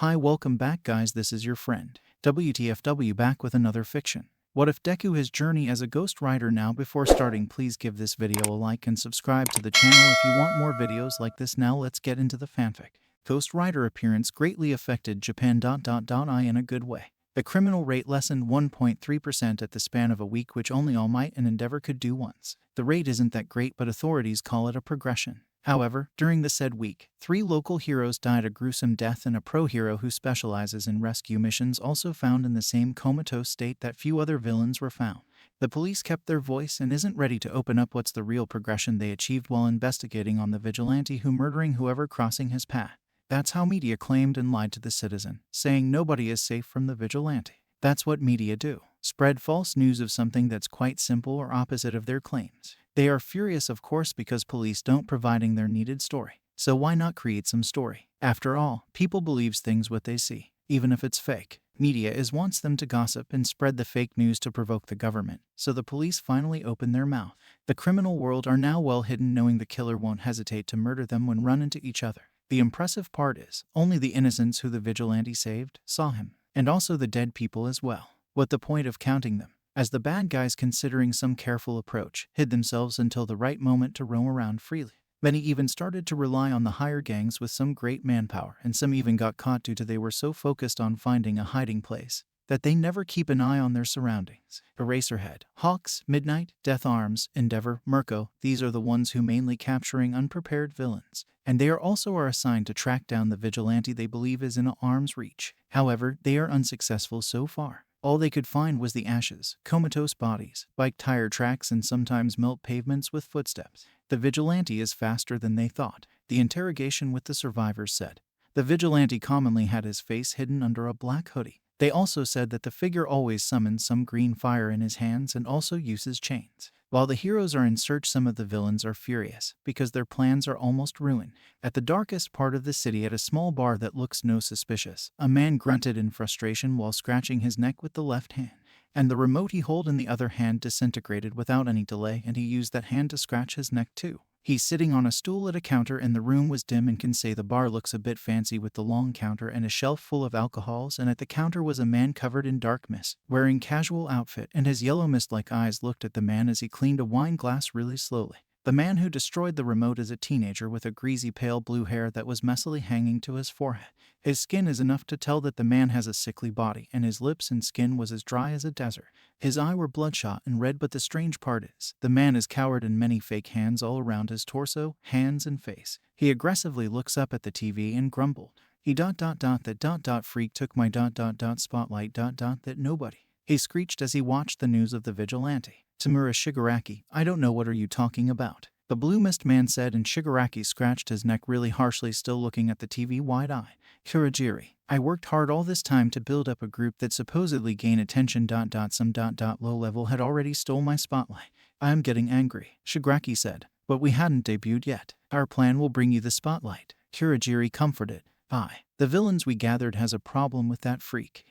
Hi, welcome back guys, this is your friend WTFW back with another fiction. What if Deku his journey as a ghost writer? Now before starting, please give this video a like and subscribe to the channel if you want more videos like this. Now let's get into the fanfic. Ghost writer appearance greatly affected Japan. I in a good way. The criminal rate lessened 1.3% at the span of a week, which only All Might and Endeavor could do once. The rate isn't that great, but authorities call it a progression. However, during the said week, 3 local heroes died a gruesome death, and a pro hero who specializes in rescue missions also found in the same comatose state that few other villains were found. The police kept their voice and isn't ready to open up what's the real progression they achieved while investigating on the vigilante who murdering whoever crossing his path. That's how media claimed and lied to the citizen, saying nobody is safe from the vigilante. That's what media do. Spread false news of something that's quite simple or opposite of their claims. They are furious, of course, because police don't providing their needed story. So why not create some story? After all, people believes things what they see, even if it's fake. Media wants them to gossip and spread the fake news to provoke the government. So the police finally open their mouth. The criminal world are now well hidden, knowing the killer won't hesitate to murder them when run into each other. The impressive part is, only the innocents who the vigilante saved saw him, and also the dead people as well. What the point of counting them? As the bad guys, considering some careful approach, hid themselves until the right moment to roam around freely. Many even started to rely on the higher gangs with some great manpower, and some even got caught due to they were so focused on finding a hiding place that they never keep an eye on their surroundings. Eraserhead, Hawks, Midnight, Death Arms, Endeavor, Mirko, these are the ones who mainly capturing unprepared villains. And they are also assigned to track down the vigilante they believe is in arm's reach. However, they are unsuccessful so far. All they could find was the ashes, comatose bodies, bike tire tracks, and sometimes melt pavements with footsteps. The vigilante is faster than they thought. The interrogation with the survivors said the vigilante commonly had his face hidden under a black hoodie. They also said that the figure always summons some green fire in his hands and also uses chains. While the heroes are in search, some of the villains are furious because their plans are almost ruined. At the darkest part of the city, at a small bar that looks no suspicious, a man grunted in frustration while scratching his neck with the left hand, and the remote he held in the other hand disintegrated without any delay, and he used that hand to scratch his neck too. He's sitting on a stool at a counter, and the room was dim and can say the bar looks a bit fancy with the long counter and a shelf full of alcohols, and at the counter was a man covered in dark mist, wearing casual outfit, and his yellow mist-like eyes looked at the man as he cleaned a wine glass really slowly. The man who destroyed the remote is a teenager with a greasy pale blue hair that was messily hanging to his forehead. His skin is enough to tell that the man has a sickly body, and his lips and skin was as dry as a desert. His eyes were bloodshot and red, but the strange part is, the man is covered in many fake hands all around his torso, hands, and face. He aggressively looks up at the TV and grumbled. That freak took my spotlight that nobody. He screeched as he watched the news of the vigilante. Tamura Shigaraki, I don't know what are you talking about. The blue mist man said, and Shigaraki scratched his neck really harshly, still looking at the TV wide-eyed. Kurajiri, I worked hard all this time to build up a group that supposedly gain attention. Some low level had already stole my spotlight. I am getting angry, Shigaraki said, but we hadn't debuted yet. Our plan will bring you the spotlight. Kurajiri comforted. The villains we gathered has a problem with that freak.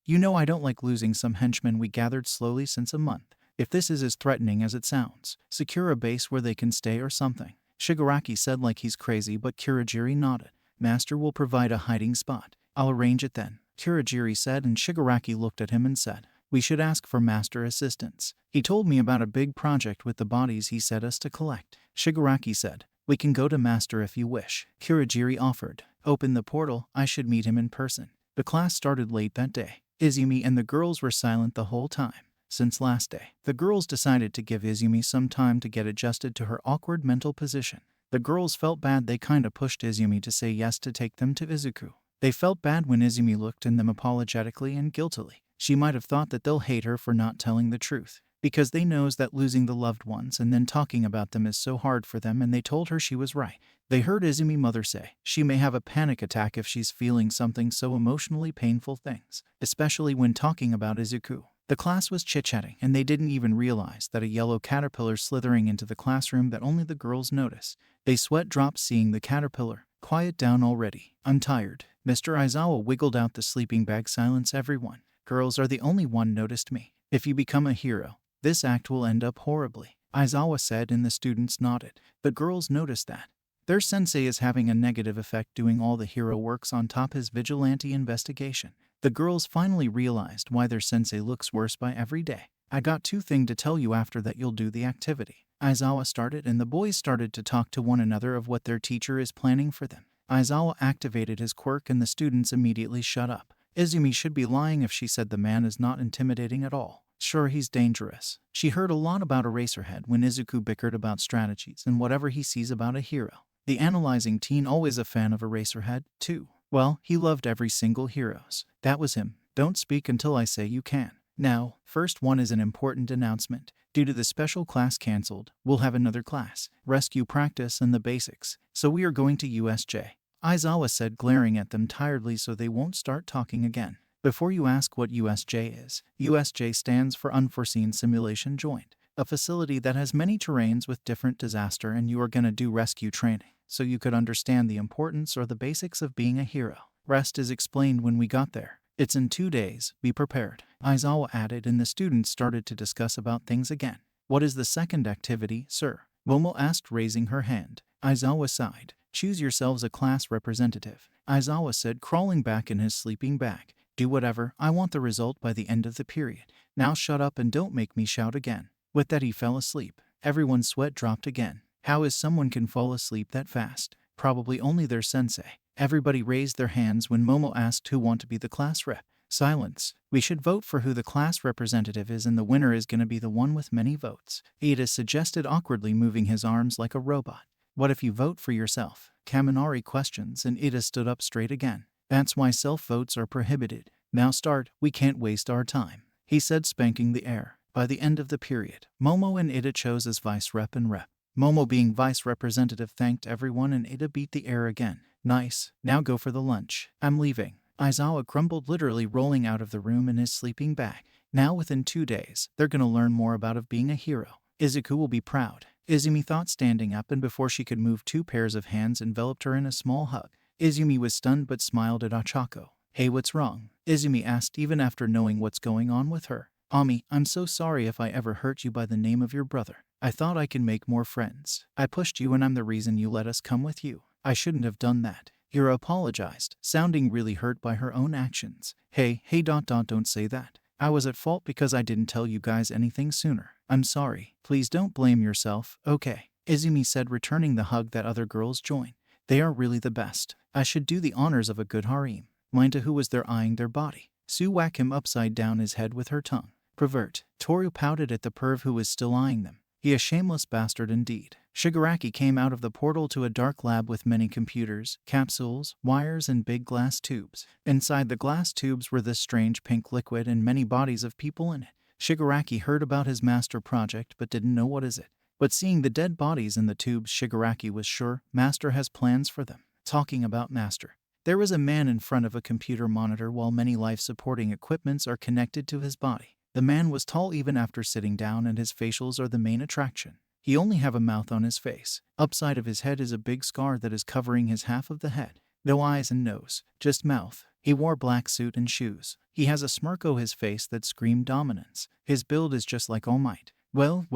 You know I don't like losing some henchmen we gathered slowly since a month. If this is as threatening as it sounds, secure a base where they can stay or something. Shigaraki said like he's crazy, but Kurajiri nodded. Master will provide a hiding spot. I'll arrange it then, Kurajiri said, and Shigaraki looked at him and said, we should ask for Master assistance. He told me about a big project with the bodies he said us to collect. Shigaraki said, we can go to Master if you wish. Kurajiri offered, open the portal, I should meet him in person. The class started late that day. Izumi and the girls were silent the whole time. Since last day, the girls decided to give Izumi some time to get adjusted to her awkward mental position. The girls felt bad they kinda pushed Izumi to say yes to take them to Izuku. They felt bad when Izumi looked at them apologetically and guiltily. She might have thought that they'll hate her for not telling the truth, because they knows that losing the loved ones and then talking about them is so hard for them, and they told her she was right. They heard Izumi's mother say she may have a panic attack if she's feeling something so emotionally painful things, especially when talking about Izuku. The class was chit-chatting, and they didn't even realize that a yellow caterpillar slithering into the classroom that only the girls noticed. They sweat drops seeing the caterpillar. Quiet down already. I'm tired. Mr. Aizawa wiggled out the sleeping bag. Silence everyone. Girls are the only one noticed me. If you become a hero, this act will end up horribly, Aizawa said, and the students nodded. The girls noticed that. Their sensei is having a negative effect doing all the hero works on top his vigilante investigation. The girls finally realized why their sensei looks worse by every day. I got two things to tell you after that you'll do the activity. Aizawa started and the boys started to talk to one another of what their teacher is planning for them. Aizawa activated his quirk and the students immediately shut up. Izumi should be lying if she said the man is not intimidating at all. Sure, he's dangerous. She heard a lot about Eraserhead when Izuku bickered about strategies and whatever he sees about a hero. The analyzing teen always a fan of Eraserhead, too. Well, he loved every single heroes. That was him. Don't speak until I say you can. Now, first one is an important announcement. Due to the special class cancelled, we'll have another class, rescue practice and the basics, so we are going to USJ. Aizawa said, glaring at them tiredly so they won't start talking again. Before you ask what USJ is, USJ stands for Unforeseen Simulation Joint, a facility that has many terrains with different disaster, and you are gonna do rescue training, so you could understand the importance or the basics of being a hero. Rest is explained when we got there. It's in 2 days, be prepared. Aizawa added, and the students started to discuss about things again. What is the second activity, sir? Momo asked, raising her hand. Aizawa sighed. Choose yourselves a class representative. Aizawa said, crawling back in his sleeping bag. Do whatever, I want the result by the end of the period. Now shut up and don't make me shout again. With that he fell asleep. Everyone's sweat dropped again. How is someone can fall asleep that fast? Probably only their sensei. Everybody raised their hands when Momo asked who want to be the class rep. Silence. We should vote for who the class representative is, and the winner is going to be the one with many votes. Ida suggested, awkwardly moving his arms like a robot. What if you vote for yourself? Kaminari questions, and Ida stood up straight again. That's why self-votes are prohibited. Now start, we can't waste our time, he said, spanking the air. By the end of the period, Momo and Ida chose as vice rep and rep. Momo, being vice representative, thanked everyone, and Ida beat the air again. Nice, now go for the lunch. I'm leaving. Aizawa grumbled, literally rolling out of the room in his sleeping bag. Now within 2 days, they're gonna learn more about being a hero. Izuku will be proud. Izumi thought, standing up, and before she could move, 2 pairs of hands enveloped her in a small hug. Izumi was stunned but smiled at Ochako. Hey, what's wrong? Izumi asked, even after knowing what's going on with her. Ami, I'm so sorry if I ever hurt you by the name of your brother. I thought I can make more friends. I pushed you and I'm the reason you let us come with you. I shouldn't have done that. Hiro apologized, sounding really hurt by her own actions. Hey, don't say that. I was at fault because I didn't tell you guys anything sooner. I'm sorry. Please don't blame yourself, okay? Izumi said, returning the hug that other girls joined. They are really the best. I should do the honors of a good harem. Mind to who was there eyeing their body. Sue whacked him upside down his head with her tongue. Pervert. Toru pouted at the perv who was still eyeing them. He a shameless bastard indeed. Shigaraki came out of the portal to a dark lab with many computers, capsules, wires, and big glass tubes. Inside the glass tubes were this strange pink liquid and many bodies of people in it. Shigaraki heard about his master project but didn't know what is it. But seeing the dead bodies in the tubes, Shigaraki was sure Master has plans for them. Talking about Master. There was a man in front of a computer monitor while many life-supporting equipments are connected to his body. The man was tall even after sitting down, and his facials are the main attraction. He only have a mouth on his face. Upside of his head is a big scar that is covering his half of the head. No eyes and nose, just mouth. He wore black suit and shoes. He has a smirk on his face that screamed dominance. His build is just like All Might. Well,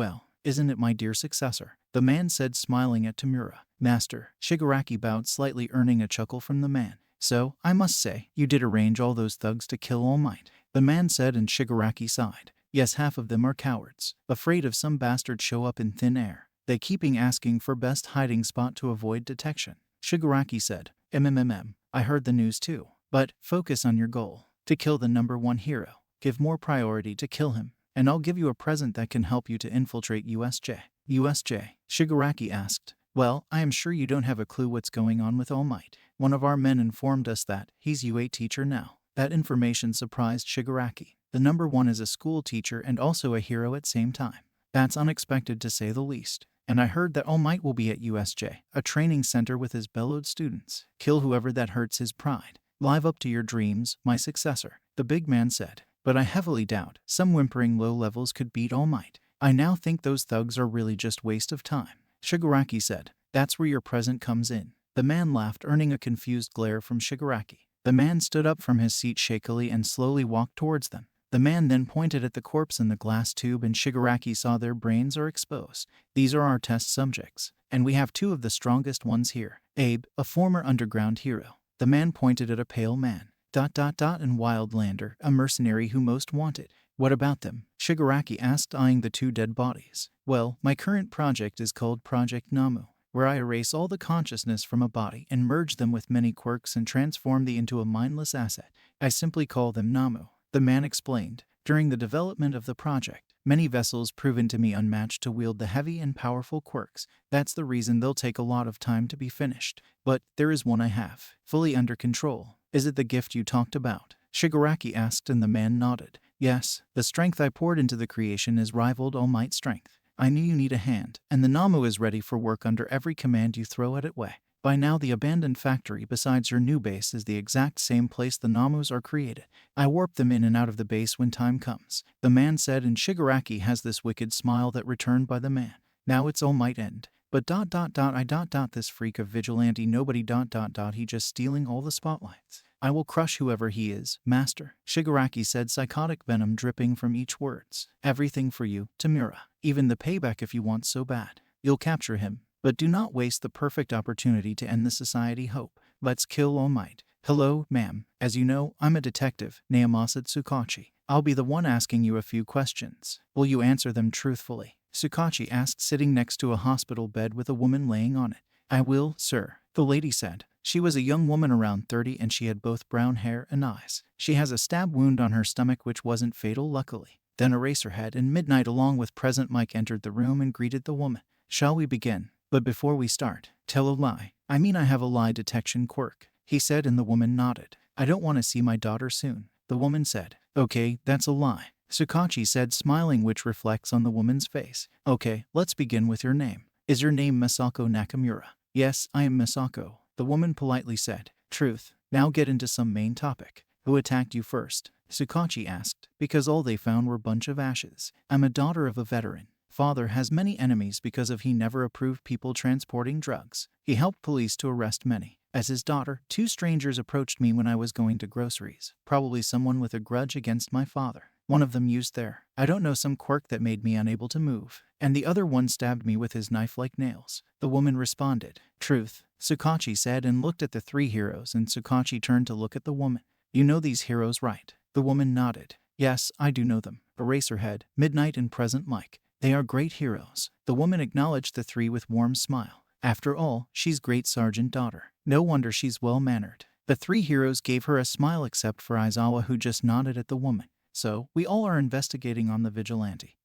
isn't it my dear successor? The man said, smiling at Tamura. Master. Shigaraki bowed slightly, earning a chuckle from the man. So, I must say, you did arrange all those thugs to kill All Might. The man said, and Shigaraki sighed. Yes, half of them are cowards, afraid of some bastard show up in thin air. They keeping asking for best hiding spot to avoid detection. Shigaraki said, I heard the news too. But, focus on your goal. To kill the #1 hero. Give more priority to kill him. And I'll give you a present that can help you to infiltrate USJ. USJ? Shigaraki asked. Well, I am sure you don't have a clue what's going on with All Might. One of our men informed us that he's UA teacher now. That information surprised Shigaraki. The #1 is a school teacher and also a hero at same time. That's unexpected to say the least. And I heard that All Might will be at USJ, a training center with his bellowed students. Kill whoever that hurts his pride. Live up to your dreams, my successor, the big man said. But I heavily doubt some whimpering low levels could beat All Might. I now think those thugs are really just waste of time. Shigaraki said, that's where your present comes in. The man laughed, earning a confused glare from Shigaraki. The man stood up from his seat shakily and slowly walked towards them. The man then pointed at the corpse in the glass tube, and Shigaraki saw their brains are exposed. These are our test subjects. And we have two of the strongest ones here. Abe, a former underground hero. The man pointed at a pale man. ... And Wildlander, a mercenary who most wanted. What about them? Shigaraki asked, eyeing the two dead bodies. Well, my current project is called Project Namu, where I erase all the consciousness from a body and merge them with many quirks and transform them into a mindless asset. I simply call them namu, the man explained. During the development of the project, many vessels proven to me unmatched to wield the heavy and powerful quirks. That's the reason they'll take a lot of time to be finished. But there is one I have, fully under control. Is it the gift you talked about? Shigaraki asked, and the man nodded. Yes, the strength I poured into the creation is rivaled All Might's strength. I knew you need a hand, and the Namu is ready for work under every command you throw at it way. By now the abandoned factory besides your new base is the exact same place the Namus are created. I warp them in and out of the base when time comes, the man said, and Shigaraki has this wicked smile that returned by the man. Now it's All Might end. But ... this freak of Vigilante nobody ... he just stealing all the spotlights. I will crush whoever he is, master, Shigaraki said, psychotic venom dripping from each words. Everything for you, Tamura. Even the payback if you want so bad. You'll capture him, but do not waste the perfect opportunity to end the society hope. Let's kill All Might. Hello, ma'am. As you know, I'm a detective, Naomasa Tsukachi. I'll be the one asking you a few questions. Will you answer them truthfully? Tsukachi asked, sitting next to a hospital bed with a woman laying on it. I will, sir, the lady said. She was a young woman around 30 and she had both brown hair and eyes. She has a stab wound on her stomach which wasn't fatal luckily. Then Eraserhead and Midnight along with Present Mike entered the room and greeted the woman. Shall we begin? But before we start, tell a lie. I mean I have a lie detection quirk, he said, and the woman nodded. I don't want to see my daughter soon, the woman said. Okay, that's a lie, Tsukachi said, smiling, which reflects on the woman's face. Okay, let's begin with your name. Is your name Masako Nakamura? Yes, I am Masako, the woman politely said. Truth. Now get into some main topic. Who attacked you first? Tsukachi asked, because all they found were a bunch of ashes. I'm a daughter of a veteran. Father has many enemies because of he never approved people transporting drugs. He helped police to arrest many. As his daughter, two strangers approached me when I was going to groceries. Probably someone with a grudge against my father. One of them used I don't know, some quirk that made me unable to move. And the other one stabbed me with his knife-like nails. The woman responded. Truth, Tsukachi said, and looked at the three heroes, and Tsukachi turned to look at the woman. You know these heroes, right? The woman nodded. Yes, I do know them. Eraserhead, Midnight, and Present Mike. They are great heroes. The woman acknowledged the three with warm smile. After all, she's great sergeant daughter. No wonder she's well-mannered. The three heroes gave her a smile except for Aizawa, who just nodded at the woman. So, we all are investigating on the Vigilante,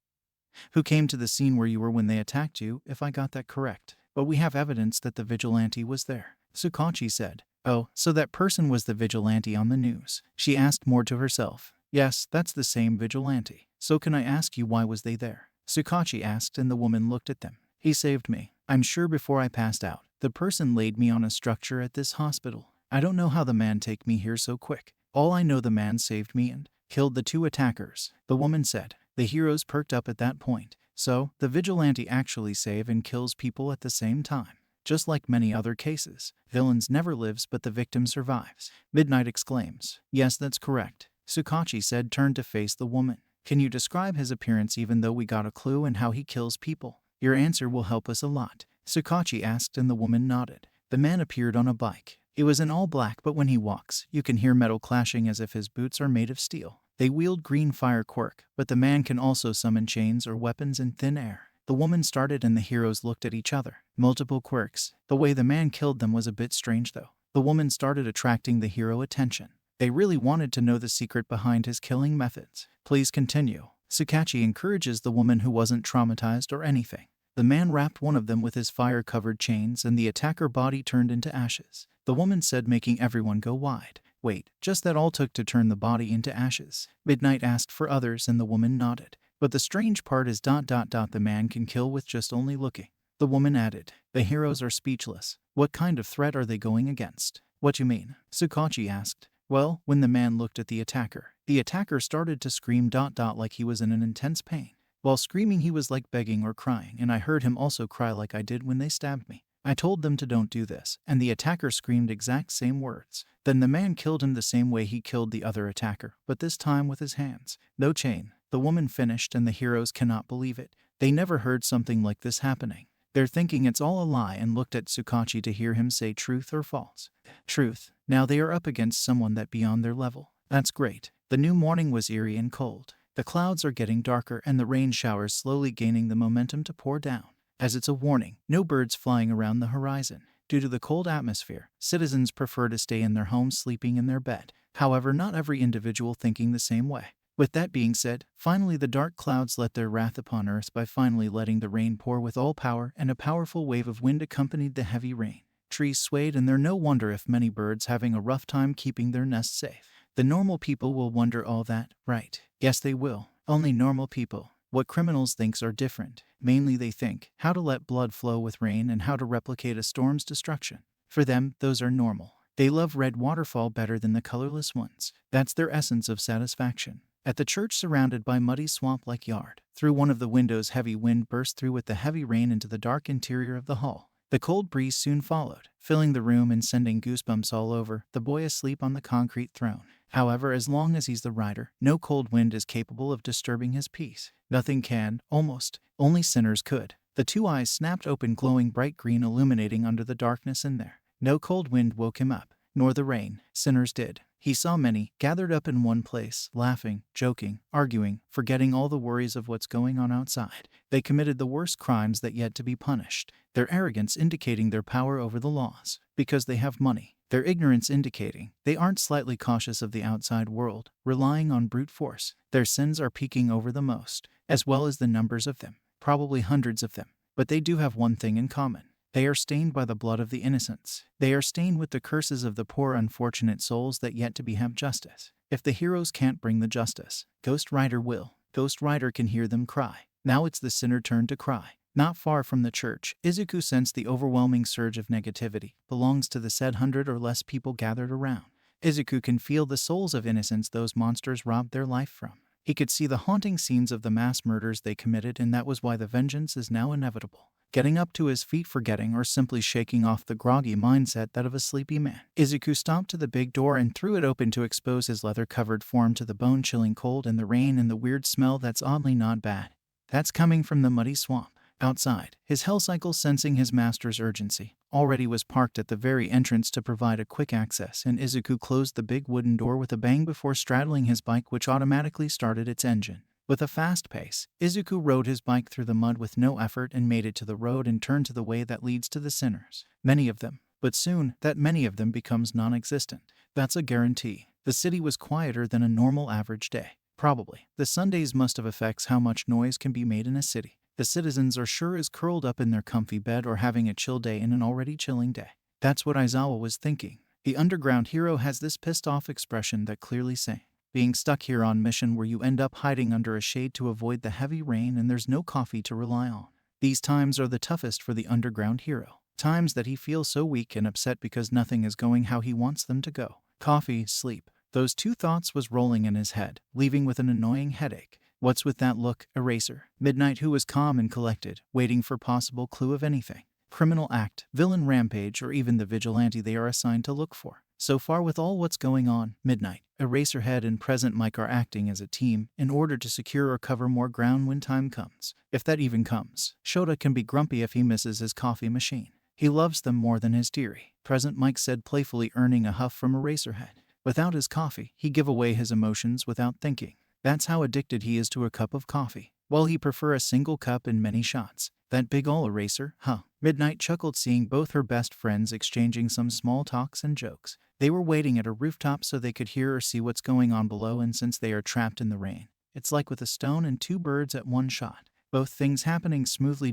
who came to the scene where you were when they attacked you, if I got that correct. But we have evidence that the Vigilante was there, Tsukachi said. Oh, so that person was the Vigilante on the news? She asked, more to herself. Yes, that's the same Vigilante. So can I ask you, why was they there? Tsukachi asked, and the woman looked at them. He saved me. I'm sure before I passed out, the person laid me on a structure at this hospital. I don't know how the man take me here so quick. All I know, the man saved me and killed the two attackers, the woman said. The heroes perked up at that point. So, the Vigilante actually saves and kills people at the same time. Just like many other cases, villains never lives but the victim survives. Midnight exclaims. Yes, that's correct, Tsukachi said, turned to face the woman. Can you describe his appearance, even though we got a clue, and how he kills people? Your answer will help us a lot, Tsukachi asked, and the woman nodded. The man appeared on a bike. It was in all black, but when he walks, you can hear metal clashing as if his boots are made of steel. They wield green fire quirk, but the man can also summon chains or weapons in thin air. The woman started and the heroes looked at each other. Multiple quirks. The way the man killed them was a bit strange though. The woman started attracting the hero attention. They really wanted to know the secret behind his killing methods. Please continue. Tsukachi encourages the woman, who wasn't traumatized or anything. The man wrapped one of them with his fire-covered chains and the attacker body turned into ashes. The woman said, making everyone go wide. Wait, just that all took to turn the body into ashes? Midnight asked for others and the woman nodded. But the strange part is ... the man can kill with just only looking. The woman added. The heroes are speechless. What kind of threat are they going against? What you mean? Tsukachi asked. Well, when the man looked at the attacker started to scream ... like he was in an intense pain. While screaming, he was like begging or crying, and I heard him also cry like I did when they stabbed me. I told them to don't do this, and the attacker screamed exact same words. Then the man killed him the same way he killed the other attacker, but this time with his hands. No chain. The woman finished, and the heroes cannot believe it. They never heard something like this happening. They're thinking it's all a lie and looked at Tsukachi to hear him say truth or false. Truth. Now they are up against someone that beyond their level. That's great. The new morning was eerie and cold. The clouds are getting darker and the rain showers slowly gaining the momentum to pour down. As it's a warning, no birds flying around the horizon. Due to the cold atmosphere, citizens prefer to stay in their homes sleeping in their bed. However, not every individual thinking the same way. With that being said, finally the dark clouds let their wrath upon earth by finally letting the rain pour with all power, and a powerful wave of wind accompanied the heavy rain. Trees swayed, and they're no wonder if many birds having a rough time keeping their nests safe. The normal people will wonder all that, right? Yes, they will. Only normal people. What criminals thinks are different. Mainly they think how to let blood flow with rain and how to replicate a storm's destruction. For them, those are normal. They love red waterfall better than the colorless ones. That's their essence of satisfaction. At the church surrounded by muddy swamp-like yard, through one of the windows heavy wind burst through with the heavy rain into the dark interior of the hall. The cold breeze soon followed, filling the room and sending goosebumps all over, the boy asleep on the concrete throne. However, as long as he's the rider, no cold wind is capable of disturbing his peace. Nothing can, almost. Only sinners could. The two eyes snapped open, glowing bright green, illuminating under the darkness in there. No cold wind woke him up, nor the rain. Sinners did. He saw many, gathered up in one place, laughing, joking, arguing, forgetting all the worries of what's going on outside. They committed the worst crimes that yet to be punished. Their arrogance indicating their power over the laws, because they have money. Their ignorance indicating they aren't slightly cautious of the outside world, relying on brute force. Their sins are peaking over the most, as well as the numbers of them, probably hundreds of them. But they do have one thing in common. They are stained by the blood of the innocents. They are stained with the curses of the poor unfortunate souls that yet to be have justice. If the heroes can't bring the justice, Ghost Rider will. Ghost Rider can hear them cry. Now it's the sinner turn to cry. Not far from the church, Izuku sensed the overwhelming surge of negativity belongs to the said 100 or less people gathered around. Izuku can feel the souls of innocents those monsters robbed their life from. He could see the haunting scenes of the mass murders they committed, and that was why the vengeance is now inevitable. Getting up to his feet, forgetting or simply shaking off the groggy mindset that of a sleepy man, Izuku stomped to the big door and threw it open to expose his leather-covered form to the bone-chilling cold and the rain and the weird smell that's oddly not bad. That's coming from the muddy swamp. Outside, his Hellcycle, sensing his master's urgency, already was parked at the very entrance to provide a quick access, and Izuku closed the big wooden door with a bang before straddling his bike, which automatically started its engine. With a fast pace, Izuku rode his bike through the mud with no effort and made it to the road and turned to the way that leads to the sinners. Many of them. But soon, that many of them becomes non-existent. That's a guarantee. The city was quieter than a normal average day. Probably. The Sundays must have affects how much noise can be made in a city. The citizens are sure as curled up in their comfy bed or having a chill day in an already chilling day. That's what Aizawa was thinking. The underground hero has this pissed-off expression that clearly saying, being stuck here on mission where you end up hiding under a shade to avoid the heavy rain and there's no coffee to rely on. These times are the toughest for the underground hero. Times that he feels so weak and upset because nothing is going how he wants them to go. Coffee, sleep. Those two thoughts was rolling in his head, leaving with an annoying headache. What's with that look, Eraser? Midnight, who was calm and collected, waiting for possible clue of anything. Criminal act, villain rampage, or even the vigilante they are assigned to look for. So far with all what's going on, Midnight, Eraserhead and Present Mike are acting as a team in order to secure or cover more ground when time comes. If that even comes. Shota can be grumpy if he misses his coffee machine. He loves them more than his dearie, Present Mike said playfully, earning a huff from Eraserhead. Without his coffee, he give away his emotions without thinking. That's how addicted he is to a cup of coffee. Well, he prefer a single cup and many shots. That big ol' Eraser, huh? Midnight chuckled, seeing both her best friends exchanging some small talks and jokes. They were waiting at a rooftop so they could hear or see what's going on below, and since they are trapped in the rain, it's like with a stone and two birds at one shot. Both things happening smoothly.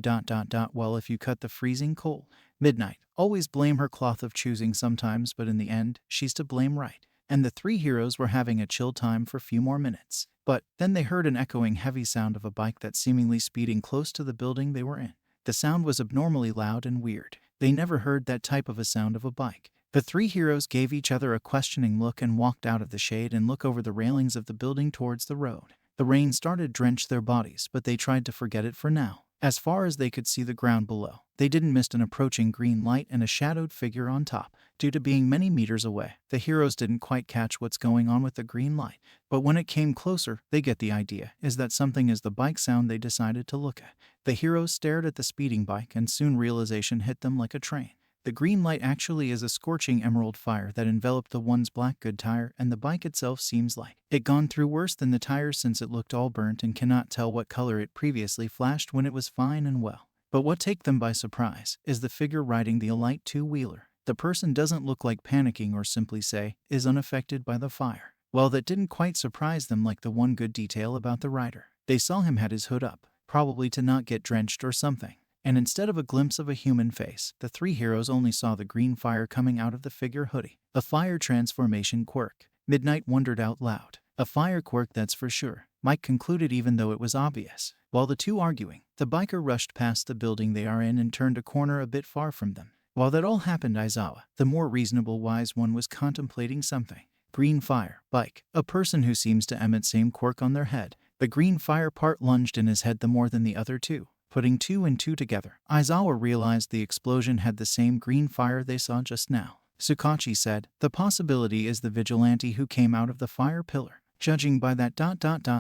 Well, if you cut the freezing cold. Midnight always blame her cloth of choosing sometimes, but in the end, she's to blame, right? And the three heroes were having a chill time for a few more minutes. But then they heard an echoing heavy sound of a bike that seemingly speeding close to the building they were in. The sound was abnormally loud and weird. They never heard that type of a sound of a bike. The three heroes gave each other a questioning look and walked out of the shade and looked over the railings of the building towards the road. The rain started to drench their bodies, but they tried to forget it for now. As far as they could see the ground below, they didn't miss an approaching green light and a shadowed figure on top. Due to being many meters away, the heroes didn't quite catch what's going on with the green light. But when it came closer, they get the idea, is that something is the bike sound they decided to look at. The heroes stared at the speeding bike and soon realization hit them like a train. The green light actually is a scorching emerald fire that enveloped the one's black good tire, and the bike itself seems like it gone through worse than the tires since it looked all burnt and cannot tell what color it previously flashed when it was fine and well. But what take them by surprise is the figure riding the light two-wheeler. The person doesn't look like panicking or simply say, is unaffected by the fire. Well, that didn't quite surprise them like the one good detail about the rider. They saw him had his hood up, probably to not get drenched or something. And instead of a glimpse of a human face, the three heroes only saw the green fire coming out of the figure hoodie. A fire transformation quirk. Midnight wondered out loud. A fire quirk, that's for sure, Mike concluded even though it was obvious. While the two arguing, the biker rushed past the building they are in and turned a corner a bit far from them. While that all happened, Aizawa, the more reasonable wise one, was contemplating something. Green fire, bike, a person who seems to emit same quirk on their head. The green fire part lunged in his head the more than the other two. Putting two and two together, Aizawa realized the explosion had the same green fire they saw just now. Sukachi said, the possibility is the vigilante who came out of the fire pillar. Judging by that ...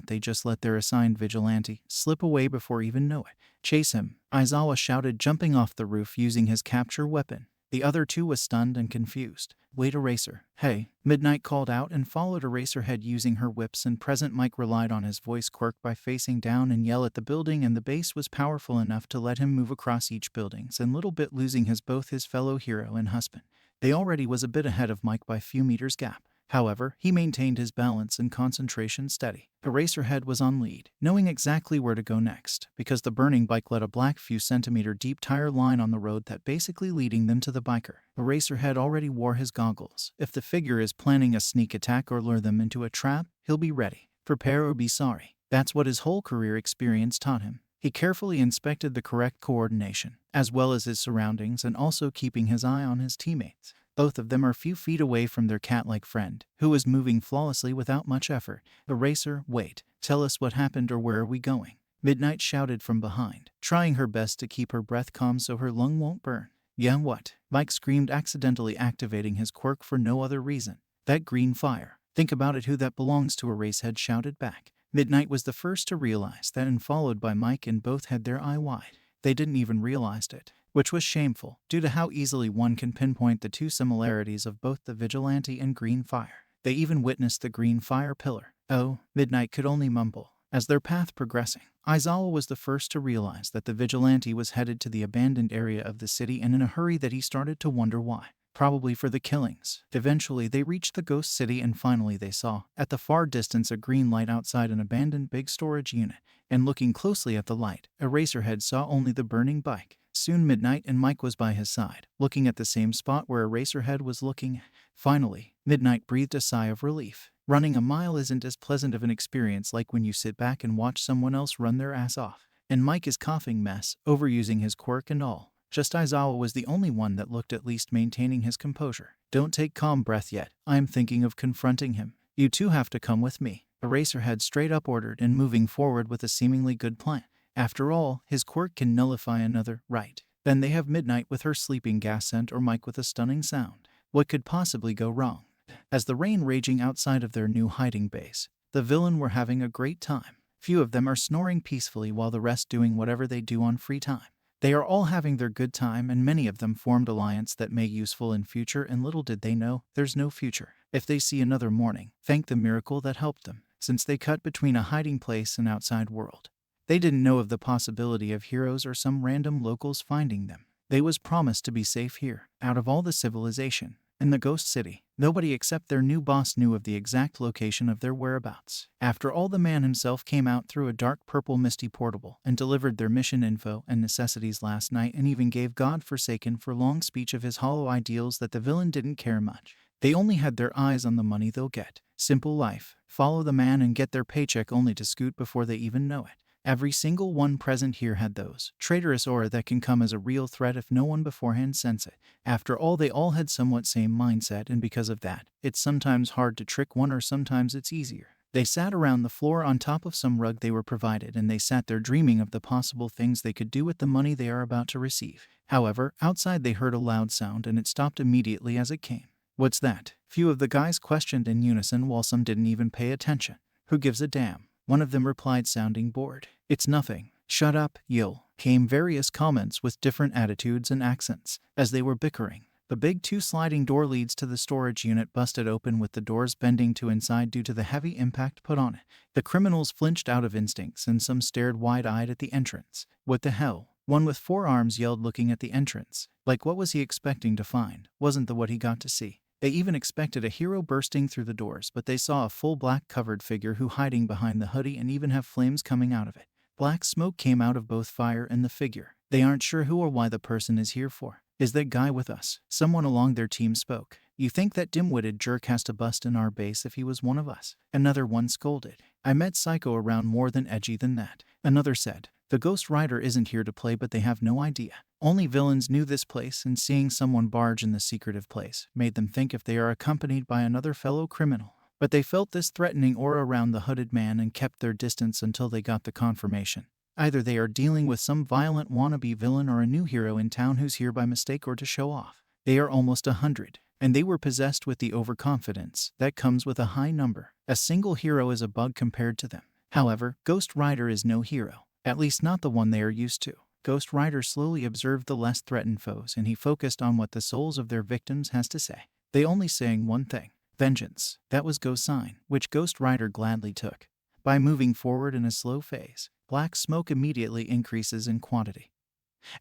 they just let their assigned vigilante slip away before even know it. Chase him, Aizawa shouted, jumping off the roof using his capture weapon. The other two was stunned and confused. Wait, Eraser. Hey, Midnight called out and followed Eraserhead using her whips, and present Mike relied on his voice quirk by facing down and yell at the building, and the base was powerful enough to let him move across each buildings and little bit losing both his fellow hero and husband. They already was a bit ahead of Mike by few meters gap. However, he maintained his balance and concentration steady. Eraserhead was on lead, knowing exactly where to go next, because the burning bike led a black few centimeter deep tire line on the road that basically leading them to the biker. Eraserhead already wore his goggles. If the figure is planning a sneak attack or lure them into a trap, he'll be ready. Prepare or be sorry. That's what his whole career experience taught him. He carefully inspected the correct coordination, as well as his surroundings, and also keeping his eye on his teammates. Both of them are a few feet away from their cat-like friend, who was moving flawlessly without much effort. Eraser, wait, tell us what happened or where are we going? Midnight shouted from behind, trying her best to keep her breath calm so her lung won't burn. Yeah, what? Mike screamed, accidentally activating his quirk for no other reason. That green fire. Think about it, who that belongs to, Eraserhead shouted back. Midnight was the first to realize that, and followed by Mike, and both had their eye wide. They didn't even realize it, which was shameful, due to how easily one can pinpoint the two similarities of both the vigilante and green fire. They even witnessed the green fire pillar. Oh, Midnight could only mumble. As their path progressing, Aizawa was the first to realize that the vigilante was headed to the abandoned area of the city, and in a hurry that he started to wonder why. Probably for the killings. Eventually they reached the ghost city, and finally they saw, at the far distance, a green light outside an abandoned big storage unit. And looking closely at the light, Eraserhead saw only the burning bike. Soon Midnight and Mike was by his side, looking at the same spot where Eraserhead was looking. Finally, Midnight breathed a sigh of relief. Running a mile isn't as pleasant of an experience like when you sit back and watch someone else run their ass off. And Mike is coughing mess, overusing his quirk and all. Just Aizawa was the only one that looked at least maintaining his composure. Don't take calm breath yet. I am thinking of confronting him. You two have to come with me, Eraserhead straight up ordered, and moving forward with a seemingly good plan. After all, his quirk can nullify another, right? Then they have Midnight with her sleeping gas scent, or Mike with a stunning sound. What could possibly go wrong? As the rain raging outside of their new hiding base, the villain were having a great time. Few of them are snoring peacefully while the rest doing whatever they do on free time. They are all having their good time, and many of them formed alliance that may useful in future, and little did they know, there's no future. If they see another morning, thank the miracle that helped them, since they cut between a hiding place and outside world. They didn't know of the possibility of heroes or some random locals finding them. They was promised to be safe here, out of all the civilization. In the ghost city, nobody except their new boss knew of the exact location of their whereabouts. After all, the man himself came out through a dark purple misty portable and delivered their mission info and necessities last night, and even gave God-forsaken for long speech of his hollow ideals that the villain didn't care much. They only had their eyes on the money they'll get. Simple life. Follow the man and get their paycheck only to scoot before they even know it. Every single one present here had those traitorous aura that can come as a real threat if no one beforehand sense it. After all, they all had somewhat same mindset, and because of that, it's sometimes hard to trick one, or sometimes it's easier. They sat around the floor on top of some rug they were provided, and they sat there dreaming of the possible things they could do with the money they are about to receive. However, outside they heard a loud sound, and it stopped immediately as it came. "What's that?" Few of the guys questioned in unison, while some didn't even pay attention. "Who gives a damn?" One of them replied, sounding bored. "It's nothing." "Shut up, Yil," came various comments with different attitudes and accents. As they were bickering, the big two-sliding door leads to the storage unit busted open, with the doors bending to inside due to the heavy impact put on it. The criminals flinched out of instincts, and some stared wide-eyed at the entrance. "What the hell?" One with 4 arms yelled, looking at the entrance. Like, what was he expecting to find? Wasn't the what he got to see. They even expected a hero bursting through the doors, but they saw a full black-covered figure who hiding behind the hoodie and even have flames coming out of it. Black smoke came out of both fire and the figure. They aren't sure who or why the person is here for. "Is that guy with us?" Someone along their team spoke. "You think that dim-witted jerk has to bust in our base if he was one of us?" Another one scolded. "I met Psycho around more than edgy than that." Another said, "The Ghost Rider isn't here to play, but they have no idea. Only villains knew this place, and seeing someone barge in the secretive place made them think if they are accompanied by another fellow criminal." But they felt this threatening aura around the hooded man and kept their distance until they got the confirmation. Either they are dealing with some violent wannabe villain or a new hero in town who's here by mistake or to show off. They are almost 100, and they were possessed with the overconfidence that comes with a high number. A single hero is a bug compared to them. However, Ghost Rider is no hero, at least not the one they are used to. Ghost Rider slowly observed the less threatened foes, and he focused on what the souls of their victims has to say. They only saying one thing: vengeance. That was Go sign, which Ghost Rider gladly took. By moving forward in a slow phase, black smoke immediately increases in quantity,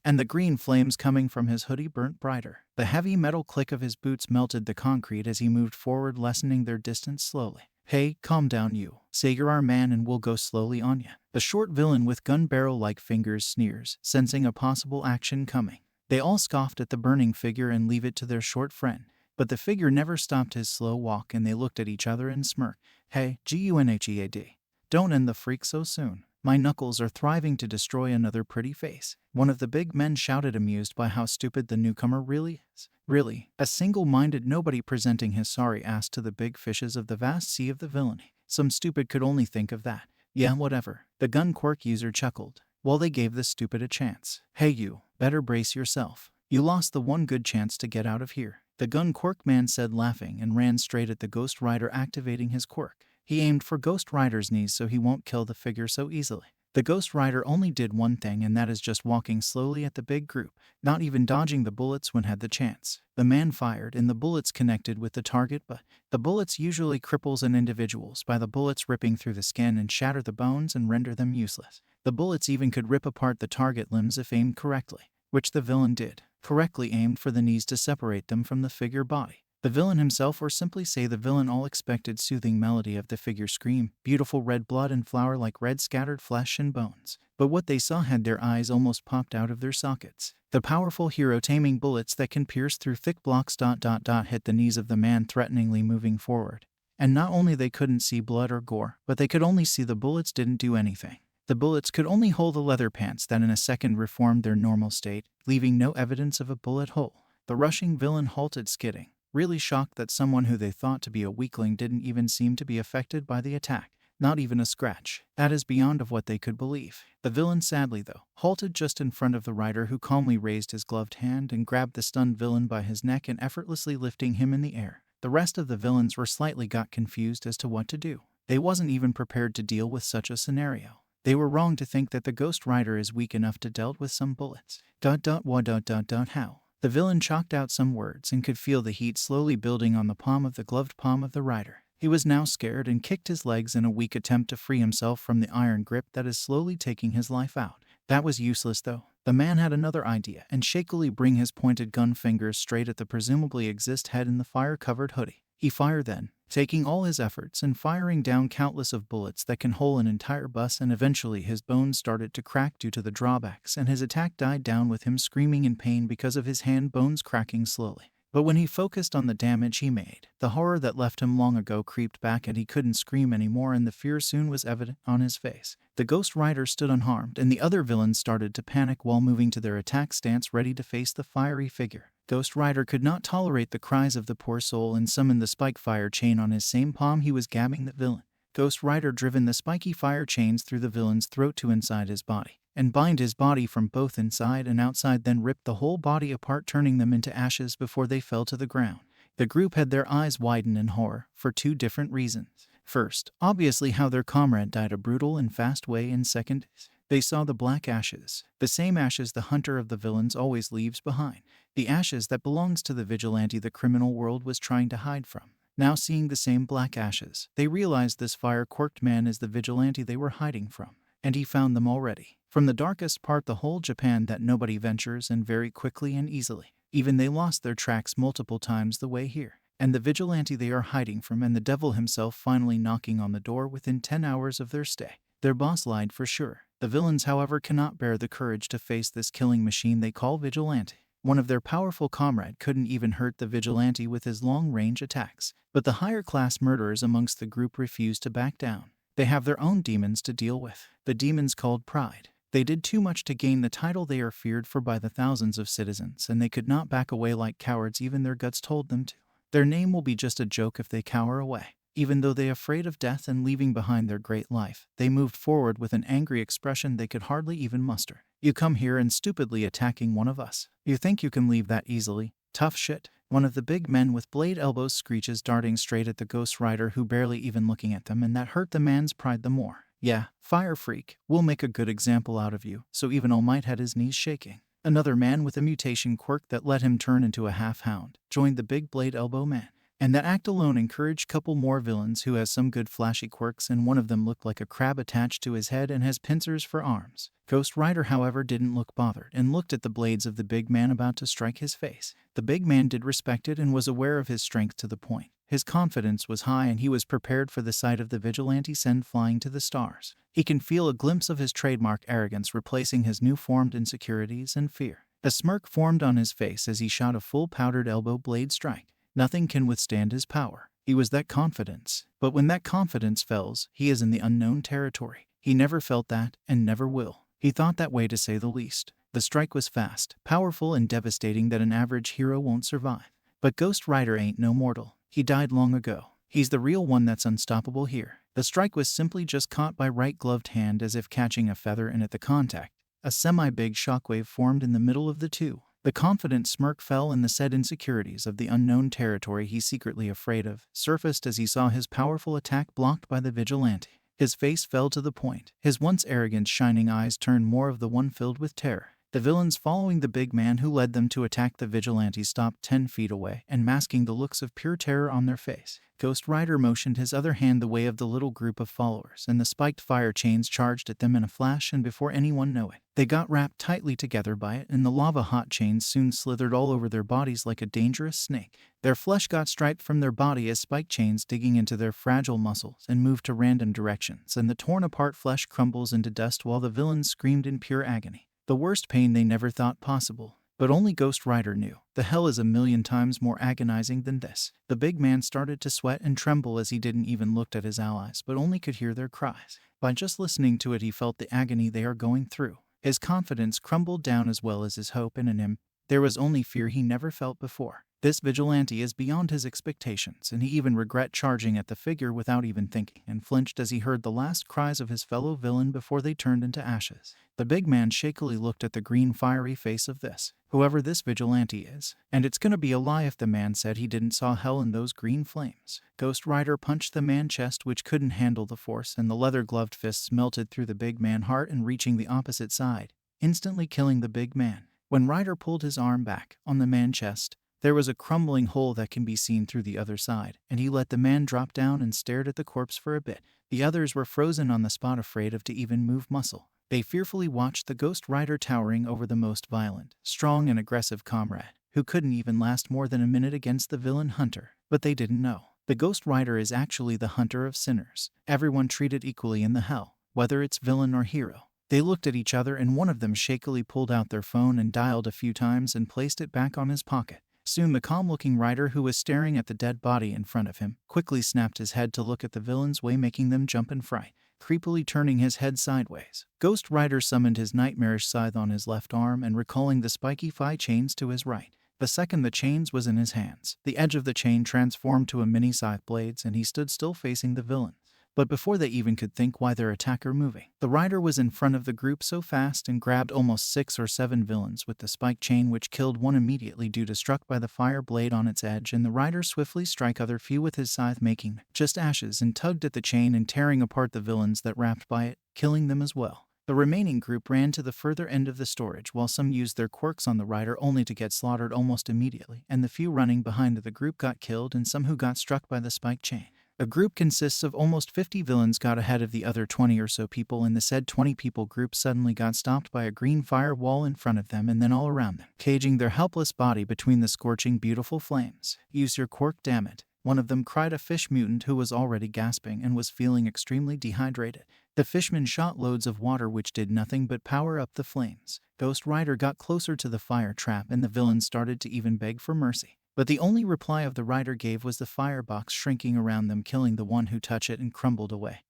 and the green flames coming from his hoodie burnt brighter. The heavy metal click of his boots melted the concrete as he moved forward, lessening their distance slowly. "Hey, calm down, you. Say you're our man and we'll go slowly on ya." The short villain with gun barrel-like fingers sneers, sensing a possible action coming. They all scoffed at the burning figure and leave it to their short friend. But the figure never stopped his slow walk, and they looked at each other and smirked. "Hey, Gunhead. Don't end the freak so soon. My knuckles are thriving to destroy another pretty face." One of the big men shouted, amused by how stupid the newcomer really is. "Really? A single-minded nobody presenting his sorry ass to the big fishes of the vast sea of the villainy. Some stupid could only think of that." "Yeah, whatever." The gun quirk user chuckled, while they gave the stupid a chance. "Hey, you, better brace yourself. You lost the one good chance to get out of here," the gun quirk man said, laughing, and ran straight at the Ghost Rider, activating his quirk. He aimed for Ghost Rider's knees so he won't kill the figure so easily. The Ghost Rider only did one thing, and that is just walking slowly at the big group, not even dodging the bullets when had the chance. The man fired, and the bullets connected with the target, but the bullets usually cripples an individuals by the bullets ripping through the skin and shatter the bones and render them useless. The bullets even could rip apart the target limbs if aimed correctly, which the villain did. Correctly aimed for the knees to separate them from the figure body. The villain himself, or simply say the villain, all expected soothing melody of the figure scream, beautiful red blood and flower like red scattered flesh and bones. But what they saw had their eyes almost popped out of their sockets. The powerful hero taming bullets that can pierce through thick blocks ... hit the knees of the man, threateningly moving forward. And not only they couldn't see blood or gore, but they could only see the bullets didn't do anything. The bullets could only hold the leather pants that in a second reformed their normal state, leaving no evidence of a bullet hole. The rushing villain halted, skidding, really shocked that someone who they thought to be a weakling didn't even seem to be affected by the attack. Not even a scratch. That is beyond of what they could believe. The villain, sadly though, halted just in front of the rider, who calmly raised his gloved hand and grabbed the stunned villain by his neck and effortlessly lifting him in the air. The rest of the villains were slightly got confused as to what to do. They wasn't even prepared to deal with such a scenario. They were wrong to think that the Ghost Rider is weak enough to dealt with some bullets. How? The villain chalked out some words and could feel the heat slowly building on the palm of the gloved palm of the rider. He was now scared and kicked his legs in a weak attempt to free himself from the iron grip that is slowly taking his life out. That was useless though. The man had another idea and shakily bring his pointed gun fingers straight at the presumably exist head in the fire-covered hoodie. He fired then, taking all his efforts and firing down countless of bullets that can hole an entire bus, and eventually his bones started to crack due to the drawbacks, and his attack died down with him screaming in pain because of his hand bones cracking slowly. But when he focused on the damage he made, the horror that left him long ago creeped back, and he couldn't scream anymore, and the fear soon was evident on his face. The Ghost Rider stood unharmed, and the other villains started to panic while moving to their attack stance, ready to face the fiery figure. Ghost Rider could not tolerate the cries of the poor soul and summoned the spike fire chain on his same palm. He was gabbing the villain. Ghost Rider driven the spiky fire chains through the villain's throat to inside his body, and bind his body from both inside and outside, then ripped the whole body apart, turning them into ashes before they fell to the ground. The group had their eyes widen in horror for two different reasons. First, obviously how their comrade died a brutal and fast way, and second, they saw the black ashes, the same ashes the hunter of the villains always leaves behind, the ashes that belongs to the vigilante the criminal world was trying to hide from. Now seeing the same black ashes, they realized this fire-quirked man is the vigilante they were hiding from, and he found them already. From the darkest part the whole Japan that nobody ventures, and very quickly and easily. Even they lost their tracks multiple times the way here. And the vigilante they are hiding from, and the devil himself finally knocking on the door within 10 hours of their stay. Their boss lied for sure. The villains, however, cannot bear the courage to face this killing machine they call Vigilante. One of their powerful comrade couldn't even hurt the Vigilante with his long-range attacks. But the higher-class murderers amongst the group refused to back down. They have their own demons to deal with. The demons called pride. They did too much to gain the title they are feared for by the thousands of citizens, and they could not back away like cowards even their guts told them to. Their name will be just a joke if they cower away. Even though they are afraid of death and leaving behind their great life, they moved forward with an angry expression they could hardly even muster. You come here and stupidly attacking one of us. You think you can leave that easily? Tough shit. One of the big men with blade elbows screeches, darting straight at the Ghost Rider, who barely even looking at them, and that hurt the man's pride the more. Yeah, fire freak, we'll make a good example out of you. So even All Might had his knees shaking. Another man with a mutation quirk that let him turn into a half-hound joined the big blade elbow man. And that act alone encouraged couple more villains who has some good flashy quirks, and one of them looked like a crab attached to his head and has pincers for arms. Ghost Rider, however, didn't look bothered and looked at the blades of the big man about to strike his face. The big man did respect it and was aware of his strength to the point. His confidence was high, and he was prepared for the sight of the vigilante send flying to the stars. He can feel a glimpse of his trademark arrogance replacing his new-formed insecurities and fear. A smirk formed on his face as he shot a full powdered elbow blade strike. Nothing can withstand his power. He was that confidence. But when that confidence fails, he is in the unknown territory. He never felt that, and never will. He thought that way, to say the least. The strike was fast, powerful, and devastating that an average hero won't survive. But Ghost Rider ain't no mortal. He died long ago. He's the real one that's unstoppable here. The strike was simply just caught by right-gloved hand as if catching a feather, and at the contact, a semi-big shockwave formed in the middle of the two. The confident smirk fell, and the said insecurities of the unknown territory he's secretly afraid of surfaced as he saw his powerful attack blocked by the vigilante. His face fell to the point. His once arrogant shining eyes turned more of the one filled with terror. The villains following the big man who led them to attack the vigilante stopped 10 feet away and masking the looks of pure terror on their face. Ghost Rider motioned his other hand the way of the little group of followers, and the spiked fire chains charged at them in a flash, and before anyone knew it, they got wrapped tightly together by it, and the lava-hot chains soon slithered all over their bodies like a dangerous snake. Their flesh got striped from their body as spike chains digging into their fragile muscles and moved to random directions, and the torn-apart flesh crumbles into dust while the villains screamed in pure agony. The worst pain they never thought possible. But only Ghost Rider knew. The hell is a million times more agonizing than this. The big man started to sweat and tremble as he didn't even look at his allies, but only could hear their cries. By just listening to it, he felt the agony they are going through. His confidence crumbled down as well as his hope, and in him, there was only fear he never felt before. This vigilante is beyond his expectations, and he even regret charging at the figure without even thinking, and flinched as he heard the last cries of his fellow villain before they turned into ashes. The big man shakily looked at the green fiery face of this, whoever this vigilante is, and it's gonna be a lie if the man said he didn't saw hell in those green flames. Ghost Rider punched the man's chest, which couldn't handle the force, and the leather-gloved fists melted through the big man's heart and reaching the opposite side, instantly killing the big man. When Rider pulled his arm back on the man's chest, there was a crumbling hole that can be seen through the other side, and he let the man drop down and stared at the corpse for a bit. The others were frozen on the spot, afraid of to even move muscle. They fearfully watched the Ghost Rider towering over the most violent, strong, and aggressive comrade, who couldn't even last more than a minute against the villain hunter. But they didn't know. The Ghost Rider is actually the hunter of sinners, everyone treated equally in the hell, whether it's villain or hero. They looked at each other, and one of them shakily pulled out their phone and dialed a few times and placed it back on his pocket. Soon the calm-looking Rider, who was staring at the dead body in front of him, quickly snapped his head to look at the villain's way, making them jump in fright, creepily turning his head sideways. Ghost Rider summoned his nightmarish scythe on his left arm and recalling the spiky fire chains to his right. The second the chains was in his hands, the edge of the chain transformed to a mini scythe blades, and he stood still facing the villain. But before they even could think why their attacker moving, the rider was in front of the group so fast and grabbed almost 6 or 7 villains with the spike chain, which killed one immediately due to struck by the fire blade on its edge, and the rider swiftly strike other few with his scythe, making just ashes, and tugged at the chain and tearing apart the villains that wrapped by it, killing them as well. The remaining group ran to the further end of the storage, while some used their quirks on the rider only to get slaughtered almost immediately, and the few running behind the group got killed and some who got struck by the spike chain. A group consists of almost 50 villains got ahead of the other 20 or so people, and the said 20 people group suddenly got stopped by a green fire wall in front of them and then all around them, caging their helpless body between the scorching beautiful flames. "Use your quirk, damn it," one of them cried, a fish mutant who was already gasping and was feeling extremely dehydrated. The fishman shot loads of water which did nothing but power up the flames. Ghost Rider got closer to the fire trap and the villains started to even beg for mercy. But the only reply of the rider gave was the firebox shrinking around them, killing the one who touched it and crumbled away.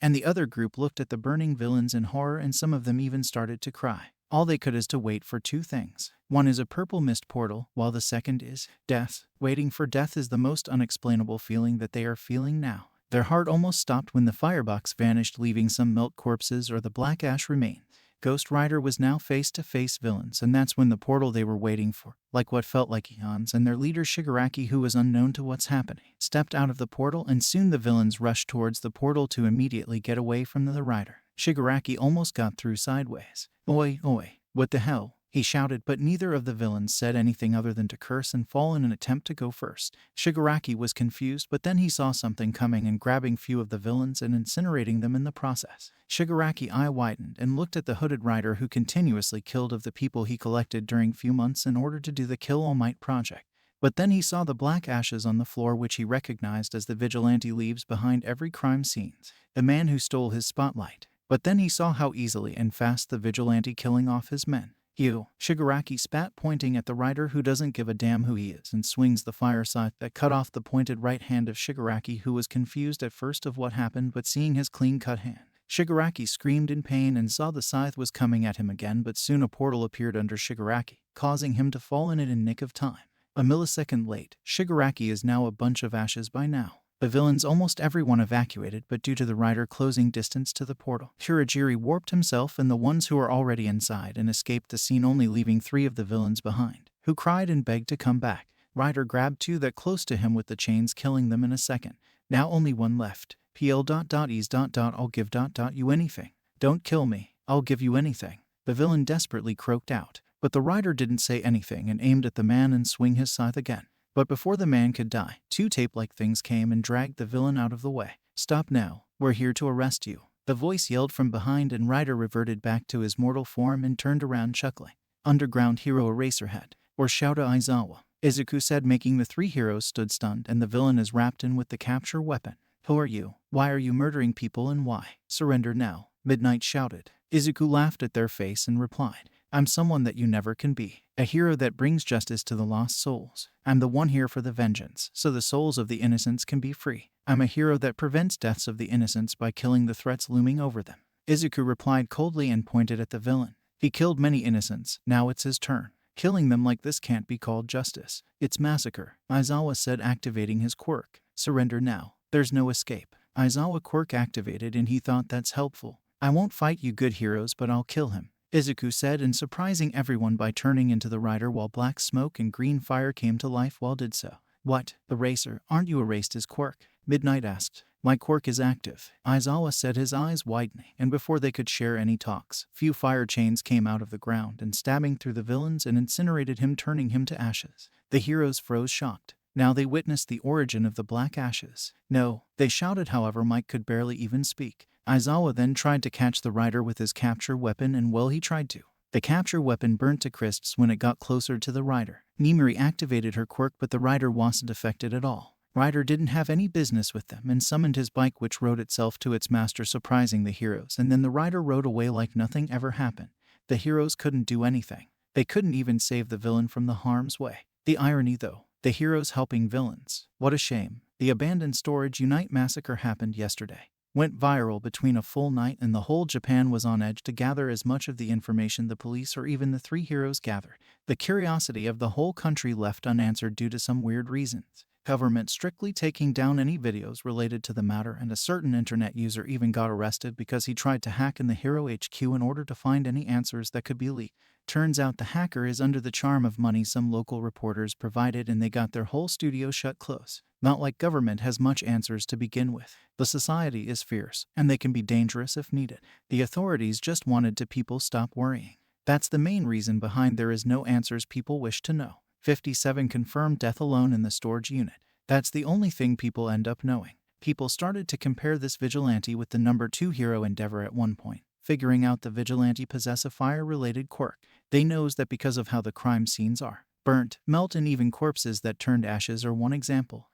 And the other group looked at the burning villains in horror, and some of them even started to cry. All they could is to wait for two things. One is a purple mist portal, while the second is death. Waiting for death is the most unexplainable feeling that they are feeling now. Their heart almost stopped when the firebox vanished, leaving some melt corpses or the black ash remain. Ghost Rider was now face-to-face villains, and that's when the portal they were waiting for, like what felt like eons, and their leader Shigaraki, who was unknown to what's happening, stepped out of the portal, and soon the villains rushed towards the portal to immediately get away from the rider. Shigaraki almost got through sideways. "Oi, oi, what the hell?" he shouted, but neither of the villains said anything other than to curse and fall in an attempt to go first. Shigaraki was confused, but then he saw something coming and grabbing few of the villains and incinerating them in the process. Shigaraki eye widened and looked at the hooded rider who continuously killed of the people he collected during few months in order to do the Kill All Might project. But then he saw the black ashes on the floor, which he recognized as the vigilante leaves behind every crime scene, the man who stole his spotlight. But then he saw how easily and fast the vigilante killing off his men. "You," Shigaraki spat, pointing at the rider who doesn't give a damn who he is and swings the fire scythe that cut off the pointed right hand of Shigaraki, who was confused at first of what happened, but seeing his clean-cut hand, Shigaraki screamed in pain and saw the scythe was coming at him again, but soon a portal appeared under Shigaraki, causing him to fall in it in nick of time. A millisecond late, Shigaraki is now a bunch of ashes by now. The villains almost everyone evacuated, but due to the rider closing distance to the portal, Kurogiri warped himself and the ones who were already inside and escaped the scene, only leaving 3 of the villains behind, who cried and begged to come back. Rider grabbed 2 that close to him with the chains, killing them in a second. Now only 1 left. PL.ease. I'll give you anything. Don't kill me. I'll give you anything. The villain desperately croaked out. But the rider didn't say anything and aimed at the man and swung his scythe again. But before the man could die, 2 tape-like things came and dragged the villain out of the way. "Stop now. We're here to arrest you," the voice yelled from behind, and Rider reverted back to his mortal form and turned around chuckling. "Underground hero Eraserhead, or Shouta Aizawa," Izuku said, making the 3 heroes stood stunned, "and the villain is wrapped in with the capture weapon. Who are you? Why are you murdering people, and why?" "Surrender now," Midnight shouted. Izuku laughed at their face and replied, "I'm someone that you never can be. A hero that brings justice to the lost souls. I'm the one here for the vengeance, so the souls of the innocents can be free. I'm a hero that prevents deaths of the innocents by killing the threats looming over them." Izuku replied coldly and pointed at the villain. "He killed many innocents, now it's his turn. Killing them like this can't be called justice. It's massacre," Aizawa said, activating his quirk. "Surrender now. There's no escape." Aizawa quirk activated, and he thought that's helpful. "I won't fight you good heroes, but I'll kill him," Izuku said, and surprising everyone by turning into the rider while black smoke and green fire came to life while did so. "What? Eraser, aren't you?" erased his quirk, Midnight asked. "My quirk is active," Aizawa said, his eyes widening, and before they could share any talks, few fire chains came out of the ground and stabbing through the villains and incinerated him, turning him to ashes. The heroes froze shocked. Now they witnessed the origin of the black ashes. "No," they shouted, however Mike could barely even speak. Aizawa then tried to catch the rider with his capture weapon, and well, he tried to. The capture weapon burnt to crisps when it got closer to the rider. Nimiri activated her quirk, but the rider wasn't affected at all. Rider didn't have any business with them and summoned his bike, which rode itself to its master, surprising the heroes, and then the rider rode away like nothing ever happened. The heroes couldn't do anything. They couldn't even save the villain from the harm's way. The irony though, the heroes helping villains. What a shame. The abandoned storage unite massacre happened yesterday. Went viral between a full night, and the whole Japan was on edge to gather as much of the information the police or even the 3 heroes gathered. The curiosity of the whole country left unanswered due to some weird reasons. government strictly taking down any videos related to the matter, and a certain internet user even got arrested because he tried to hack in the hero HQ in order to find any answers that could be leaked. Turns out the hacker is under the charm of money some local reporters provided, and they got their whole studio shut close. Not like government has much answers to begin with. The society is fierce, and they can be dangerous if needed. The authorities just wanted to people stop worrying. That's the main reason behind there is no answers people wish to know. 57 confirmed death alone in the storage unit. That's the only thing people end up knowing. People started to compare this vigilante with the number 2 hero Endeavor at one point, figuring out the vigilante possess a fire-related quirk. They knows that because of how the crime scenes are. Burnt, melt, and even corpses that turned ashes are one example.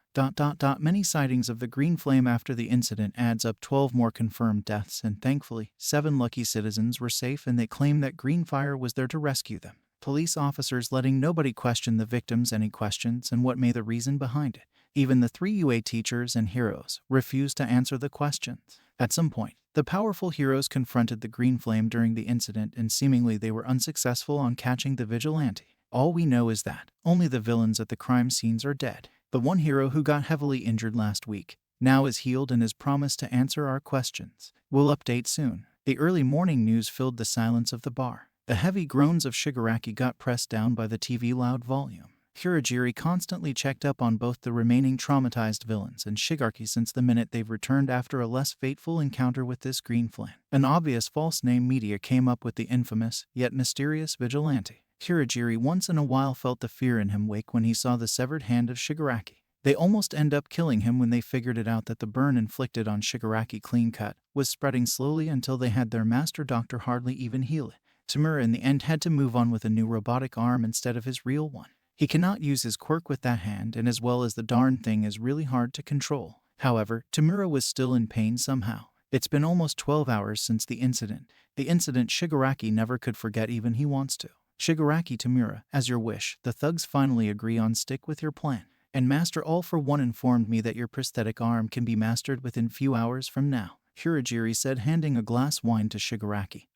Many sightings of the green flame after the incident adds up 12 more confirmed deaths, and thankfully, 7 lucky citizens were safe, and they claim that green fire was there to rescue them. Police officers letting nobody question the victims any questions and what may the reason behind it. Even the 3 UA teachers and heroes refused to answer the questions. At some point, the powerful heroes confronted the green flame during the incident, and seemingly they were unsuccessful on catching the vigilante. All we know is that only the villains at the crime scenes are dead. The one hero who got heavily injured last week now is healed and has promised to answer our questions. We'll update soon. The early morning news filled the silence of the bar. The heavy groans of Shigaraki got pressed down by the TV loud volume. Kurogiri constantly checked up on both the remaining traumatized villains and Shigaraki since the minute they've returned after a less fateful encounter with this green flame. An obvious false name media came up with the infamous, yet mysterious vigilante. Kurogiri once in a while felt the fear in him wake when he saw the severed hand of Shigaraki. They almost end up killing him when they figured it out that the burn inflicted on Shigaraki clean cut was spreading slowly until they had their master doctor hardly even heal it. Tamura in the end had to move on with a new robotic arm instead of his real one. He cannot use his quirk with that hand, and as well as the darn thing is really hard to control. However, Tamura was still in pain somehow. It's been almost 12 hours since the incident. The incident Shigaraki never could forget even he wants to. Shigaraki Tamura, as your wish, the thugs finally agree on stick with your plan. And Master All for One informed me that your prosthetic arm can be mastered within few hours from now, Kurogiri said, handing a glass wine to Shigaraki,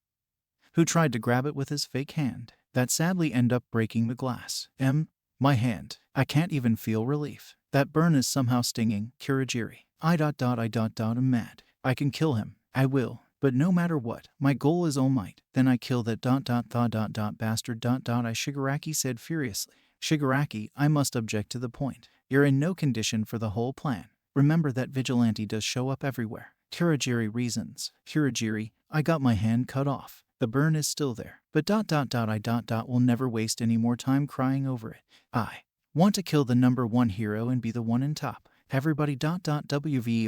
who tried to grab it with his fake hand. That sadly ended up breaking the glass. My hand. I can't even feel relief. That burn is somehow stinging, Kurogiri. I'm mad. I can kill him. I will. But no matter what, my goal is All Might. Then I kill that bastard I Shigaraki said furiously. Shigaraki, I must object to the point. You're in no condition for the whole plan. Remember that vigilante does show up everywhere. Kurogiri reasons. Kurogiri, I got my hand cut off. The burn is still there. But I will never waste any more time crying over it. I want to kill the number 1 hero and be the one in top. Everybody wvery.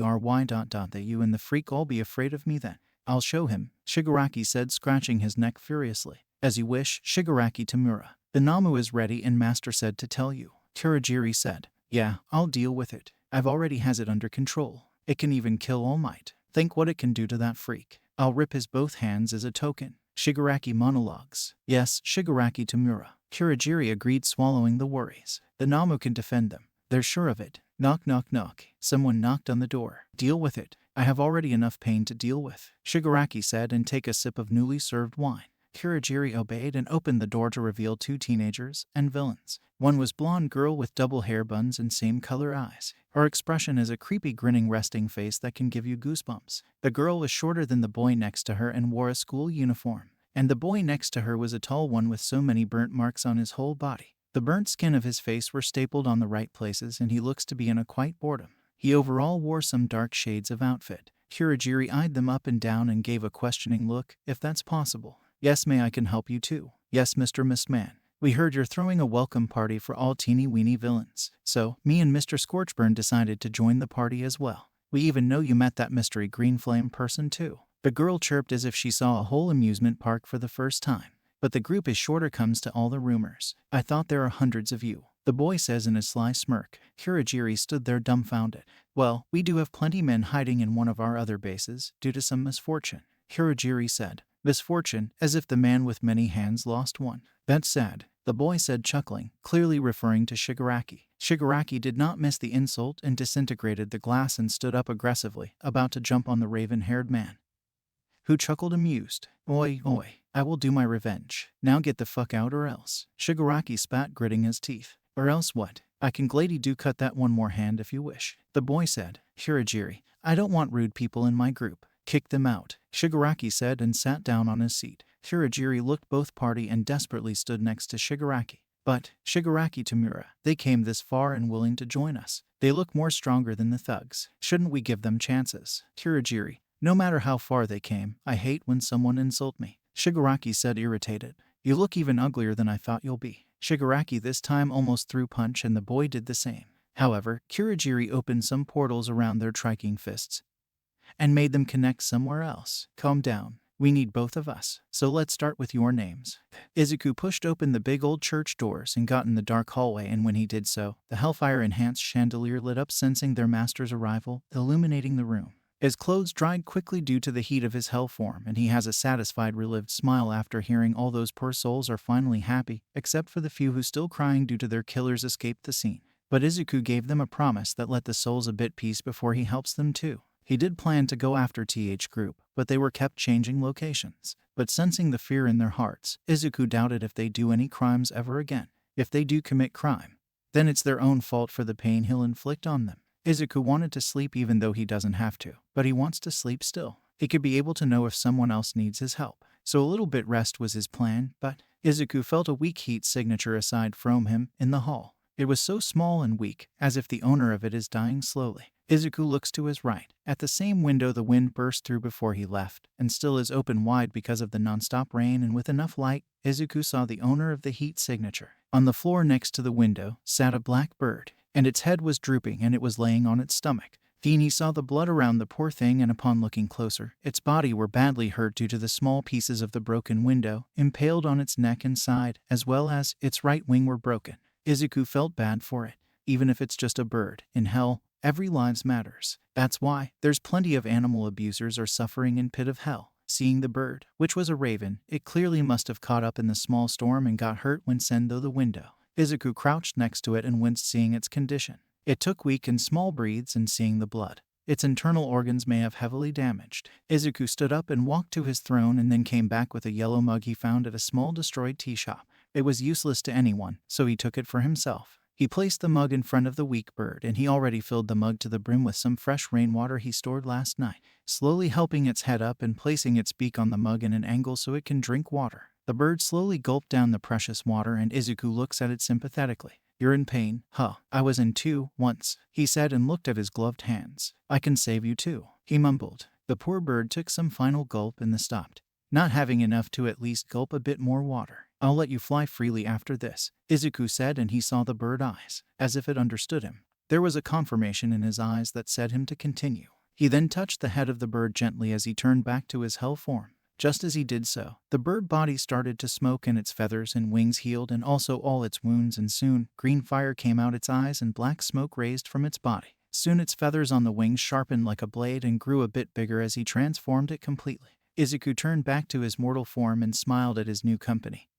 You and the freak all be afraid of me then. I'll show him, Shigaraki said, scratching his neck furiously. As you wish, Shigaraki Tamura. The namu is ready and Master said to tell you. Kurogiri said. Yeah, I'll deal with it. I've already has it under control. It can even kill All Might. Think what it can do to that freak. I'll rip his both hands as a token. Shigaraki monologues. Yes, Shigaraki Tamura. Kurogiri agreed, swallowing the worries. The namu can defend them. They're sure of it. Knock knock knock. Someone knocked on the door. Deal with it. I have already enough pain to deal with, Shigaraki said, and take a sip of newly served wine. Kurogiri obeyed and opened the door to reveal 2 teenagers and villains. One was blonde girl with double hair buns and same color eyes. Her expression is a creepy grinning resting face that can give you goosebumps. The girl was shorter than the boy next to her and wore a school uniform. And the boy next to her was a tall one with so many burnt marks on his whole body. The burnt skin of his face were stapled on the right places, and he looks to be in a quite boredom. He overall wore some dark shades of outfit. Kurogiri eyed them up and down and gave a questioning look, if that's possible. Yes, may I can help you too. Yes, Mr. Mistman. We heard you're throwing a welcome party for all teeny-weeny villains. So, me and Mr. Scorchburn decided to join the party as well. We even know you met that mystery green flame person too. The girl chirped as if she saw a whole amusement park for the first time. But the group is shorter comes to all the rumors. I thought there are hundreds of you, the boy says in a sly smirk. Kurogiri stood there dumbfounded. Well, we do have plenty men hiding in one of our other bases, due to some misfortune, Kurogiri said. Misfortune, as if the man with many hands lost one. That's sad, the boy said, chuckling, clearly referring to Shigaraki. Shigaraki did not miss the insult and disintegrated the glass and stood up aggressively, about to jump on the raven-haired man, who chuckled amused. Oi, oi, I will do my revenge. Now get the fuck out or else. Shigaraki spat, gritting his teeth. Or else what? I can gladly do cut that one more hand if you wish. The boy said. Hirajiri, I don't want rude people in my group. Kick them out, Shigaraki said and sat down on his seat. Hirajiri looked both party and desperately stood next to Shigaraki. But, Shigaraki Tamura, they came this far and willing to join us. They look more stronger than the thugs. Shouldn't we give them chances? Hirajiri, no matter how far they came, I hate when someone insults me. Shigaraki said irritated. You look even uglier than I thought you'll be. Shigaraki this time almost threw punch and the boy did the same. However, Kurajiri opened some portals around their striking fists and made them connect somewhere else. Calm down. We need both of us. So let's start with your names. Izuku pushed open the big old church doors and got in the dark hallway, and when he did so, the Hellfire-enhanced chandelier lit up sensing their master's arrival, illuminating the room. His clothes dried quickly due to the heat of his hell form, and he has a satisfied, relieved smile after hearing all those poor souls are finally happy, except for the few who still crying due to their killers escaped the scene. But Izuku gave them a promise that let the souls a bit peace before he helps them too. He did plan to go after TH Group, but they were kept changing locations. But sensing the fear in their hearts, Izuku doubted if they do any crimes ever again. If they do commit crime, then it's their own fault for the pain he'll inflict on them. Izuku wanted to sleep even though he doesn't have to, but he wants to sleep still. He could be able to know if someone else needs his help. So a little bit rest was his plan, but Izuku felt a weak heat signature aside from him in the hall. It was so small and weak, as if the owner of it is dying slowly. Izuku looks to his right. At the same window the wind burst through before he left, and still is open wide because of the non-stop rain, and with enough light, Izuku saw the owner of the heat signature. On the floor next to the window sat a black bird, and its head was drooping and it was laying on its stomach. Then he saw the blood around the poor thing, and upon looking closer, its body were badly hurt due to the small pieces of the broken window, impaled on its neck and side, as well as its right wing were broken. Izuku felt bad for it. Even if it's just a bird, in hell, every life matters. That's why there's plenty of animal abusers are suffering in pit of hell. Seeing the bird, which was a raven, it clearly must have caught up in the small storm and got hurt when sent through the window. Izuku crouched next to it and winced seeing its condition. It took weak and small breaths and seeing the blood. Its internal organs may have heavily damaged. Izuku stood up and walked to his throne and then came back with a yellow mug he found at a small destroyed tea shop. It was useless to anyone, so he took it for himself. He placed the mug in front of the weak bird, and he already filled the mug to the brim with some fresh rainwater he stored last night, slowly helping its head up and placing its beak on the mug in an angle so it can drink water. The bird slowly gulped down the precious water, and Izuku looks at it sympathetically. You're in pain, huh? I was in too, once, he said and looked at his gloved hands. I can save you too, he mumbled. The poor bird took some final gulp and then stopped, not having enough to at least gulp a bit more water. I'll let you fly freely after this, Izuku said, and he saw the bird eyes, as if it understood him. There was a confirmation in his eyes that said him to continue. He then touched the head of the bird gently as he turned back to his hell form. Just as he did so, the bird body started to smoke and its feathers and wings healed and also all its wounds, and soon, green fire came out its eyes and black smoke raised from its body. Soon its feathers on the wings sharpened like a blade and grew a bit bigger as he transformed it completely. Izuku turned back to his mortal form and smiled at his new company,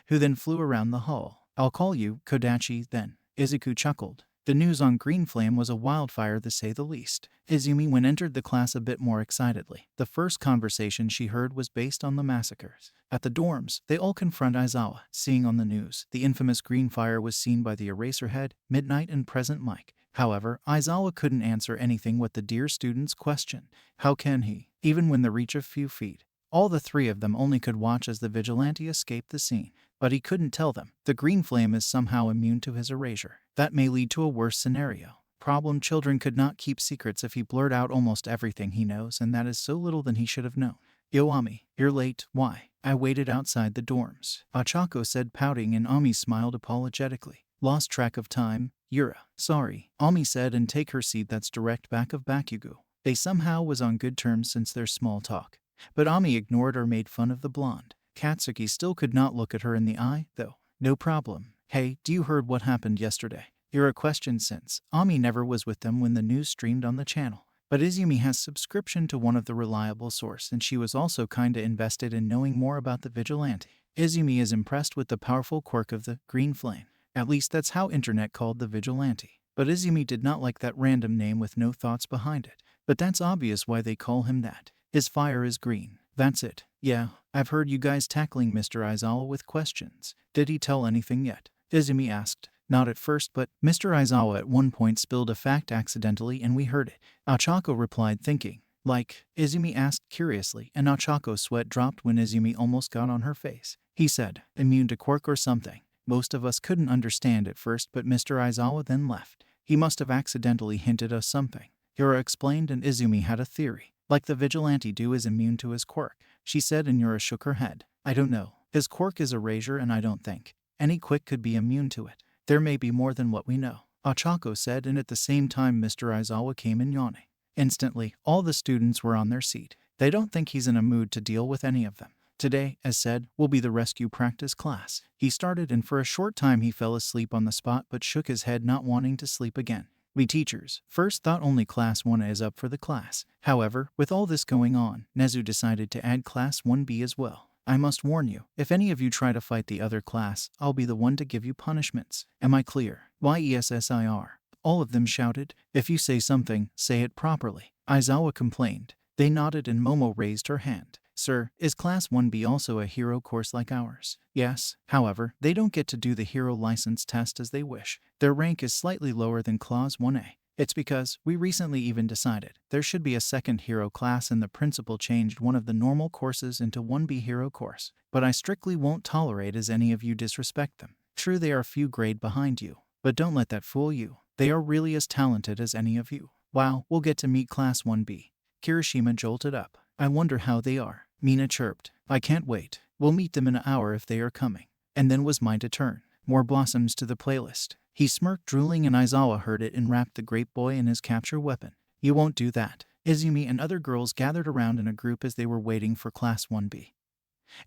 who then flew around the hall. I'll call you Kodachi then, Izuku chuckled. The news on Green Flame was a wildfire to say the least. Izumi when entered the class a bit more excitedly. The first conversation she heard was based on the massacres. At the dorms, they all confront Aizawa, seeing on the news the infamous green fire was seen by the Eraserhead, Midnight and Present Mike. However, Aizawa couldn't answer anything what the dear students questioned. How can he, even when the reach of few feet? All the three of them only could watch as the Vigilante escaped the scene. But he couldn't tell them. The green flame is somehow immune to his erasure. That may lead to a worse scenario. Problem children could not keep secrets if he blurred out almost everything he knows, and that is so little than he should have known. Yo Ami, you're late. Why? I waited outside the dorms, Achako said pouting, and Ami smiled apologetically. Lost track of time. Yura. Sorry, Ami said, and take her seat that's direct back of Bakugo. They somehow was on good terms since their small talk. But Ami ignored or made fun of the blonde. Katsuki still could not look at her in the eye, though. No problem. Hey, do you heard what happened yesterday? You're a question since Ami never was with them when the news streamed on the channel. But Izumi has subscription to one of the reliable source, and she was also kinda invested in knowing more about the Vigilante. Izumi is impressed with the powerful quirk of the Green Flame. At least that's how internet called the Vigilante. But Izumi did not like that random name with no thoughts behind it. But that's obvious why they call him that. His fire is green. That's it. Yeah, I've heard you guys tackling Mr. Aizawa with questions. Did he tell anything yet? Izumi asked. Not at first, but Mr. Aizawa at one point spilled a fact accidentally and we heard it. Ochako replied thinking. Like, Izumi asked curiously, and Ochako's sweat dropped when Izumi almost got on her face. He said, immune to quirk or something. Most of us couldn't understand at first, but Mr. Aizawa then left. He must have accidentally hinted us something. Yura explained, and Izumi had a theory. Like the Vigilante do is immune to his quirk, she said, and Yura shook her head. I don't know. His quirk is erasure, and I don't think any quick could be immune to it. There may be more than what we know, Ochako said, and at the same time Mr. Aizawa came in yawning. Instantly, all the students were on their seat. They don't think he's in a mood to deal with any of them. Today, as said, will be the rescue practice class. He started, and for a short time he fell asleep on the spot but shook his head, not wanting to sleep again. We teachers first thought only Class 1A is up for the class. However, with all this going on, Nezu decided to add Class 1B as well. I must warn you, if any of you try to fight the other class, I'll be the one to give you punishments. Am I clear? Yessir. All of them shouted. If you say something, say it properly, Aizawa complained. They nodded and Momo raised her hand. Sir, is Class 1B also a hero course like ours? Yes. However, they don't get to do the hero license test as they wish. Their rank is slightly lower than Class 1A. It's because we recently even decided there should be a second hero class, and the principal changed one of the normal courses into 1B hero course. But I strictly won't tolerate as any of you disrespect them. True, they are a few grade behind you, but don't let that fool you. They are really as talented as any of you. Wow, we'll get to meet Class 1B. Kirishima jolted up. I wonder how they are. Mina chirped. I can't wait. We'll meet them in an hour if they are coming. And then was mine to turn. More blossoms to the playlist. He smirked, drooling, and Aizawa heard it and wrapped the grape boy in his capture weapon. You won't do that. Izumi and other girls gathered around in a group as they were waiting for Class 1B.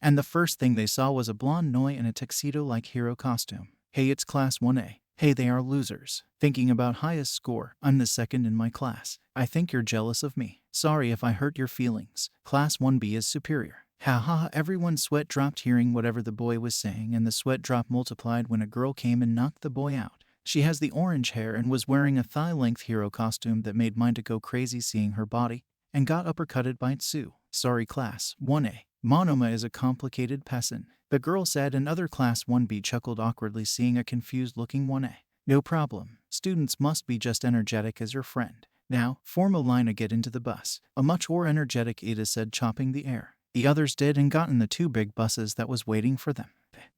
And the first thing they saw was a blonde Noi in a tuxedo-like hero costume. Hey, it's Class 1A. Hey, they are losers. Thinking about highest score, I'm the second in my class. I think you're jealous of me. Sorry if I hurt your feelings. Class 1B is superior. Ha ha, everyone's sweat dropped hearing whatever the boy was saying, and the sweat drop multiplied when a girl came and knocked the boy out. She has the orange hair and was wearing a thigh-length hero costume that made mine to go crazy seeing her body, and got uppercutted by Tsu. Sorry, Class 1A. Monoma is a complicated peasant, the girl said, and other Class 1B chuckled awkwardly seeing a confused-looking 1A. No problem. Students must be just energetic as your friend. Now, form a line to get into the bus. A much more energetic Ida said, chopping the air. The others did and got in the two big buses that was waiting for them.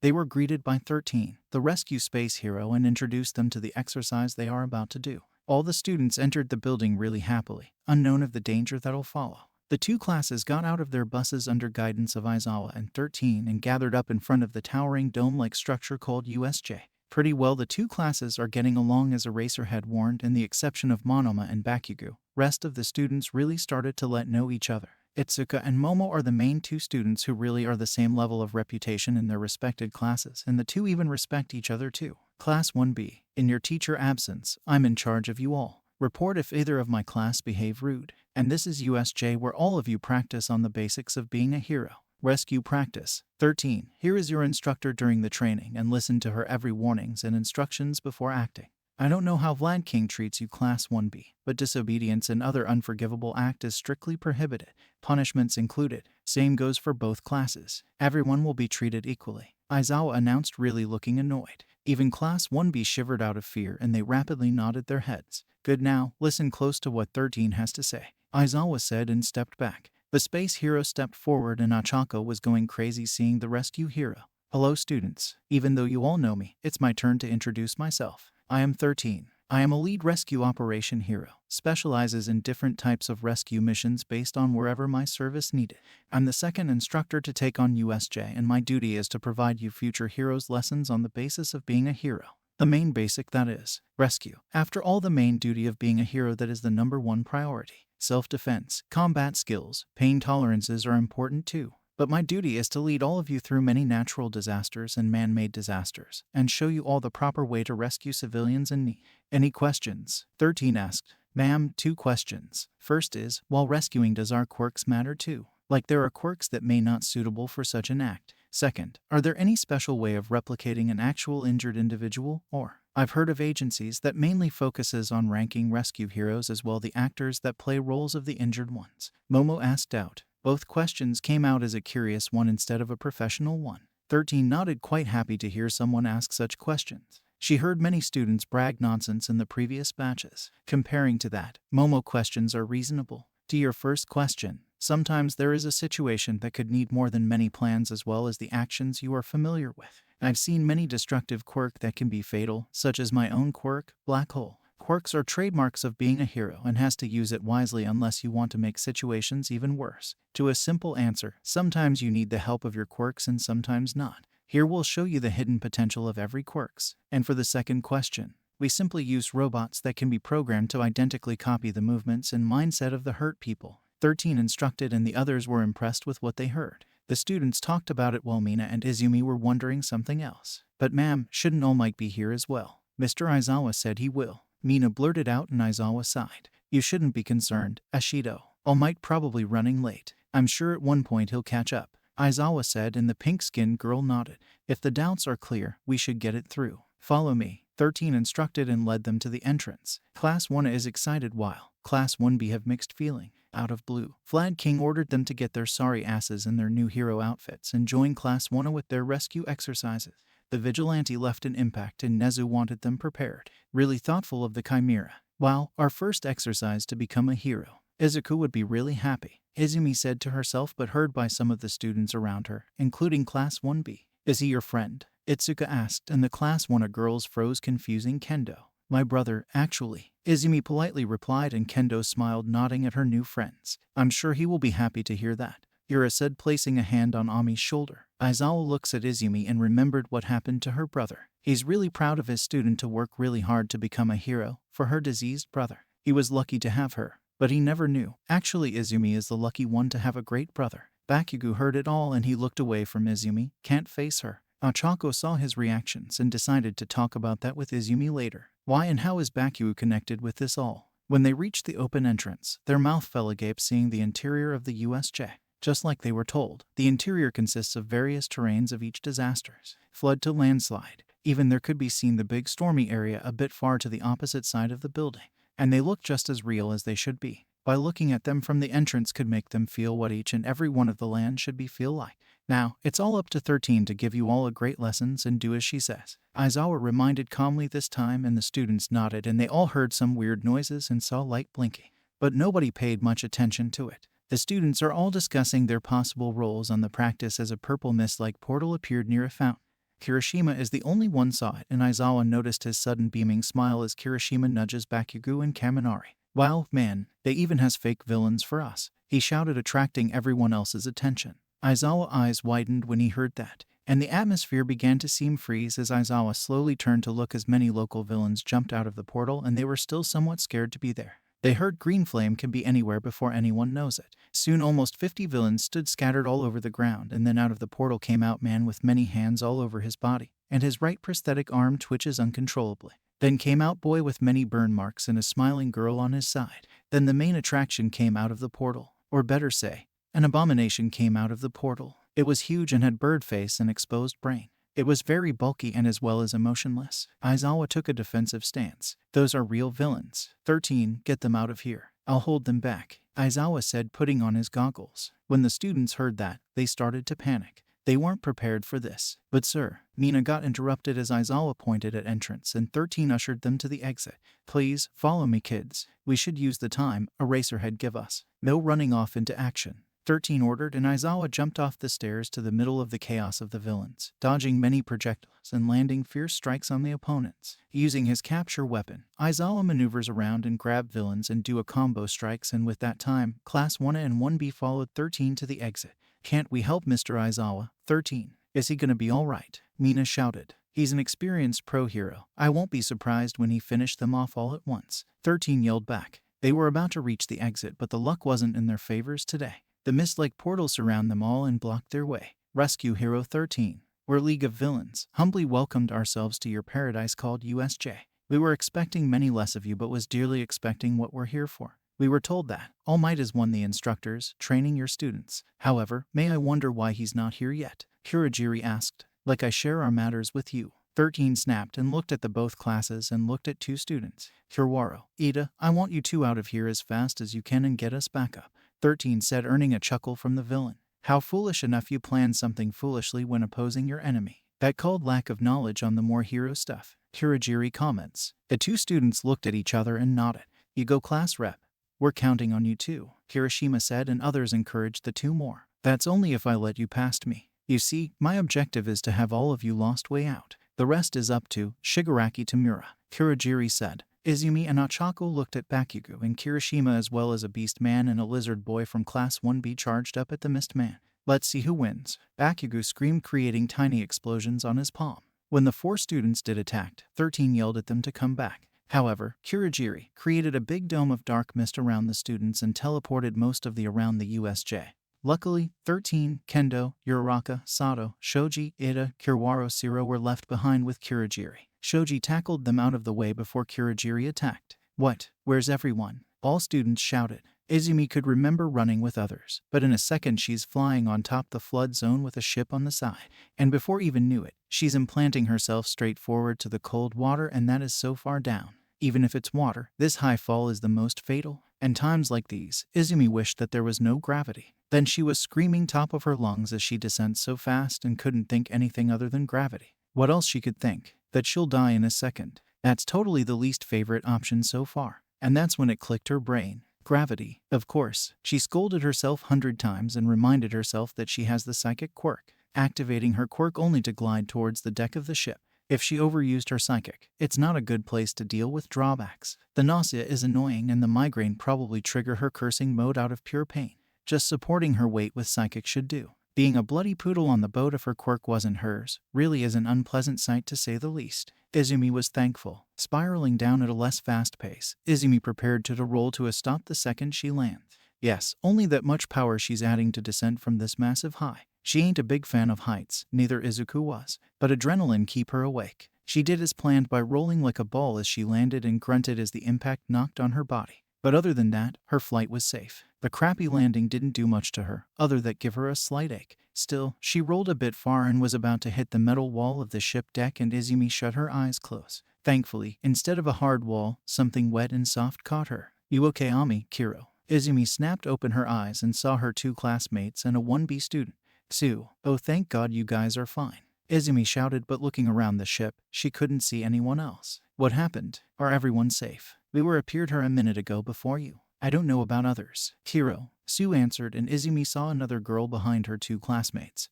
They were greeted by 13, the rescue space hero, and introduced them to the exercise they are about to do. All the students entered the building really happily, unknown of the danger that'll follow. The two classes got out of their buses under guidance of Aizawa and 13 and gathered up in front of the towering dome-like structure called USJ. Pretty well the two classes are getting along, as Eraser had warned, and the exception of Monoma and Bakugo. Rest of the students really started to let know each other. Itsuka and Momo are the main two students who really are the same level of reputation in their respected classes, and the two even respect each other too. Class 1B, in your teacher absence, I'm in charge of you all. Report if either of my class behave rude. And this is USJ, where all of you practice on the basics of being a hero. Rescue practice. 13. Here is your instructor during the training, and listen to her every warnings and instructions before acting. I don't know how Vlad King treats you, Class 1B, but disobedience and other unforgivable act is strictly prohibited, punishments included. Same goes for both classes. Everyone will be treated equally, Aizawa announced, really looking annoyed. Even Class 1B shivered out of fear, and they rapidly nodded their heads. Good, now, listen close to what 13 has to say, Aizawa said and stepped back. The space hero stepped forward, and Ochako was going crazy seeing the rescue hero. Hello students, even though you all know me, it's my turn to introduce myself. I am 13. I am a lead rescue operation hero, specializes in different types of rescue missions based on wherever my service needed. I'm the second instructor to take on USJ, and my duty is to provide you future heroes lessons on the basis of being a hero. The main basic, that is, rescue. After all, the main duty of being a hero, that is the #1 priority. Self-defense, combat skills, pain tolerances are important too. But my duty is to lead all of you through many natural disasters and man-made disasters, and show you all the proper way to rescue civilians in need. Any questions? 13 asked. Ma'am, 2 questions. First is, while rescuing, does our quirks matter too? Like there are quirks that may not suitable for such an act. Second, are there any special way of replicating an actual injured individual? Or, I've heard of agencies that mainly focuses on ranking rescue heroes as well the actors that play roles of the injured ones. Momo asked out. Both questions came out as a curious one instead of a professional one. 13 nodded, quite happy to hear someone ask such questions. She heard many students brag nonsense in the previous batches. Comparing to that, Momo questions are reasonable. To your first question, sometimes there is a situation that could need more than many plans as well as the actions you are familiar with. I've seen many destructive quirk that can be fatal, such as my own quirk, Black Hole. Quirks are trademarks of being a hero and has to use it wisely unless you want to make situations even worse. To a simple answer, sometimes you need the help of your quirks and sometimes not. Here we'll show you the hidden potential of every quirks. And for the second question, we simply use robots that can be programmed to identically copy the movements and mindset of the hurt people. 13 instructed and the others were impressed with what they heard. The students talked about it while Mina and Izumi were wondering something else. But ma'am, shouldn't All Might be here as well? Mr. Aizawa said he will. Mina blurted out and Aizawa sighed. You shouldn't be concerned, Ashido. All Might probably running late. I'm sure at one point he'll catch up. Aizawa said and the pink-skinned girl nodded. If the doubts are clear, we should get it through. Follow me. 13 instructed and led them to the entrance. Class 1A is excited while Class 1B have mixed feeling. Out of blue, Flag King ordered them to get their sorry asses in their new hero outfits and join Class 1A with their rescue exercises. The Vigilante left an impact and Nezu wanted them prepared. Really thoughtful of the Chimera. Wow, our first exercise to become a hero. Izuku would be really happy, Izumi said to herself but heard by some of the students around her, including Class 1B. Is he your friend? Itsuka asked and the Class 1A girls froze confusing Kendo. My brother, actually. Izumi politely replied and Kendo smiled nodding at her new friends. I'm sure he will be happy to hear that. Yura said placing a hand on Ami's shoulder. Aizawa looks at Izumi and remembered what happened to her brother. He's really proud of his student to work really hard to become a hero for her diseased brother. He was lucky to have her, but he never knew. Actually, Izumi is the lucky one to have a great brother. Bakugo heard it all and he looked away from Izumi, can't face her. Ochako saw his reactions and decided to talk about that with Izumi later. Why and how is Bakugo connected with this all? When they reached the open entrance, their mouth fell agape seeing the interior of the USJ. Just like they were told, the interior consists of various terrains of each disasters, flood to landslide. Even there could be seen the big stormy area a bit far to the opposite side of the building, and they look just as real as they should be. By looking at them from the entrance could make them feel what each and every one of the land should be feel like. Now, it's all up to 13 to give you all a great lessons and do as she says. Aizawa reminded calmly this time and the students nodded and they all heard some weird noises and saw light blinking. But nobody paid much attention to it. The students are all discussing their possible roles on the practice as a purple mist-like portal appeared near a fountain. Kirishima is the only one saw it and Aizawa noticed his sudden beaming smile as Kirishima nudges Bakugo and Kaminari. Wow, man, they even has fake villains for us, he shouted attracting everyone else's attention. Aizawa's eyes widened when he heard that, and the atmosphere began to seem freeze as Aizawa slowly turned to look as many local villains jumped out of the portal and they were still somewhat scared to be there. They heard green flame can be anywhere before anyone knows it. Soon almost 50 villains stood scattered all over the ground and then out of the portal came out man with many hands all over his body, and his right prosthetic arm twitches uncontrollably. Then came out boy with many burn marks and a smiling girl on his side. Then the main attraction came out of the portal, or better say, an abomination came out of the portal. It was huge and had bird face and exposed brain. It was very bulky and as well as emotionless. Aizawa took a defensive stance. Those are real villains. 13, get them out of here. I'll hold them back, Aizawa said putting on his goggles. When the students heard that, they started to panic. They weren't prepared for this. But sir, Mina got interrupted as Aizawa pointed at entrance and 13 ushered them to the exit. Please, follow me kids. We should use the time Eraserhead give us. No running off into action. 13 ordered and Aizawa jumped off the stairs to the middle of the chaos of the villains, dodging many projectiles and landing fierce strikes on the opponents. Using his capture weapon, Aizawa maneuvers around and grab villains and do a combo strikes and with that time, Class 1A and 1B followed 13 to the exit. Can't we help Mr. Aizawa? 13. Is he gonna be alright? Mina shouted. He's an experienced pro hero. I won't be surprised when he finished them off all at once. 13 yelled back. They were about to reach the exit but the luck wasn't in their favors today. The mist-like portals surround them all and block their way. Rescue Hero 13. We're League of Villains. Humbly welcomed ourselves to your paradise called USJ. We were expecting many less of you but was dearly expecting what we're here for. We were told that All Might is one the instructors, training your students. However, may I wonder why he's not here yet? Kurogiri asked. Like I share our matters with you. 13 snapped and looked at the both classes and looked at two students. Hirwaro, Ida, I want you two out of here as fast as you can and get us back up. 13 said earning a chuckle from the villain. How foolish enough you plan something foolishly when opposing your enemy. That called lack of knowledge on the more hero stuff. Kurogiri comments. The two students looked at each other and nodded. You go, class rep. We're counting on you too, Kirishima said, and others encouraged the two more. That's only if I let you past me. You see, my objective is to have all of you lost way out. The rest is up to Shigaraki Tamura, Kurogiri said. Izumi and Ochako looked at Bakugo and Kirishima, as well as a beast man and a lizard boy from class 1B charged up at the mist man. Let's see who wins. Bakugo screamed, creating tiny explosions on his palm. When the 4 students did attack, 13 yelled at them to come back. However, Kurogiri created a big dome of dark mist around the students and teleported most of the around the USJ. Luckily, 13, Kendo, Uraraka, Sato, Shoji, Ida, Kiwaro, Siro were left behind with Kurogiri. Shoji tackled them out of the way before Kurogiri attacked. What? Where's everyone? All students shouted. Izumi could remember running with others, but in a second she's flying on top the flood zone with a ship on the side. And before even knew it, she's implanting herself straight forward to the cold water, and that is so far down. Even if it's water, this high fall is the most fatal. And times like these, Izumi wished that there was no gravity. Then she was screaming top of her lungs as she descends so fast and couldn't think anything other than gravity. What else she could think? That she'll die in a second. That's totally the least favorite option so far. And that's when it clicked her brain. Gravity. Of course. She scolded herself 100 times and reminded herself that she has the psychic quirk, activating her quirk only to glide towards the deck of the ship. If she overused her psychic, it's not a good place to deal with drawbacks. The nausea is annoying and the migraine probably trigger her cursing mode out of pure pain. Just supporting her weight with psychic should do. Being a bloody poodle on the boat if her quirk wasn't hers really is an unpleasant sight to say the least. Izumi was thankful. Spiraling down at a less fast pace, Izumi prepared to roll to a stop the second she lands. Yes, only that much power she's adding to descent from this massive high. She ain't a big fan of heights, neither Izuku was, but adrenaline keep her awake. She did as planned by rolling like a ball as she landed and grunted as the impact knocked on her body. But other than that, her flight was safe. The crappy landing didn't do much to her, other than give her a slight ache. Still, she rolled a bit far and was about to hit the metal wall of the ship deck, and Izumi shut her eyes close. Thankfully, instead of a hard wall, something wet and soft caught her. You okay, Ami, Kiro? Izumi snapped open her eyes and saw her 2 classmates and a 1B student. Sue, oh thank God you guys are fine. Izumi shouted, but looking around the ship, she couldn't see anyone else. What happened? Are everyone safe? We were appeared here a minute ago before you. I don't know about others. Kiro, Sue answered, and Izumi saw another girl behind her 2 classmates,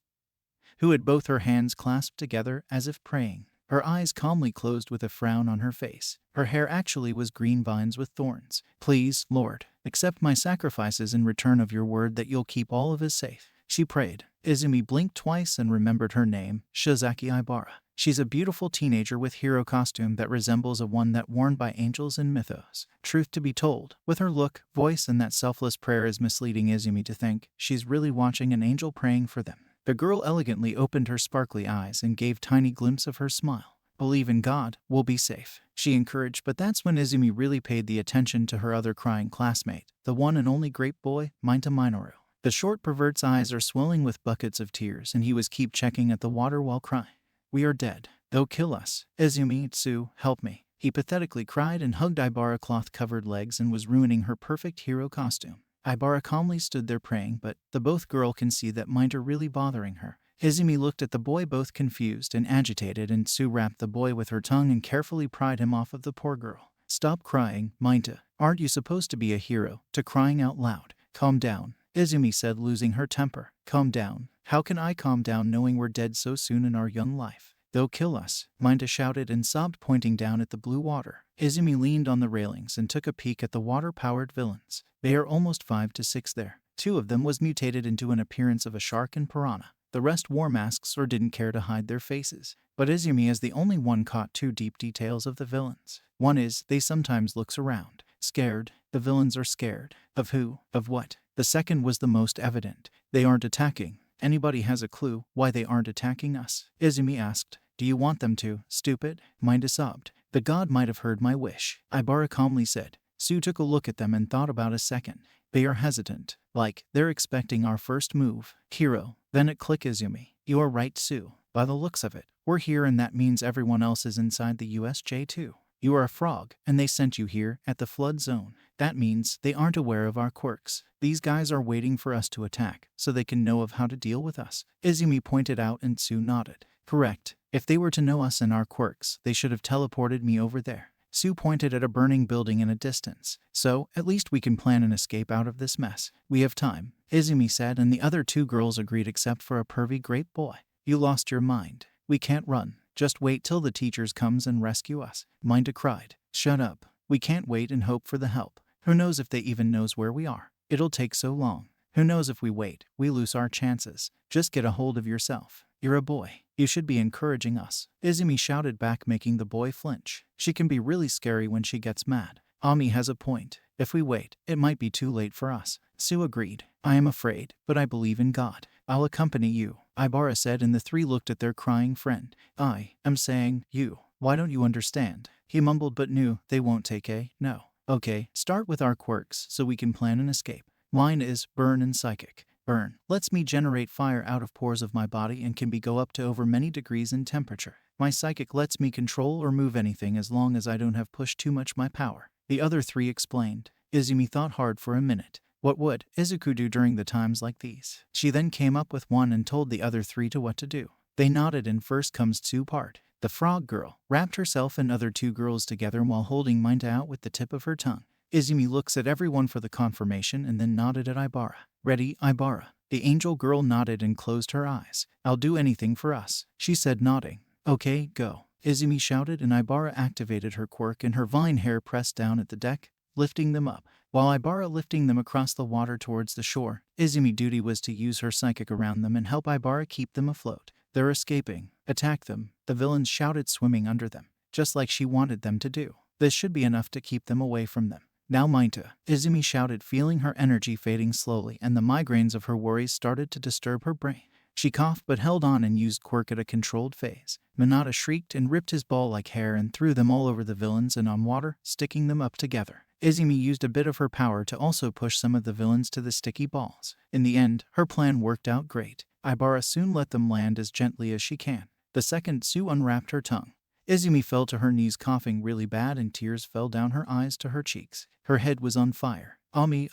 who had both her hands clasped together as if praying. Her eyes calmly closed with a frown on her face. Her hair actually was green vines with thorns. Please, Lord, accept my sacrifices in return of your word that you'll keep all of us safe. She prayed. Izumi blinked twice and remembered her name, Shizaki Aibara. She's a beautiful teenager with hero costume that resembles a one that worn by angels in mythos. Truth to be told, with her look, voice, and that selfless prayer is misleading Izumi to think she's really watching an angel praying for them. The girl elegantly opened her sparkly eyes and gave tiny glimpse of her smile. Believe in God, we'll be safe, she encouraged, but that's when Izumi really paid the attention to her other crying classmate, the one and only great boy, Minta Minoru. The short pervert's eyes are swelling with buckets of tears, and he was keep checking at the water while crying. We are dead. They'll kill us. Izumi, Tsu, help me. He pathetically cried and hugged Aibara cloth-covered legs and was ruining her perfect hero costume. Aibara calmly stood there praying, but the both girl can see that mind are really bothering her. Izumi looked at the boy both confused and agitated, and Tsu wrapped the boy with her tongue and carefully pried him off of the poor girl. Stop crying, Minta. Aren't you supposed to be a hero? To crying out loud. Calm down, Izumi said, losing her temper. Calm down. How can I calm down knowing we're dead so soon in our young life? They'll kill us, Minta shouted and sobbed, pointing down at the blue water. Izumi leaned on the railings and took a peek at the water-powered villains. They are almost 5 to 6 there. 2 of them was mutated into an appearance of a shark and piranha. The rest wore masks or didn't care to hide their faces. But Izumi is the only one caught 2 deep details of the villains. One is, they sometimes looks around. Scared. The villains are scared. Of who? Of what? The second was the most evident. They aren't attacking. Anybody has a clue why they aren't attacking us? Izumi asked. Do you want them to, stupid? Minta sobbed. The god might have heard my wish, Aibara calmly said. Sue took a look at them and thought about a second. They are hesitant. Like, they're expecting our first move. Kiro. Then it clicked. Izumi. You are right, Sue. By the looks of it, we're here, and that means everyone else is inside the USJ too. You are a frog, and they sent you here, at the flood zone. That means they aren't aware of our quirks. These guys are waiting for us to attack, so they can know of how to deal with us. Izumi pointed out, and Sue nodded. Correct. If they were to know us and our quirks, they should have teleported me over there. Sue pointed at a burning building in a distance. So, at least we can plan an escape out of this mess. We have time, Izumi said, and the other two girls agreed except for a pervy great boy. You lost your mind. We can't run. Just wait till the teachers comes and rescue us. Minda cried. Shut up. We can't wait and hope for the help. Who knows if they even knows where we are? It'll take so long. Who knows if we wait, we lose our chances. Just get a hold of yourself. You're a boy. You should be encouraging us. Izumi shouted back, making the boy flinch. She can be really scary when she gets mad. Ami has a point. If we wait, it might be too late for us. Sue agreed. I am afraid, but I believe in God. I'll accompany you, Ibara said, and the three looked at their crying friend. I am saying, you. Why don't you understand? He mumbled but knew they won't take a no. Okay, start with our quirks so we can plan an escape. Mine is burn and psychic. Burn lets me generate fire out of pores of my body and can go up to over many degrees in temperature. My psychic lets me control or move anything as long as I don't have pushed too much my power. The other three explained. Izumi thought hard for a minute. What would Izuku do during the times like these? She then came up with one and told the other three to what to do. They nodded, and first comes Tsu part. The frog girl wrapped herself and other two girls together while holding Minda out with the tip of her tongue. Izumi looks at everyone for the confirmation and then nodded at Ibara. Ready, Ibara? The angel girl nodded and closed her eyes. I'll do anything for us, she said, nodding. Okay, go. Izumi shouted, and Ibara activated her quirk, and her vine hair pressed down at the deck, lifting them up. While Ibara lifting them across the water towards the shore, Izumi's duty was to use her psychic around them and help Ibara keep them afloat. They're escaping. Attack them, the villains shouted, swimming under them, just like she wanted them to do. This should be enough to keep them away from them. Now Minta, Izumi shouted, feeling her energy fading slowly, and the migraines of her worries started to disturb her brain. She coughed but held on and used quirk at a controlled phase. Minata shrieked and ripped his ball-like hair and threw them all over the villains and on water, sticking them up together. Izumi used a bit of her power to also push some of the villains to the sticky balls. In the end, her plan worked out great. Ibara soon let them land as gently as she can. The second Sue unwrapped her tongue. Izumi fell to her knees, coughing really bad, and tears fell down her eyes to her cheeks. Her head was on fire. Ami,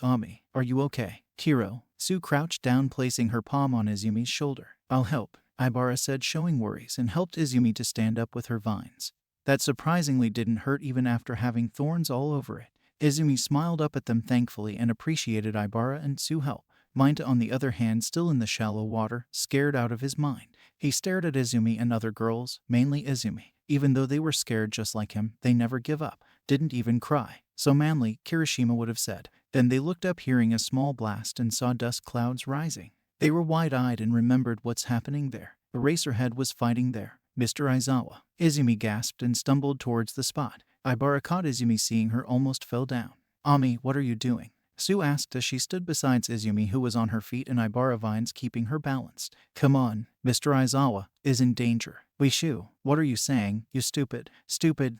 are you okay? Kiro. Sue crouched down, placing her palm on Izumi's shoulder. I'll help, Ibara said, showing worries, and helped Izumi to stand up with her vines. That surprisingly didn't hurt even after having thorns all over it. Izumi smiled up at them thankfully and appreciated Ibara and Sue's help. Minta, on the other hand, still in the shallow water, scared out of his mind. He stared at Izumi and other girls, mainly Izumi. Even though they were scared just like him, they never give up. Didn't even cry. So manly, Kirishima would have said. Then they looked up, hearing a small blast, and saw dust clouds rising. They were wide-eyed and remembered what's happening there. Eraserhead was fighting there. Mr. Aizawa. Izumi gasped and stumbled towards the spot. Ibara caught Izumi, seeing her almost fell down. Ami, what are you doing? Sue asked as she stood beside Izumi, who was on her feet, and Ibara vines keeping her balanced. Come on, Mr. Aizawa is in danger. Wishu, what are you saying, you stupid? Stupid.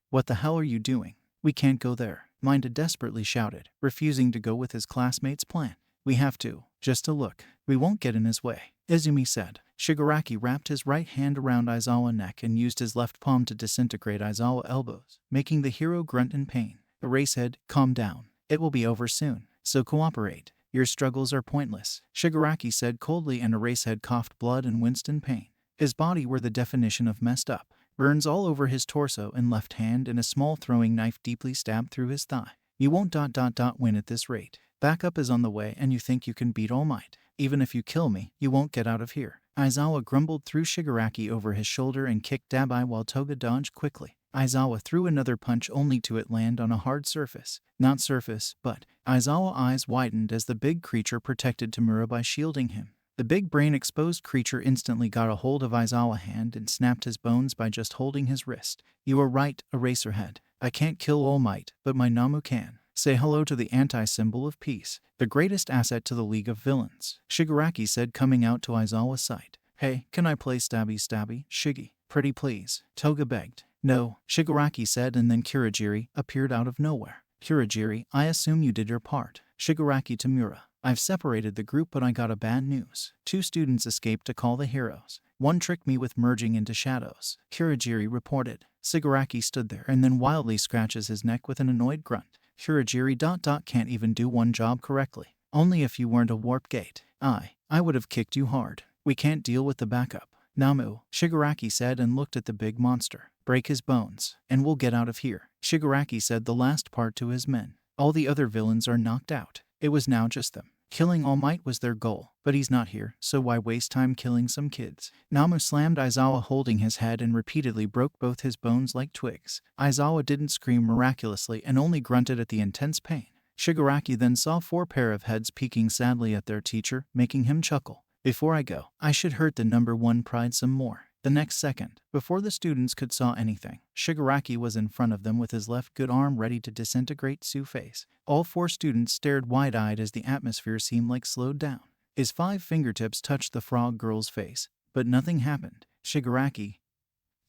What the hell are you doing? We can't go there, Minda desperately shouted, refusing to go with his classmates' plan. We have to, just to look. We won't get in his way, Izumi said. Shigaraki wrapped his right hand around Aizawa's neck and used his left palm to disintegrate Aizawa's elbows, making the hero grunt in pain. Erasehead, calm down. It will be over soon, so cooperate. Your struggles are pointless, Shigaraki said coldly, and Erasehead coughed blood and winced in pain. His body were the definition of messed up. Burns all over his torso and left hand, and a small throwing knife deeply stabbed through his thigh. You won't win at this rate. Backup is on the way, and you think you can beat All Might. Even if you kill me, you won't get out of here. Aizawa grumbled through Shigaraki over his shoulder and kicked Dabai while Toga dodged quickly. Aizawa threw another punch only to it land on a hard surface. Not surface, but Aizawa's eyes widened as the big creature protected Tamura by shielding him. The big brain-exposed creature instantly got a hold of Aizawa's hand and snapped his bones by just holding his wrist. You are right, Eraserhead. I can't kill All Might, but my Namu can. Say hello to the anti-symbol of peace, the greatest asset to the League of Villains, Shigaraki said, coming out to Aizawa's side. Hey, can I play stabby, Shigi? Pretty please, Toga begged. No, Shigaraki said, and then Kurogiri appeared out of nowhere. Kurogiri, I assume you did your part. Shigaraki to Mura. I've separated the group, but I got a bad news. 2 students escaped to call the heroes. One tricked me with merging into shadows, Kurogiri reported. Shigaraki stood there and then wildly scratches his neck with an annoyed grunt. Kurogiri ... can't even do one job correctly. Only if you weren't a warp gate. I would have kicked you hard. We can't deal with the backup. Namu, Shigaraki said and looked at the big monster. Break his bones, and we'll get out of here. Shigaraki said the last part to his men. All the other villains are knocked out. It was now just them. Killing All Might was their goal, but he's not here, so why waste time killing some kids? Namu slammed Aizawa holding his head and repeatedly broke both his bones like twigs. Aizawa didn't scream miraculously and only grunted at the intense pain. Shigaraki then saw 4 pair of heads peeking sadly at their teacher, making him chuckle. Before I go, I should hurt the number 1 pride some more. The next second, before the students could saw anything, Shigaraki was in front of them with his left good arm ready to disintegrate Su's face. All 4 students stared wide-eyed as the atmosphere seemed like slowed down. His 5 fingertips touched the frog girl's face, but nothing happened. Shigaraki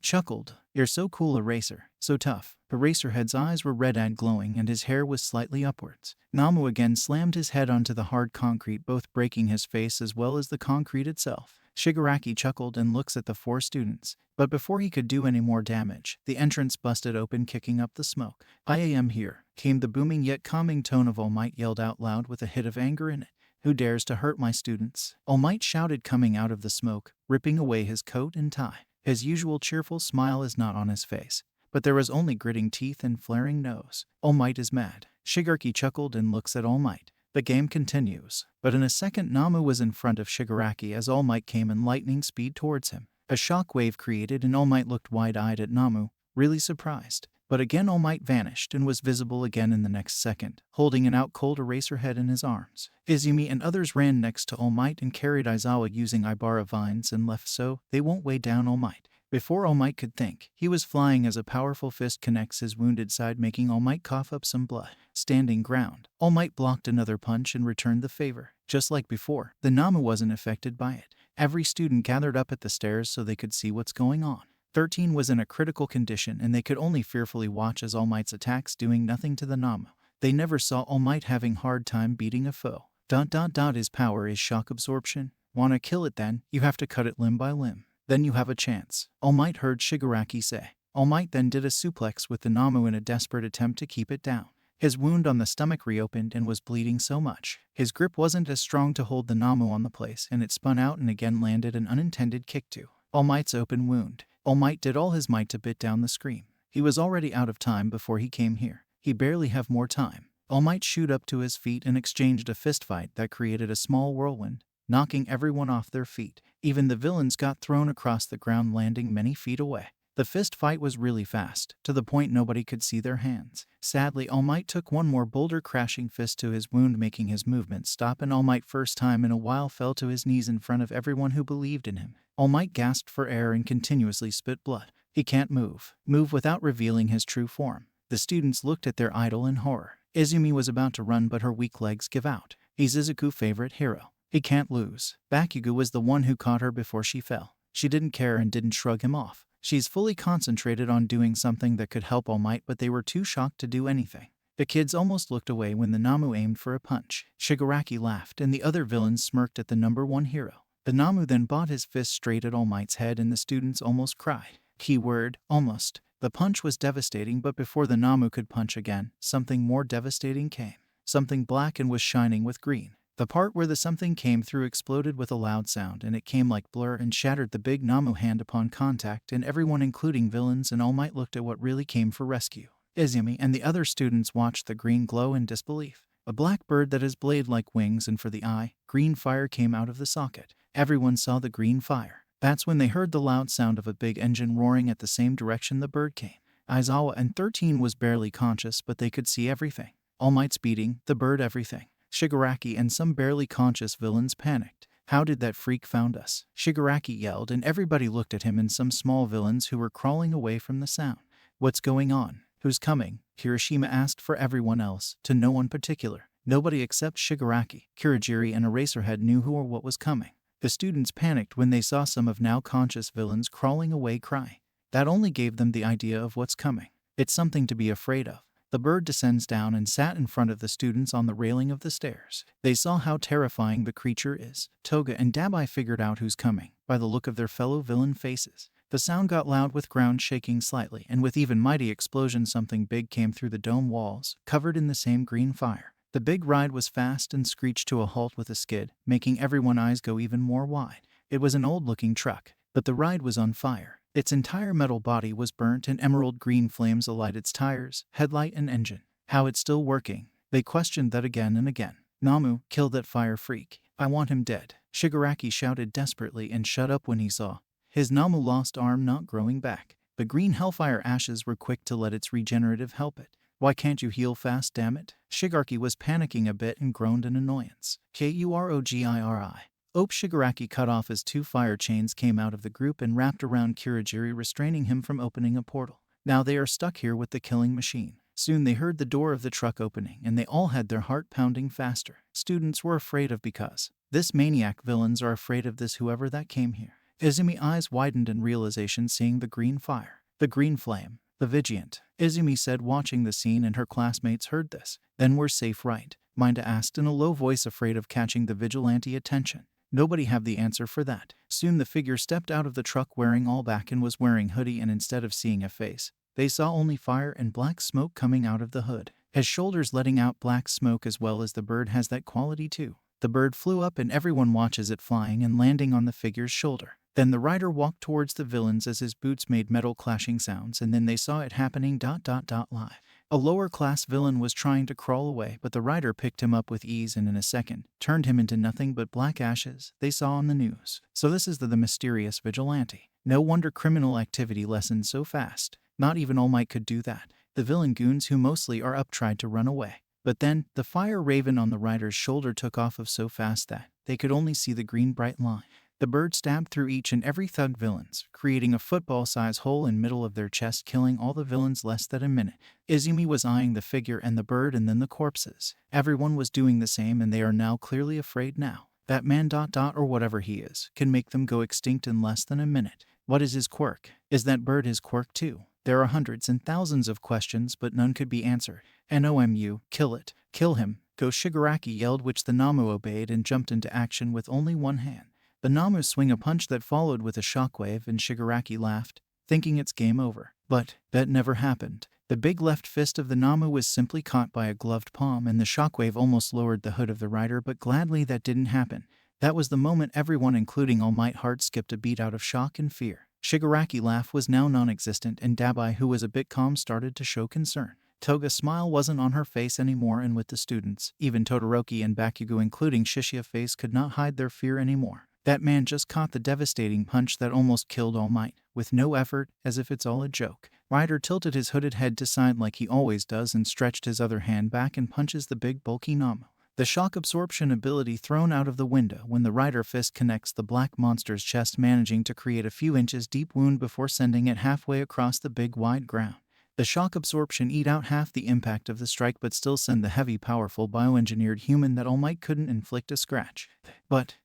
chuckled. You're so cool, Eraser. So tough. Eraserhead's eyes were red-eyed glowing and his hair was slightly upwards. Namu again slammed his head onto the hard concrete, both breaking his face as well as the concrete itself. Shigaraki chuckled and looks at the 4 students, but before he could do any more damage, the entrance busted open, kicking up the smoke. I am here, came the booming yet calming tone of All Might, yelled out loud with a hit of anger in it. Who dares to hurt my students? All Might shouted, coming out of the smoke, ripping away his coat and tie. His usual cheerful smile is not on his face, but there was only gritting teeth and flaring nose. All Might is mad. Shigaraki chuckled and looks at All Might. The game continues, but in a second Namu was in front of Shigaraki as All Might came in lightning speed towards him. A shockwave created and All Might looked wide-eyed at Namu, really surprised. But again All Might vanished and was visible again in the next second, holding an out-cold Eraserhead in his arms. Izumi and others ran next to All Might and carried Aizawa using Ibara vines and left so they won't weigh down All Might. Before All Might could think, he was flying as a powerful fist connects his wounded side, making All Might cough up some blood. Standing ground, All Might blocked another punch and returned the favor. Just like before, the Namu wasn't affected by it. Every student gathered up at the stairs so they could see what's going on. 13 was in a critical condition and they could only fearfully watch as All Might's attacks doing nothing to the Namu. They never saw All Might having hard time beating a foe. His power is shock absorption. Wanna kill it then? You have to cut it limb by limb. Then you have a chance. All Might heard Shigaraki say. All Might then did a suplex with the Namu in a desperate attempt to keep it down. His wound on the stomach reopened and was bleeding so much. His grip wasn't as strong to hold the Namu on the place and it spun out and again landed an unintended kick to All Might's open wound. All Might did all his might to bit down the scream. He was already out of time before he came here. He barely have more time. All Might shoot up to his feet and exchanged a fistfight that created a small whirlwind, knocking everyone off their feet. Even the villains got thrown across the ground, landing many feet away. The fist fight was really fast, to the point nobody could see their hands. Sadly, All Might took one more boulder-crashing fist to his wound, making his movement stop, and All Might, first time in a while, fell to his knees in front of everyone who believed in him. All Might gasped for air and continuously spit blood. He can't move without revealing his true form. The students looked at their idol in horror. Izumi was about to run, but her weak legs give out. He's Izuku's favorite hero. He can't lose. Bakugo was the one who caught her before she fell. She didn't care and didn't shrug him off. She's fully concentrated on doing something that could help All Might, but they were too shocked to do anything. The kids almost looked away when the Namu aimed for a punch. Shigaraki laughed and the other villains smirked at the number 1 hero. The Namu then brought his fist straight at All Might's head and the students almost cried. Keyword, almost. The punch was devastating, but before the Namu could punch again, something more devastating came. Something black and was shining with green. The part where the something came through exploded with a loud sound and it came like blur and shattered the big Namu hand upon contact, and everyone including villains and All Might looked at what really came for rescue. Izumi and the other students watched the green glow in disbelief. A black bird that has blade-like wings, and for the eye, green fire came out of the socket. Everyone saw the green fire. That's when they heard the loud sound of a big engine roaring at the same direction the bird came. Aizawa and 13 was barely conscious, but they could see everything. All Might's beating, the bird, everything. Shigaraki and some barely conscious villains panicked. How did that freak found us? Shigaraki yelled and everybody looked at him and some small villains who were crawling away from the sound. What's going on? Who's coming? Kirishima asked for everyone else, to no one particular. Nobody except Shigaraki, Kurogiri and Eraserhead knew who or what was coming. The students panicked when they saw some of now conscious villains crawling away crying. That only gave them the idea of what's coming. It's something to be afraid of. The bird descends down and sat in front of the students on the railing of the stairs. They saw how terrifying the creature is. Toga and Dabai figured out who's coming by the look of their fellow villain faces. The sound got loud with ground shaking slightly, and with even mighty explosion something big came through the dome walls, covered in the same green fire. The big ride was fast and screeched to a halt with a skid, making everyone's eyes go even more wide. It was an old-looking truck. but the ride was on fire. Its entire metal body was burnt and emerald green flames alight its tires, headlight and engine. How it's still working? They questioned that again and again. Namu, kill that fire freak. I want him dead. Shigaraki shouted desperately and shut up when he saw his Namu lost arm not growing back. The green hellfire ashes were quick to let its regenerative help it. Why can't you heal fast, damn it? Shigaraki was panicking a bit and groaned in annoyance. Kurogiri. Shigaraki cut off as 2 fire chains came out of the group and wrapped around Kurogiri, restraining him from opening a portal. Now they are stuck here with the killing machine. Soon they heard the door of the truck opening and they all had their heart pounding faster. Students were afraid of because this maniac villains are afraid of this whoever that came here. Izumi eyes widened in realization seeing the green fire, the green flame, the Vigilante. Izumi said watching the scene and her classmates heard this. Then we're safe, right? Minda asked in a low voice, afraid of catching the Vigilante attention. Nobody have the answer for that. Soon the figure stepped out of the truck wearing all black and was wearing hoodie, and instead of seeing a face, they saw only fire and black smoke coming out of the hood. His shoulders letting out black smoke, as well as the bird has that quality too. The bird flew up and everyone watches it flying and landing on the figure's shoulder. Then the rider walked towards the villains as his boots made metal clashing sounds, and then they saw it happening. Live. A lower class villain was trying to crawl away, but the rider picked him up with ease and in a second turned him into nothing but black ashes they saw on the news. So this is the mysterious Vigilante. No wonder criminal activity lessened so fast. Not even All Might could do that. The villain goons, who mostly are up, tried to run away. But then, the fire raven on the rider's shoulder took off so fast that they could only see the green bright line. The bird stabbed through each and every thug villains, creating a football-size hole in middle of their chest, killing all the villains less than a minute. Izumi was eyeing the figure and the bird and then the corpses. Everyone was doing the same, and they are now clearly afraid now. That man ... or whatever he is, can make them go extinct in less than a minute. What is his quirk? Is that bird his quirk too? There are hundreds and thousands of questions, but none could be answered. NOMU, kill it. Kill him. Go, Shigaraki yelled, which the Namu obeyed and jumped into action with only one hand. The Namu swing a punch that followed with a shockwave, and Shigaraki laughed, thinking it's game over. But that never happened. The big left fist of the Namu was simply caught by a gloved palm, and the shockwave almost lowered the hood of the rider, but gladly that didn't happen. That was the moment everyone, including All Might, heart skipped a beat out of shock and fear. Shigaraki's laugh was now non-existent, and Dabai, who was a bit calm, started to show concern. Toga's smile wasn't on her face anymore, and with the students, even Todoroki and Bakugo, including Shishia's face, could not hide their fear anymore. That man just caught the devastating punch that almost killed All Might, with no effort, as if it's all a joke. Ryder tilted his hooded head to side like he always does and stretched his other hand back and punches the big bulky Namu. The shock absorption ability thrown out of the window when the rider fist connects the black monster's chest, managing to create a few inches deep wound before sending it halfway across the big wide ground. The shock absorption eat out half the impact of the strike, but still send the heavy, powerful bioengineered human that All Might couldn't inflict a scratch. But,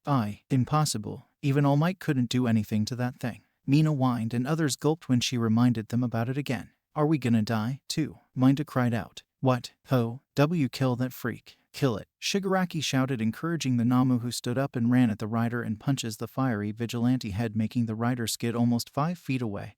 impossible. Even All Might couldn't do anything to that thing. Mina whined and others gulped when she reminded them about it again. Are we gonna die, too? Minda cried out. What? Kill that freak. Kill it. Shigaraki shouted, encouraging the Namu, who stood up and ran at the rider and punches the fiery Vigilante head, making the rider skid almost 5 feet away.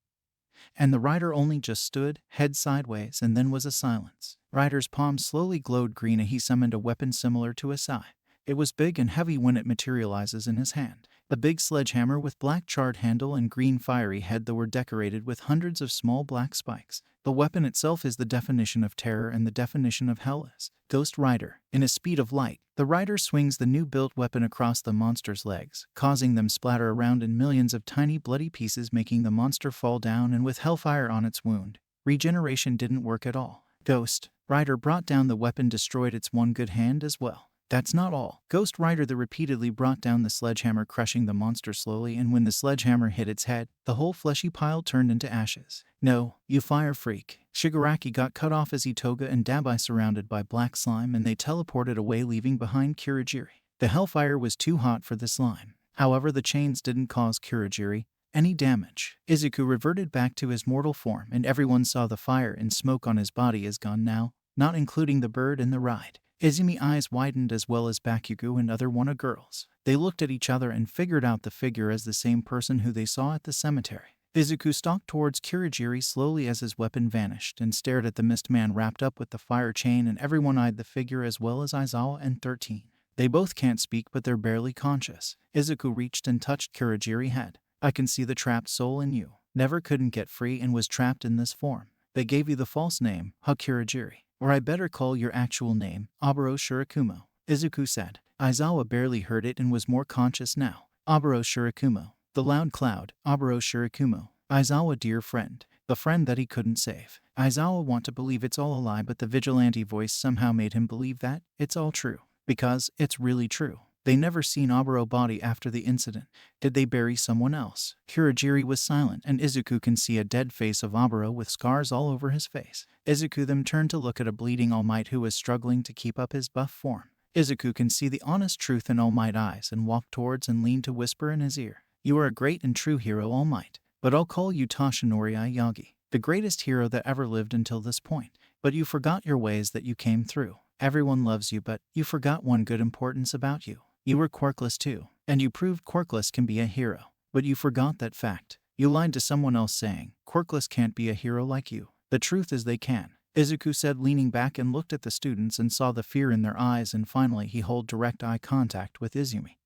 And the rider only just stood, head sideways, and then was a silence. Rider's palm slowly glowed green, and he summoned a weapon similar to a sai. It was big and heavy when it materializes in his hand. A big sledgehammer with black charred handle and green fiery head that were decorated with hundreds of small black spikes. The weapon itself is the definition of terror, and the definition of hell is Ghost Rider. In a speed of light, the rider swings the new-built weapon across the monster's legs, causing them splatter around in millions of tiny bloody pieces, making the monster fall down, and with hellfire on its wound. Regeneration didn't work at all. Ghost Rider brought down the weapon, destroyed its one good hand as well. That's not all. Ghost Rider repeatedly brought down the sledgehammer, crushing the monster slowly, and when the sledgehammer hit its head, the whole fleshy pile turned into ashes. No, you fire freak. Shigaraki got cut off as Itoga and Dabai surrounded by black slime, and they teleported away, leaving behind Kurogiri. The hellfire was too hot for the slime. However, the chains didn't cause Kurogiri any damage. Izuku reverted back to his mortal form, and everyone saw the fire and smoke on his body is gone now, not including the bird and the ride. Izumi's eyes widened, as well as Bakugo and other Wanna girls. They looked at each other and figured out the figure as the same person who they saw at the cemetery. Izuku stalked towards Kurogiri slowly as his weapon vanished and stared at the mist man wrapped up with the fire chain, and everyone eyed the figure as well as Aizawa and 13. They both can't speak, but they're barely conscious. Izuku reached and touched Kurogiri's head. I can see the trapped soul in you. Never couldn't get free and was trapped in this form. They gave you the false name, Hakurajiri. Or I better call your actual name, Aburo Shirakumo, Izuku said. Aizawa barely heard it and was more conscious now. Aburo Shirakumo. The loud cloud, Aburo Shirakumo. Aizawa, dear friend. The friend that he couldn't save. Aizawa want to believe it's all a lie, but the vigilante voice somehow made him believe that it's all true. Because it's really true. They never seen Aburo body after the incident. Did they bury someone else? Kurajiri was silent, and Izuku can see a dead face of Aburo with scars all over his face. Izuku then turned to look at a bleeding All Might who was struggling to keep up his buff form. Izuku can see the honest truth in All Might eyes and walked towards and leaned to whisper in his ear. You are a great and true hero, All Might. But I'll call you Toshinori Yagi, the greatest hero that ever lived until this point. But you forgot your ways that you came through. Everyone loves you, but you forgot one good importance about you. You were quirkless too, and you proved quirkless can be a hero. But you forgot that fact. You lied to someone else saying, quirkless can't be a hero like you. The truth is they can. Izuku said, leaning back and looked at the students and saw the fear in their eyes, and finally he held direct eye contact with Izumi,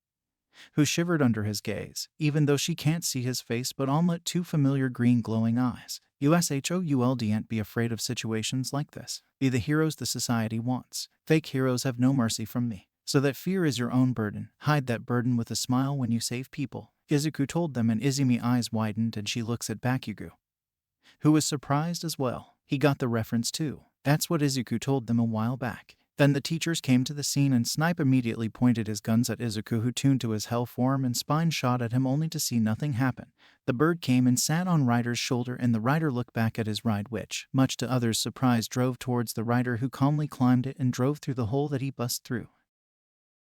who shivered under his gaze, even though she can't see his face but omelette two familiar green glowing eyes. Ushould be afraid of situations like this. Be the heroes the society wants. Fake heroes have no mercy from me. So that fear is your own burden. Hide that burden with a smile when you save people. Izuku told them, and Izumi's eyes widened and she looks at Bakugo, who was surprised as well. He got the reference too. That's what Izuku told them a while back. Then the teachers came to the scene and Snipe immediately pointed his guns at Izuku, who tuned to his hell form and Spine shot at him only to see nothing happen. The bird came and sat on Ryder's shoulder, and the rider looked back at his ride, which, much to others' surprise, drove towards the rider, who calmly climbed it and drove through the hole that he bust through.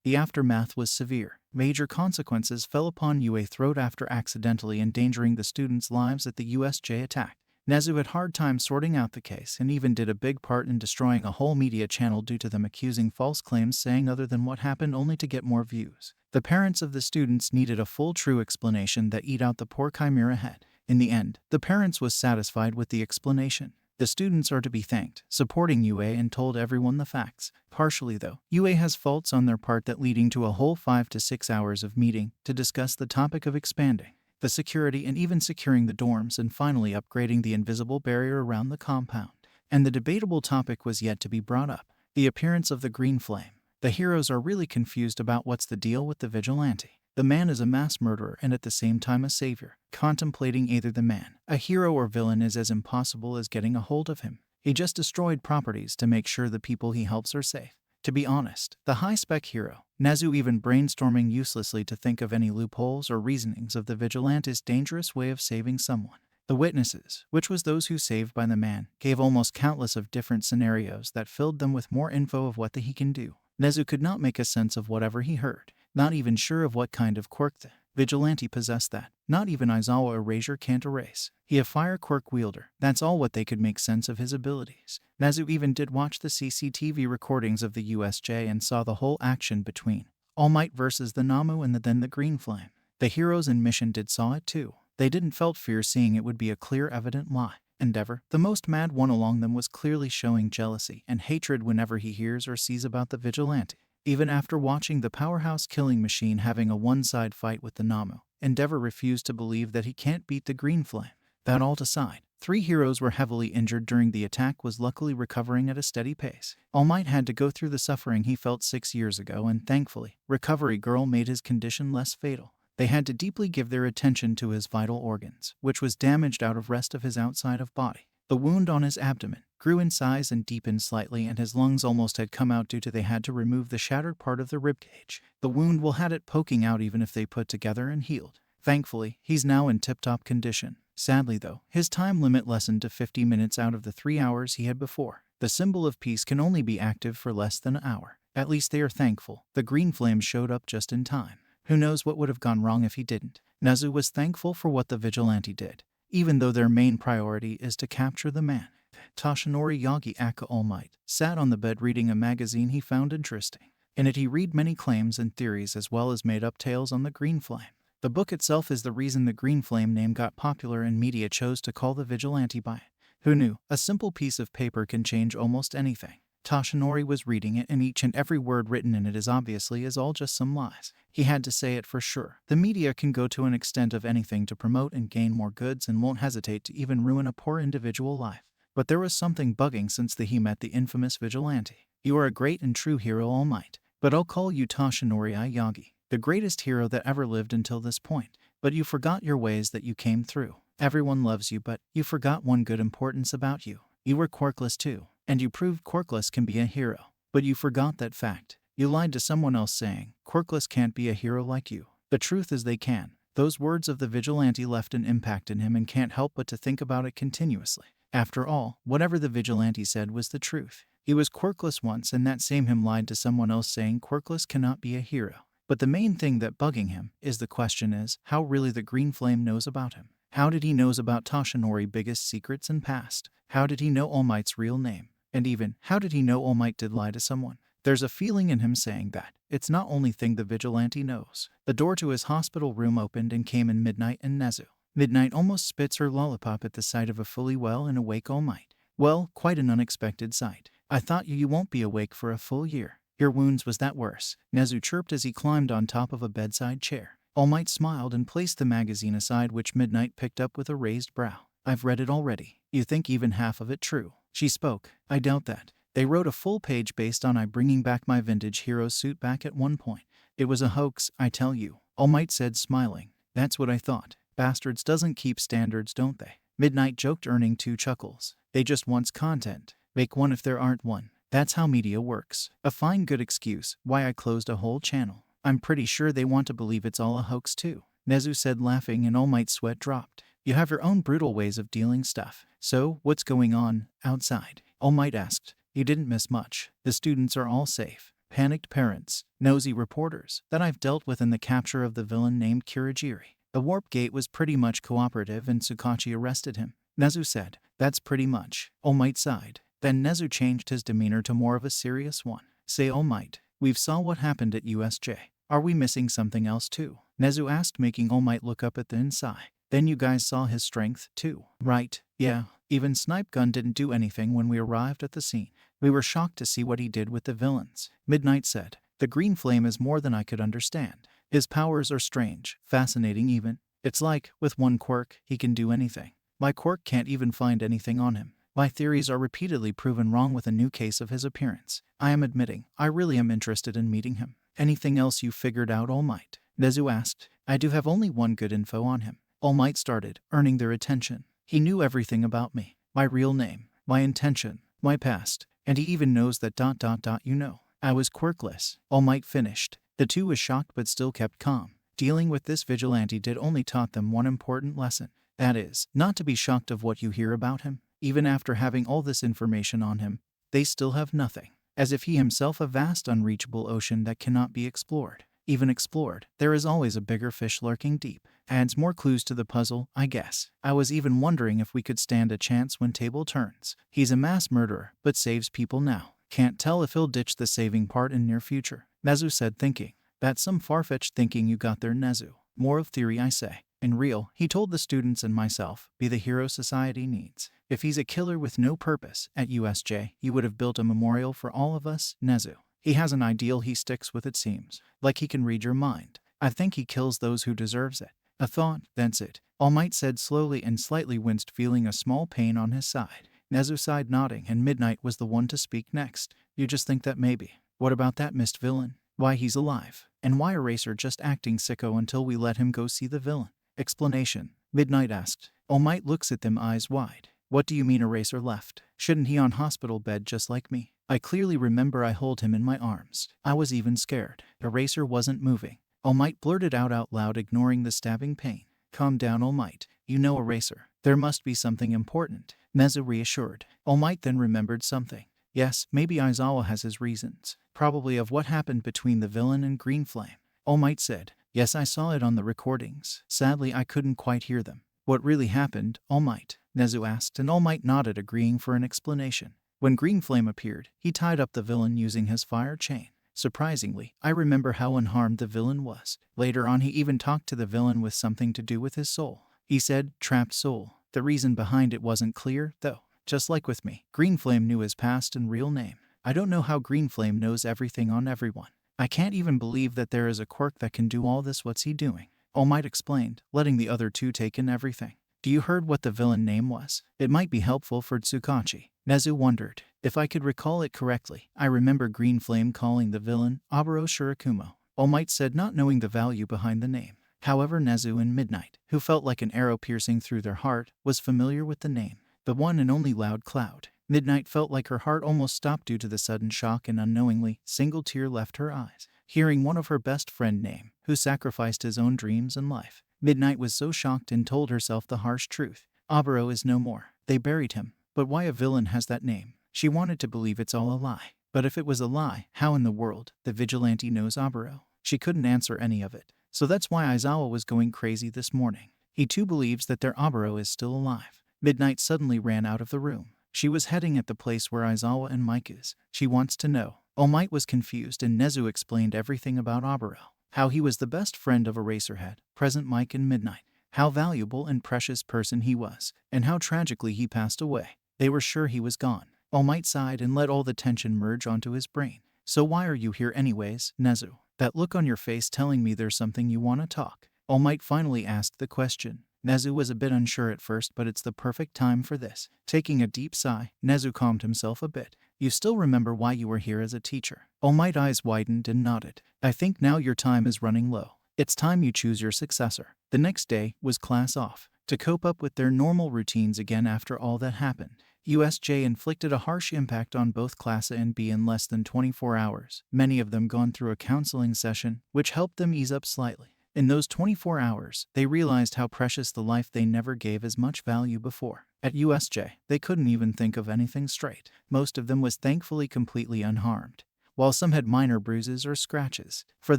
The aftermath was severe. Major consequences fell upon UA throat after accidentally endangering the students' lives at the USJ attack. Nezu had hard time sorting out the case and even did a big part in destroying a whole media channel due to them accusing false claims saying other than what happened only to get more views. The parents of the students needed a full true explanation that eat out the poor chimera head. In the end, the parents was satisfied with the explanation. The students are to be thanked, supporting UA and told everyone the facts. Partially though, UA has faults on their part that leading to a whole 5 to 6 hours of meeting to discuss the topic of expanding the security and even securing the dorms and finally upgrading the invisible barrier around the compound. And the debatable topic was yet to be brought up, the appearance of the green flame. The heroes are really confused about what's the deal with the vigilante. The man is a mass murderer and at the same time a savior. Contemplating either the man, a hero or villain, is as impossible as getting a hold of him. He just destroyed properties to make sure the people he helps are safe. To be honest, the high-spec hero, Nezu even brainstorming uselessly to think of any loopholes or reasonings of the vigilante's dangerous way of saving someone. The witnesses, which was those who saved by the man, gave almost countless of different scenarios that filled them with more info of what he can do. Nezu could not make a sense of whatever he heard, not even sure of what kind of quirk the vigilante possessed that not even Aizawa Erasure can't erase. He a fire quirk wielder. That's all what they could make sense of his abilities. Nezu even did watch the CCTV recordings of the USJ and saw the whole action between All Might versus the Namu and then the Green Flame. The heroes in Mission did saw it too. They didn't felt fear seeing it would be a clear evident lie. Endeavor, the most mad one among them, was clearly showing jealousy and hatred whenever he hears or sees about the vigilante. Even after watching the powerhouse killing machine having a one-side fight with the Namu, Endeavor refused to believe that he can't beat the Green Flame. That all aside, 3 heroes were heavily injured during the attack, was luckily recovering at a steady pace. All Might had to go through the suffering he felt 6 years ago, and thankfully, Recovery Girl made his condition less fatal. They had to deeply give their attention to his vital organs, which was damaged out of rest of his outside of body. The wound on his abdomen grew in size and deepened slightly, and his lungs almost had come out due to they had to remove the shattered part of the ribcage. The wound will had it poking out even if they put together and healed. Thankfully, he's now in tip-top condition. Sadly though, his time limit lessened to 50 minutes out of the 3 hours he had before. The symbol of peace can only be active for less than an hour. At least they are thankful. The green flame showed up just in time. Who knows what would have gone wrong if he didn't. Nezu was thankful for what the vigilante did, even though their main priority is to capture the man. Toshinori Yagi aka All Might sat on the bed reading a magazine he found interesting. In it he read many claims and theories as well as made up tales on the green flame. The book itself is the reason the green flame name got popular and media chose to call the vigilante by it. Who knew? A simple piece of paper can change almost anything. Toshinori was reading it, and each and every word written in it is all just some lies. He had to say it for sure. The media can go to an extent of anything to promote and gain more goods and won't hesitate to even ruin a poor individual life. But there was something bugging since he met the infamous Vigilante. You are a great and true hero, All Might. But I'll call you Toshinori Aoyagi, the greatest hero that ever lived until this point. But you forgot your ways that you came through. Everyone loves you, but you forgot one good importance about you. You were quirkless too, and you proved quirkless can be a hero. But you forgot that fact. You lied to someone else saying, quirkless can't be a hero like you. The truth is they can. Those words of the Vigilante left an impact in him and can't help but to think about it continuously. After all, whatever the Vigilante said was the truth. He was quirkless once, and that same him lied to someone else saying quirkless cannot be a hero. But the main thing that bugging him is the question is, how really the Green Flame knows about him? How did he knows about Toshinori's biggest secrets and past? How did he know All Might's real name? And even, how did he know All Might did lie to someone? There's a feeling in him saying that it's not only thing the Vigilante knows. The door to his hospital room opened and came in Midnight and Nezu. Midnight almost spits her lollipop at the sight of a fully well and awake All Might. Well, quite an unexpected sight. I thought you won't be awake for a full year. Your wounds was that worse, Nezu chirped as he climbed on top of a bedside chair. All Might smiled and placed the magazine aside, which Midnight picked up with a raised brow. I've read it already. You think even half of it true? She spoke. I doubt that. They wrote a full page based on I bringing back my vintage hero suit back at one point. It was a hoax, I tell you, All Might said, smiling. That's what I thought. Bastards doesn't keep standards, don't they? Midnight joked, earning 2 chuckles. They just wants content. Make one if there aren't one. That's how media works. A fine good excuse why I closed a whole channel. I'm pretty sure they want to believe it's all a hoax too, Nezu said, laughing, and All Might's sweat dropped. You have your own brutal ways of dealing stuff. So, what's going on outside? All Might asked. You didn't miss much. The students are all safe. Panicked parents, nosy reporters that I've dealt with in the capture of the villain named Kirigiri. The warp gate was pretty much cooperative and Tsukachi arrested him, Nezu said. That's pretty much. All Might sighed. Then Nezu changed his demeanor to more of a serious one. Say, All Might, we've saw what happened at USJ. Are we missing something else too? Nezu asked, making All Might look up at the inside. Then you guys saw his strength too, right? Yeah, even Snipe Gun didn't do anything when we arrived at the scene. We were shocked to see what he did with the villains, Midnight said. The Green Flame is more than I could understand. His powers are strange, fascinating even. It's like, with one quirk, he can do anything. My quirk can't even find anything on him. My theories are repeatedly proven wrong with a new case of his appearance. I am admitting, I really am interested in meeting him. Anything else you figured out, All Might? Nezu asked. I do have only one good info on him. All Might started, earning their attention. He knew everything about me. My real name, my intention, my past, and he even knows that ... you know. I was quirkless. All Might finished. The two was shocked but still kept calm. Dealing with this Vigilante did only taught them one important lesson. That is, not to be shocked of what you hear about him. Even after having all this information on him, they still have nothing. As if he himself a vast unreachable ocean that cannot be explored. Even explored, there is always a bigger fish lurking deep. Adds more clues to the puzzle, I guess. I was even wondering if we could stand a chance when table turns. He's a mass murderer, but saves people now. Can't tell if he'll ditch the saving part in near future, Nezu said, thinking. That's some far-fetched thinking you got there, Nezu. More of theory, I say. In real, he told the students and myself, be the hero society needs. If he's a killer with no purpose, at USJ, you would have built a memorial for all of us, Nezu. He has an ideal he sticks with, it seems. Like he can read your mind. I think he kills those who deserves it. A thought, that's it. All Might said slowly and slightly winced, feeling a small pain on his side. Nezu sighed, nodding, and Midnight was the one to speak next. You just think that maybe. What about that missed villain? Why he's alive. And why Eraser just acting sicko until we let him go see the villain? Explanation, Midnight asked. All Might looks at them, eyes wide. What do you mean Eraser left? Shouldn't he on hospital bed just like me? I clearly remember I hold him in my arms. I was even scared. Eraser wasn't moving. All Might blurted out loud, ignoring the stabbing pain. Calm down, All Might. You know Eraser. There must be something important, Nezu reassured. All Might then remembered something. Yes, maybe Aizawa has his reasons. Probably of what happened between the villain and Green Flame. All Might said. Yes, I saw it on the recordings. Sadly, I couldn't quite hear them. What really happened, All Might? Nezu asked, and All Might nodded, agreeing for an explanation. When Green Flame appeared, he tied up the villain using his fire chain. Surprisingly, I remember how unharmed the villain was. Later on, he even talked to the villain with something to do with his soul. He said, trapped soul. The reason behind it wasn't clear, though. Just like with me, Green Flame knew his past and real name. I don't know how Green Flame knows everything on everyone. I can't even believe that there is a quirk that can do all this. What's he doing? All Might explained, letting the other two take in everything. Do you heard what the villain name was? It might be helpful for Tsukachi. Nezu wondered. If I could recall it correctly, I remember Green Flame calling the villain Oboro Shirakumo. All Might said, not knowing the value behind the name. However, Nezu and Midnight, who felt like an arrow piercing through their heart, was familiar with the name. The one and only Loud Cloud. Midnight felt like her heart almost stopped due to the sudden shock, and unknowingly, single tear left her eyes. Hearing one of her best friend name, who sacrificed his own dreams and life. Midnight was so shocked and told herself the harsh truth. Oboro is no more. They buried him. But why a villain has that name? She wanted to believe it's all a lie. But if it was a lie, how in the world the Vigilante knows Oboro? She couldn't answer any of it. So that's why Aizawa was going crazy this morning. He too believes that their Oboro is still alive. Midnight suddenly ran out of the room. She was heading at the place where Aizawa and Mike is. She wants to know. All Might was confused, and Nezu explained everything about Oboro. How he was the best friend of Eraserhead, present Mike and Midnight. How valuable and precious person he was, and how tragically he passed away. They were sure he was gone. All Might sighed and let all the tension merge onto his brain. So why are you here anyways, Nezu? That look on your face telling me there's something you want to talk. All Might finally asked the question. Nezu was a bit unsure at first, but it's the perfect time for this. Taking a deep sigh, Nezu calmed himself a bit. You still remember why you were here as a teacher? All Might's eyes widened and nodded. I think now your time is running low. It's time you choose your successor. The next day was class off. To cope up with their normal routines again after all that happened, USJ inflicted a harsh impact on both Class A and B in less than 24 hours, many of them gone through a counseling session, which helped them ease up slightly. In those 24 hours, they realized how precious the life they never gave as much value before. At USJ, they couldn't even think of anything straight. Most of them was thankfully completely unharmed, while some had minor bruises or scratches. For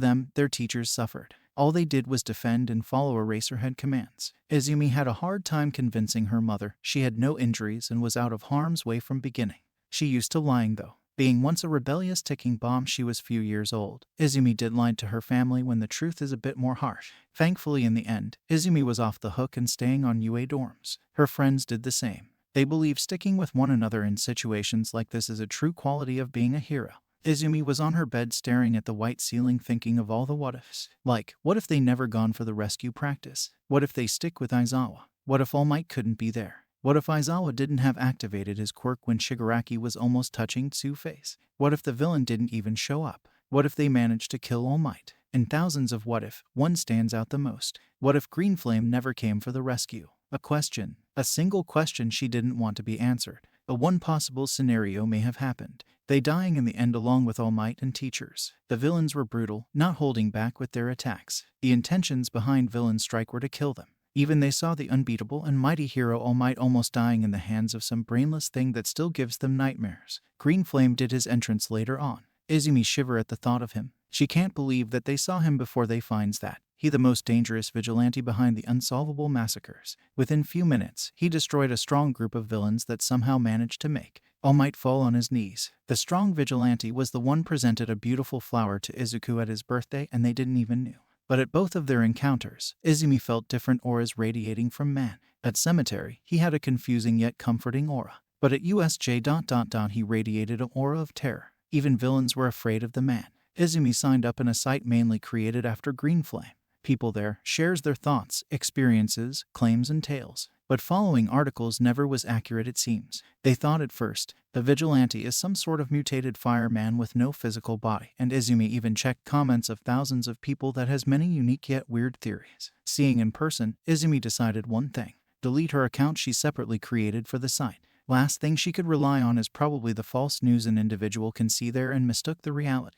them, their teachers suffered. All they did was defend and follow Eraserhead commands. Izumi had a hard time convincing her mother she had no injuries and was out of harm's way from beginning. She used to lying though. Being once a rebellious ticking bomb, she was few years old. Izumi did lie to her family when the truth is a bit more harsh. Thankfully, in the end, Izumi was off the hook and staying on UA dorms. Her friends did the same. They believe sticking with one another in situations like this is a true quality of being a hero. Izumi was on her bed staring at the white ceiling, thinking of all the what-ifs. Like, what if they never gone for the rescue practice? What if they stick with Aizawa? What if All Might couldn't be there? What if Aizawa didn't have activated his quirk when Shigaraki was almost touching Tsu's face? What if the villain didn't even show up? What if they managed to kill All Might? In thousands of what if, one stands out the most. What if Green Flame never came for the rescue? A question. A single question she didn't want to be answered. A one possible scenario may have happened. They dying in the end along with All Might and teachers. The villains were brutal, not holding back with their attacks. The intentions behind Villain Strike were to kill them. Even they saw the unbeatable and mighty hero All Might almost dying in the hands of some brainless thing that still gives them nightmares. Green Flame did his entrance later on. Izumi shiver at the thought of him. She can't believe that they saw him before they finds that he the most dangerous vigilante behind the unsolvable massacres. Within few minutes, he destroyed a strong group of villains that somehow managed to make All Might fall on his knees. The strong vigilante was the one presented a beautiful flower to Izuku at his birthday, and they didn't even know. But at both of their encounters, Izumi felt different auras radiating from man. At Cemetery, he had a confusing yet comforting aura. But at USJ... he radiated an aura of terror. Even villains were afraid of the man. Izumi signed up in a site mainly created after Green Flame. People there shares their thoughts, experiences, claims and tales. But following articles never was accurate, it seems. They thought at first, the vigilante is some sort of mutated fireman with no physical body, and Izumi even checked comments of thousands of people that has many unique yet weird theories. Seeing in person, Izumi decided one thing. Delete her account she separately created for the site. Last thing she could rely on is probably the false news an individual can see there and mistook the reality.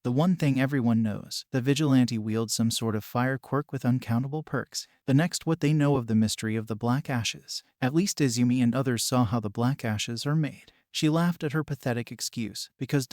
The one thing everyone knows, the vigilante wields some sort of fire quirk with uncountable perks. The next, what they know of the mystery of the black ashes. At least Izumi and others saw how the black ashes are made. She laughed at her pathetic excuse, because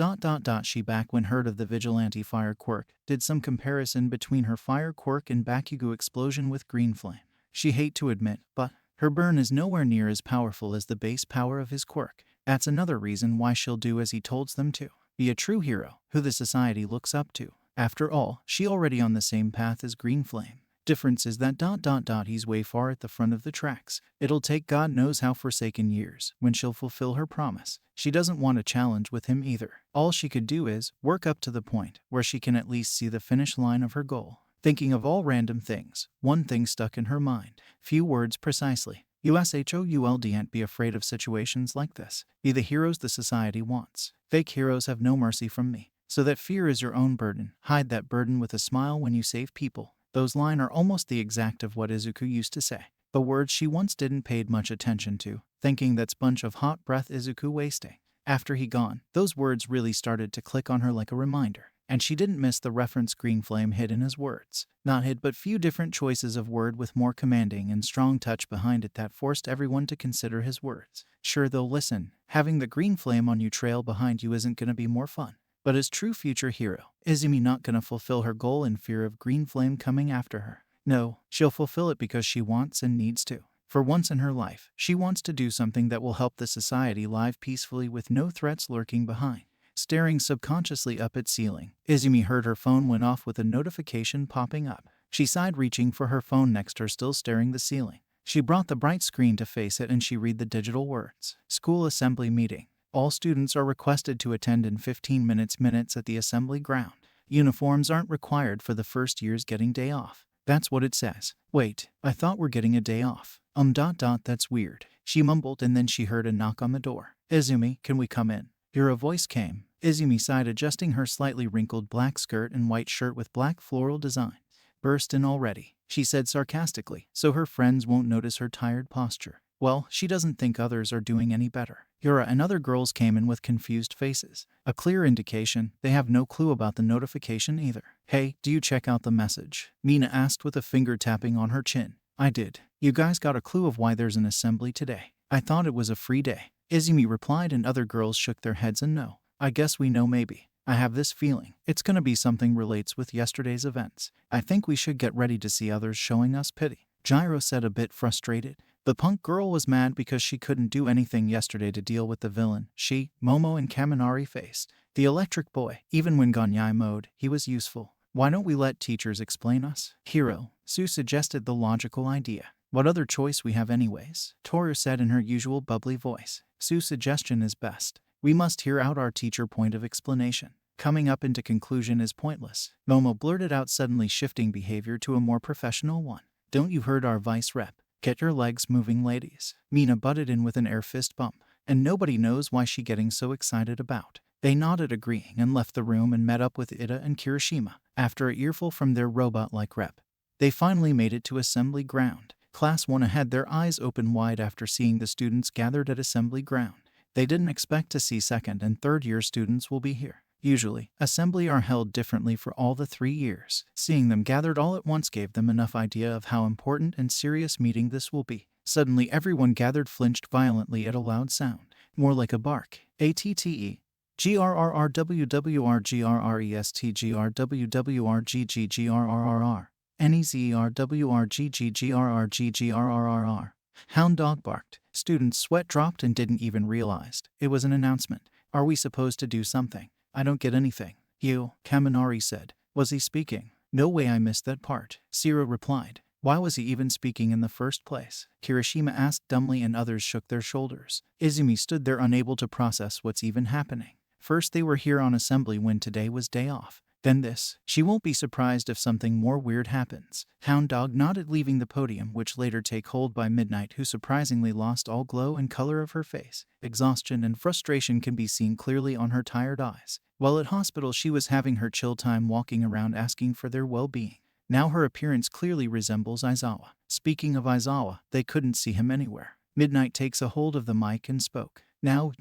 she back when heard of the vigilante fire quirk, did some comparison between her fire quirk and Bakugo explosion with Green Flame. She hate to admit, but her burn is nowhere near as powerful as the base power of his quirk. That's another reason why she'll do as he told them to. Be a true hero, who the society looks up to. After all, she already on the same path as Green Flame. Difference is that ... he's way far at the front of the tracks. It'll take God knows how forsaken years when she'll fulfill her promise. She doesn't want a challenge with him either. All she could do is work up to the point where she can at least see the finish line of her goal. Thinking of all random things, one thing stuck in her mind. Few words precisely. USHOULD ain't be afraid of situations like this. Be the heroes the society wants. Fake heroes have no mercy from me. So that fear is your own burden. Hide that burden with a smile when you save people. Those lines are almost the exact of what Izuku used to say. The words she once didn't paid much attention to, thinking that's bunch of hot breath Izuku wasting. After he gone, those words really started to click on her like a reminder. And she didn't miss the reference green flame hid in his words. Not hid, but few different choices of word with more commanding and strong touch behind it that forced everyone to consider his words. Sure, they'll listen. Having the green flame on you trail behind you isn't gonna be more fun. But as true future hero, Izumi not gonna fulfill her goal in fear of green flame coming after her. No, she'll fulfill it because she wants and needs to. For once in her life, she wants to do something that will help the society live peacefully with no threats lurking behind. Staring subconsciously up at ceiling, Izumi heard her phone went off with a notification popping up. She sighed, reaching for her phone next her, still staring the ceiling. She brought the bright screen to face it and she read the digital words. School assembly meeting. All students are requested to attend in 15 minutes at the assembly ground. Uniforms aren't required for the first years getting day off. That's what it says. Wait, I thought we're getting a day off. That's weird. She mumbled, and then she heard a knock on the door. Izumi, can we come in? Here a voice came. Izumi sighed, adjusting her slightly wrinkled black skirt and white shirt with black floral design. Burst in already, she said sarcastically, so her friends won't notice her tired posture. Well, she doesn't think others are doing any better. Yura and other girls came in with confused faces. A clear indication they have no clue about the notification either. Hey, do you check out the message? Mina asked with a finger tapping on her chin. I did. You guys got a clue of why there's an assembly today? I thought it was a free day. Izumi replied, and other girls shook their heads and no. I guess we know maybe. I have this feeling it's gonna be something relates with yesterday's events. I think we should get ready to see others showing us pity. Gyro said, a bit frustrated. The punk girl was mad because she couldn't do anything yesterday to deal with the villain she, Momo, and Kaminari faced. The electric boy, even when Ganyai mode, he was useful. Why don't we let teachers explain us? Hiro, Sue suggested the logical idea. What other choice we have anyways? Toru said in her usual bubbly voice. Sue's suggestion is best. We must hear out our teacher point of explanation. Coming up into conclusion is pointless. Momo blurted out, suddenly shifting behavior to a more professional one. Don't you heard our vice rep? Get your legs moving, ladies. Mina butted in with an air fist bump. And nobody knows why she getting so excited about. They nodded, agreeing, and left the room and met up with Ida and Kirishima. After a earful from their robot-like rep, they finally made it to assembly ground. Class 1 had their eyes open wide after seeing the students gathered at assembly ground. They didn't expect to see second and third year students will be here. Usually, assembly are held differently for all the 3 years. Seeing them gathered all at once gave them enough idea of how important and serious meeting this will be. Suddenly everyone gathered flinched violently at a loud sound. More like a bark. ATTE. GRRRWWRGRRESTGRWWRGGGRRRR. NEZERWRGGGRRGGRRRR. Hound dog barked. Students' sweat dropped and didn't even realize it was an announcement. Are we supposed to do something? I don't get anything. You, Kaminari said. Was he speaking? No way, I missed that part. Sira replied. Why was he even speaking in the first place? Kirishima asked dumbly, and others shook their shoulders. Izumi stood there unable to process what's even happening. First they were here on assembly when today was day off. Then this. She won't be surprised if something more weird happens. Hound Dog nodded, leaving the podium, which later take hold by Midnight, who surprisingly lost all glow and color of her face. Exhaustion and frustration can be seen clearly on her tired eyes. While at hospital she was having her chill time walking around asking for their well-being. Now her appearance clearly resembles Aizawa. Speaking of Aizawa, they couldn't see him anywhere. Midnight takes a hold of the mic and spoke. Now,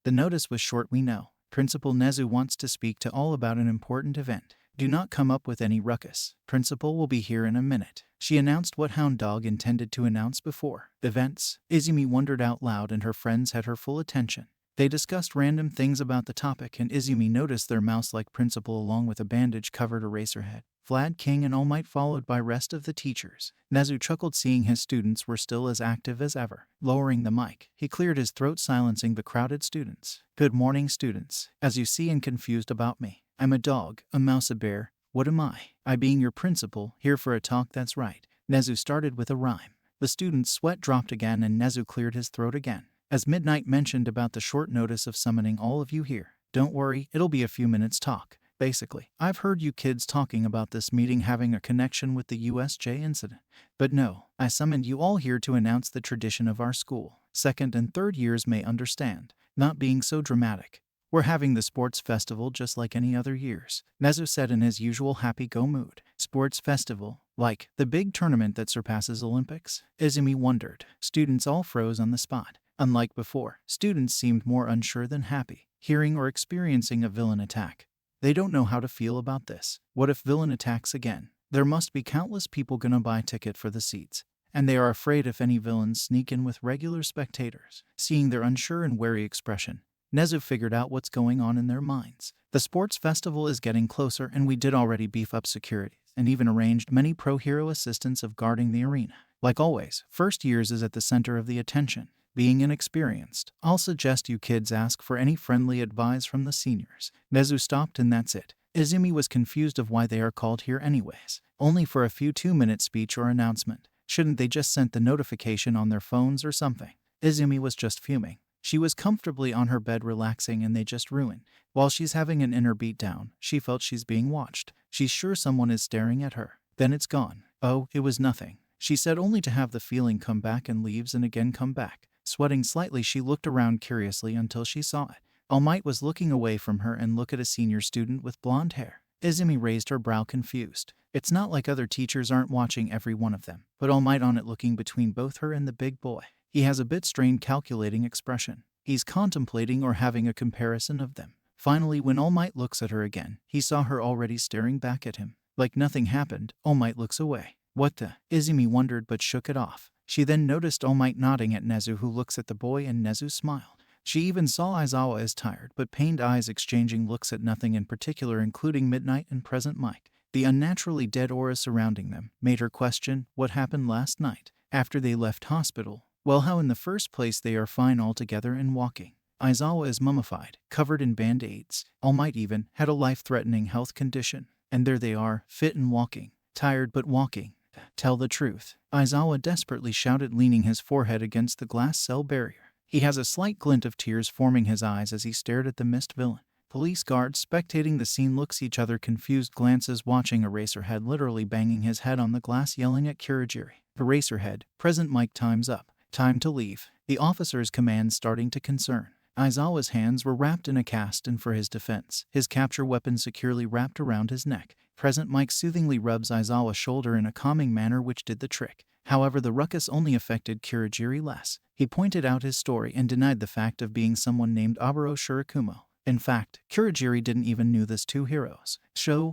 the notice was short, we know. Principal Nezu wants to speak to all about an important event. Do not come up with any ruckus. Principal will be here in a minute. She announced what Hound Dog intended to announce before. Events. Izumi wondered out loud, and her friends had her full attention. They discussed random things about the topic, and Izumi noticed their mouse-like principal along with a bandage-covered Eraserhead, Vlad King, and All Might, followed by rest of the teachers. Nezu chuckled, seeing his students were still as active as ever. Lowering the mic, he cleared his throat, silencing the crowded students. Good morning, students. As you see and confused about me, I'm a dog, a mouse, a bear, What am I? I being your principal, here for a talk, that's right. Nezu started with a rhyme. The student's sweat dropped again and Nezu cleared his throat again. As Midnight mentioned about the short notice of summoning all of you here. Don't worry, it'll be a few minutes talk. Basically, I've heard you kids talking about this meeting having a connection with the USJ incident. But no, I summoned you all here to announce the tradition of our school. Second and third years may understand. Not being so dramatic. We're having the sports festival just like any other years, Nezu said in his usual happy-go mood. Sports festival? Like the big tournament that surpasses Olympics? Izumi wondered. Students all froze on the spot. Unlike before, students seemed more unsure than happy, hearing or experiencing a villain attack. They don't know how to feel about this. What if villain attacks again? There must be countless people gonna buy ticket for the seats. And they are afraid if any villains sneak in with regular spectators. Seeing their unsure and wary expression, Nezu figured out what's going on in their minds. The sports festival is getting closer and we did already beef up security and even arranged many pro-hero assistants of guarding the arena. Like always, first years is at the center of the attention. Being inexperienced, I'll suggest you kids ask for any friendly advice from the seniors. Nezu stopped and that's it. Izumi was confused of why they are called here anyways. Only for a few 2-minute speech or announcement. Shouldn't they just sent the notification on their phones or something? Izumi was just fuming. She was comfortably on her bed relaxing and they just ruined. While she's having an inner beatdown, she felt she's being watched. She's sure someone is staring at her. Then it's gone. Oh, it was nothing. She said only to have the feeling come back and leaves and again come back. Sweating slightly, she looked around curiously until she saw it. All Might was looking away from her and looked at a senior student with blonde hair. Izumi raised her brow confused. It's not like other teachers aren't watching every one of them, but All Might on it looking between both her and the big boy. He has a bit strained calculating expression. He's contemplating or having a comparison of them. Finally, when All Might looks at her again, he saw her already staring back at him. Like nothing happened, All Might looks away. What the? Izumi wondered but shook it off. She then noticed All Might nodding at Nezu, who looks at the boy, and Nezu smiled. She even saw Aizawa as tired but pained eyes exchanging looks at nothing in particular, including Midnight and present Mike. The unnaturally dead aura surrounding them made her question what happened last night after they left hospital. Well, how in the first place they are fine altogether and walking. Aizawa is mummified, covered in band-aids. All Might even had a life-threatening health condition. And there they are, fit and walking. Tired but walking. Tell the truth. Aizawa desperately shouted, leaning his forehead against the glass cell barrier. He has a slight glint of tears forming his eyes as he stared at the mist villain. Police guards spectating the scene looks each other confused glances, watching Eraserhead literally banging his head on the glass, yelling at Kurogiri. Eraserhead, present Mike, time's up. Time to leave. The officer's command starting to concern. Aizawa's hands were wrapped in a cast, and for his defense, his capture weapon securely wrapped around his neck. Present Mike soothingly rubs Aizawa's shoulder in a calming manner which did the trick. However, the ruckus only affected Kurogiri less. He pointed out his story and denied the fact of being someone named Aburo Shirakumo. In fact, Kurogiri didn't even knew this two heroes.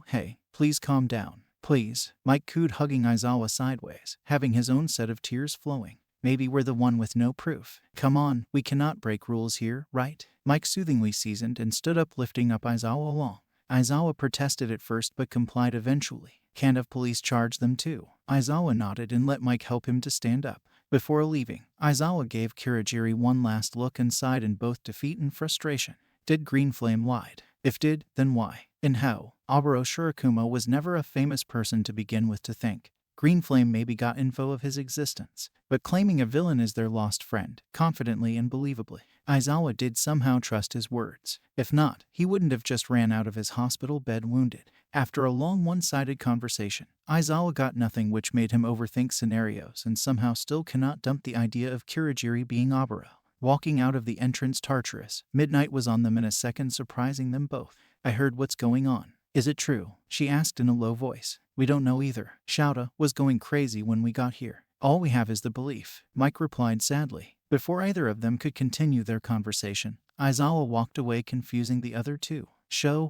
Hey, please calm down. Please. Mike cooed, hugging Aizawa sideways, having his own set of tears flowing. Maybe we're the one with no proof. Come on, we cannot break rules here, right? Mike soothingly seasoned and stood up, lifting up Aizawa along. Aizawa protested at first but complied eventually. Can't have police charge them too? Aizawa nodded and let Mike help him to stand up. Before leaving, Aizawa gave Kurogiri one last look and sighed in both defeat and frustration. Did Green Flame lied? If did, then why? And how? Aburo Shirakumo was never a famous person to begin with, to think. Green Flame maybe got info of his existence, but claiming a villain as their lost friend, confidently and believably. Aizawa did somehow trust his words. If not, he wouldn't have just ran out of his hospital bed wounded. After a long one-sided conversation, Aizawa got nothing, which made him overthink scenarios and somehow still cannot dump the idea of Kurogiri being Aburo. Walking out of the entrance, Tartarus, Midnight was on them in a second, surprising them both. I heard what's going on. Is it true? She asked in a low voice. We don't know either. Shouta was going crazy when we got here. All we have is the belief, Mike replied sadly. Before either of them could continue their conversation, Aizawa walked away, confusing the other two.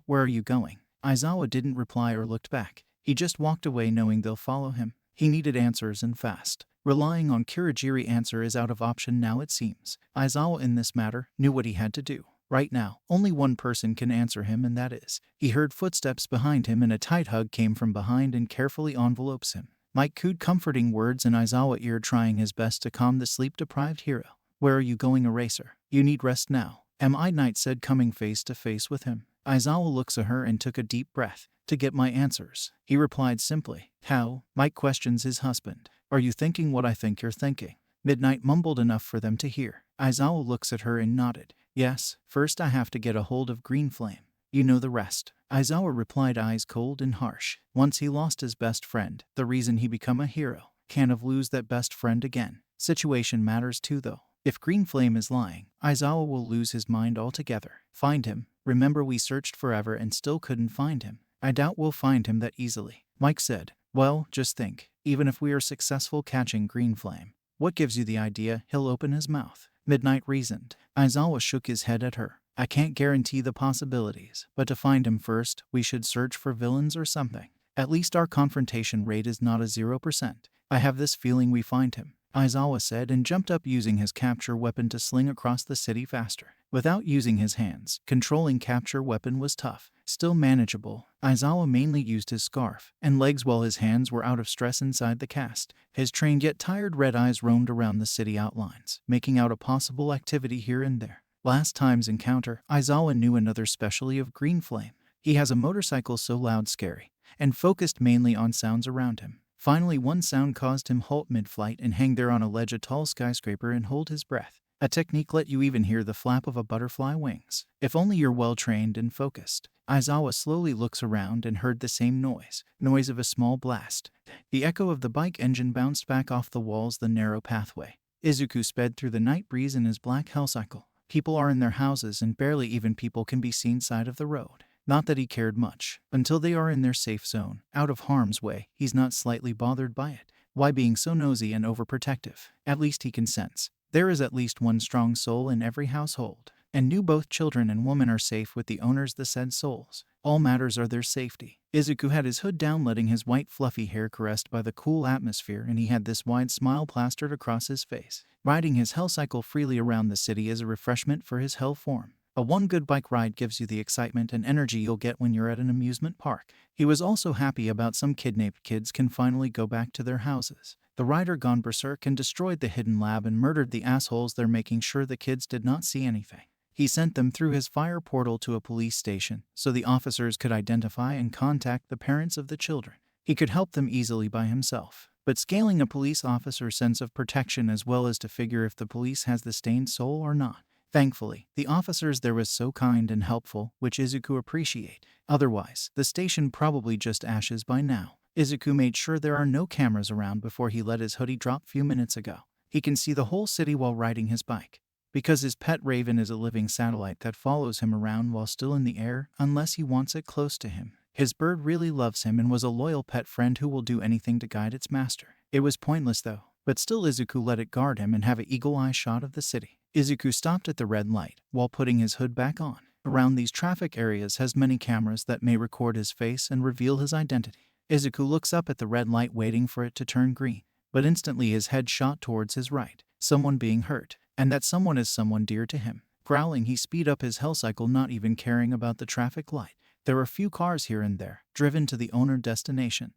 Where are you going? Aizawa didn't reply or looked back. He just walked away, knowing they'll follow him. He needed answers and fast. Relying on Kurogiri answer is out of option now, it seems. Aizawa in this matter knew what he had to do. Right now, only one person can answer him, and that is. He heard footsteps behind him and a tight hug came from behind and carefully envelopes him. Mike cooed comforting words in Aizawa's ear, trying his best to calm the sleep-deprived hero. Where are you going, Eraser? You need rest now. Midnight said, coming face to face with him. Aizawa looks at her and took a deep breath. To get my answers. He replied simply. How? Mike questions his husband. Are you thinking what I think you're thinking? Midnight mumbled enough for them to hear. Aizawa looks at her and nodded. Yes, first I have to get a hold of Green Flame. You know the rest. Aizawa replied, eyes cold and harsh. Once he lost his best friend, the reason he become a hero. Can't have lose that best friend again. Situation matters too though. If Green Flame is lying, Aizawa will lose his mind altogether. Find him. Remember we searched forever and still couldn't find him. I doubt we'll find him that easily. Mike said. Well, just think. Even if we are successful catching Green Flame, what gives you the idea he'll open his mouth? Midnight reasoned. Aizawa shook his head at her. I can't guarantee the possibilities, but to find him first, we should search for villains or something. At least our confrontation rate is not a 0%. I have this feeling we find him, Aizawa said and jumped up using his capture weapon to sling across the city faster. Without using his hands, controlling capture weapon was tough. Still manageable, Aizawa mainly used his scarf and legs while his hands were out of stress inside the cast. His trained yet tired red eyes roamed around the city outlines, making out a possible activity here and there. Last time's encounter, Aizawa knew another specialty of Green Flame. He has a motorcycle so loud scary, and focused mainly on sounds around him. Finally, one sound caused him halt mid-flight and hang there on a ledge a tall skyscraper and hold his breath. A technique let you even hear the flap of a butterfly wings. If only you're well-trained and focused. Aizawa slowly looks around and heard the same noise of a small blast. The echo of the bike engine bounced back off the walls the narrow pathway. Izuku sped through the night breeze in his black hellcycle. People are in their houses and barely even people can be seen side of the road. Not that he cared much. Until they are in their safe zone, out of harm's way, he's not slightly bothered by it. Why being so nosy and overprotective? At least he can sense. There is at least one strong soul in every household, and knew both children and women are safe with the owners the said souls. All matters are their safety. Izuku had his hood down letting his white fluffy hair caressed by the cool atmosphere and he had this wide smile plastered across his face. Riding his hellcycle freely around the city is a refreshment for his hell form. A one good bike ride gives you the excitement and energy you'll get when you're at an amusement park. He was also happy about some kidnapped kids can finally go back to their houses. The rider gone berserk and destroyed the hidden lab and murdered the assholes there, making sure the kids did not see anything. He sent them through his fire portal to a police station so the officers could identify and contact the parents of the children. He could help them easily by himself. But scaling a police officer's sense of protection as well as to figure if the police has the stained soul or not. Thankfully, the officers there was so kind and helpful, which Izuku appreciate. Otherwise, the station probably just ashes by now. Izuku made sure there are no cameras around before he let his hoodie drop few minutes ago. He can see the whole city while riding his bike. Because his pet raven is a living satellite that follows him around while still in the air, unless he wants it close to him. His bird really loves him and was a loyal pet friend who will do anything to guide its master. It was pointless though, but still Izuku let it guard him and have an eagle-eye shot of the city. Izuku stopped at the red light while putting his hood back on. Around these traffic areas has many cameras that may record his face and reveal his identity. Izuku looks up at the red light waiting for it to turn green, but instantly his head shot towards his right. Someone being hurt, and that someone is someone dear to him. Growling, he speed up his hellcycle, not even caring about the traffic light. There are few cars here and there, driven to the owner destination.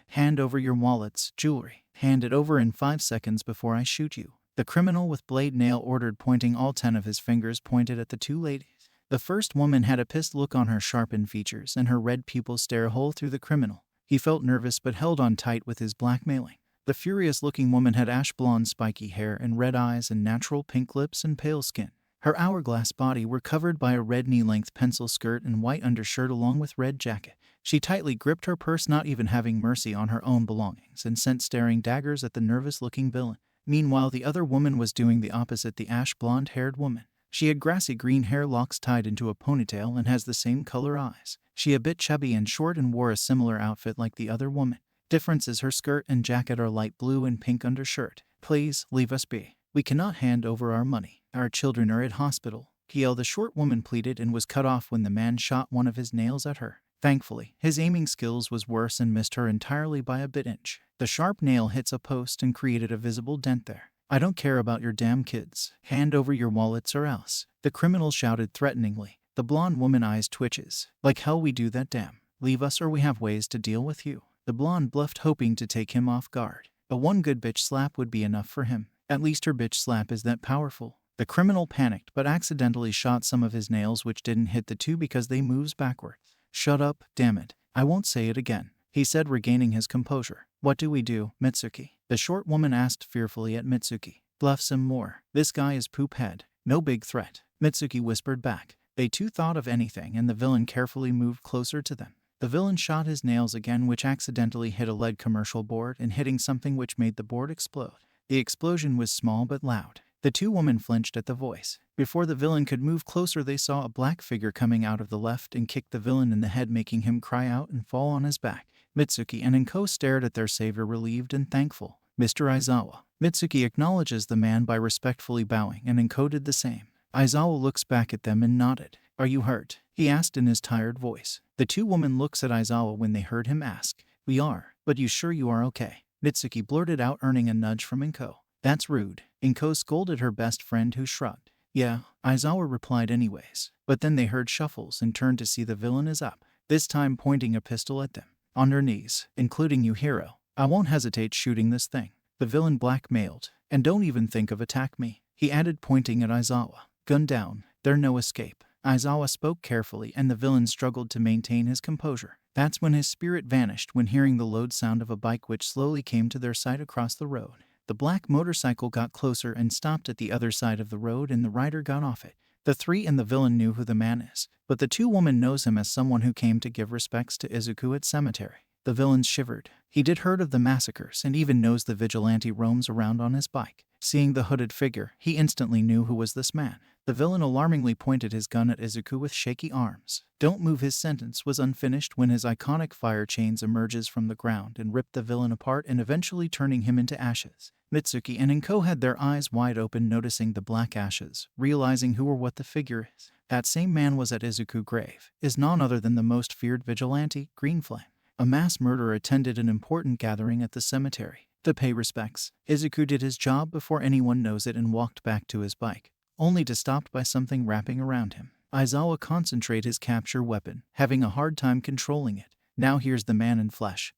Hand over your wallets, jewelry. Hand it over in 5 seconds before I shoot you. The criminal with blade nail ordered, pointing all 10 of his fingers pointed at the two ladies. The first woman had a pissed look on her sharpened features and her red pupils stare a hole through the criminal. He felt nervous but held on tight with his blackmailing. The furious-looking woman had ash blonde spiky hair and red eyes and natural pink lips and pale skin. Her hourglass body were covered by a red knee-length pencil skirt and white undershirt along with red jacket. She tightly gripped her purse, not even having mercy on her own belongings, and sent staring daggers at the nervous-looking villain. Meanwhile, the other woman was doing the opposite, the ash blonde-haired woman. She had grassy green hair locks tied into a ponytail and has the same color eyes. She a bit chubby and short and wore a similar outfit like the other woman. Difference is her skirt and jacket are light blue and pink undershirt. Please, leave us be. We cannot hand over our money. Our children are at hospital. The short woman pleaded and was cut off when the man shot one of his nails at her. Thankfully, his aiming skills was worse and missed her entirely by a bit-inch. The sharp nail hits a post and created a visible dent there. I don't care about your damn kids. Hand over your wallets or else. The criminal shouted threateningly. The blonde woman eyes twitches. Like hell we do that, damn. Leave us or we have ways to deal with you. The blonde bluffed, hoping to take him off guard. A one good bitch slap would be enough for him. At least her bitch slap is that powerful. The criminal panicked but accidentally shot some of his nails which didn't hit the two because they moves backwards. Shut up, damn it. I won't say it again, he said, regaining his composure. What do we do, Mitsuki? The short woman asked fearfully at Mitsuki. Bluff some more. This guy is poop head. No big threat. Mitsuki whispered back. They too thought of anything, and the villain carefully moved closer to them. The villain shot his nails again, which accidentally hit a LED commercial board and hitting something which made the board explode. The explosion was small but loud. The two women flinched at the voice. Before the villain could move closer, they saw a black figure coming out of the left and kick the villain in the head, making him cry out and fall on his back. Mitsuki and Inko stared at their savior, relieved and thankful. Mr. Aizawa. Mitsuki acknowledges the man by respectfully bowing, and Inko did the same. Aizawa looks back at them and nodded. Are you hurt? He asked in his tired voice. The two women looks at Aizawa when they heard him ask. We are, but you sure you are okay? Mitsuki blurted out, earning a nudge from Inko. That's rude. Inko scolded her best friend, who shrugged. Yeah, Aizawa replied anyways. But then they heard shuffles and turned to see the villain is up, this time pointing a pistol at them. On their knees, including you, hero. I won't hesitate shooting this thing. The villain blackmailed. And don't even think of attack me, he added, pointing at Aizawa. Gun down. There's no escape. Aizawa spoke carefully, and the villain struggled to maintain his composure. That's when his spirit vanished, when hearing the loud sound of a bike which slowly came to their sight across the road. The black motorcycle got closer and stopped at the other side of the road, and the rider got off it. The three and the villain knew who the man is, but the two women knows him as someone who came to give respects to Izuku at cemetery. The villain shivered. He did heard of the massacres and even knows the vigilante roams around on his bike. Seeing the hooded figure, he instantly knew who was this man. The villain alarmingly pointed his gun at Izuku with shaky arms. Don't move. His sentence was unfinished when his iconic fire chains emerges from the ground and ripped the villain apart and eventually turning him into ashes. Mitsuki and Inko had their eyes wide open, noticing the black ashes, realizing who or what the figure is. That same man was at Izuku's grave, is none other than the most feared vigilante, Green Flame. A mass murderer attended an important gathering at the cemetery. To pay respects, Izuku did his job before anyone knows it and walked back to his bike, only to stop by something wrapping around him. Aizawa concentrated his capture weapon, having a hard time controlling it. Now here's the man in flesh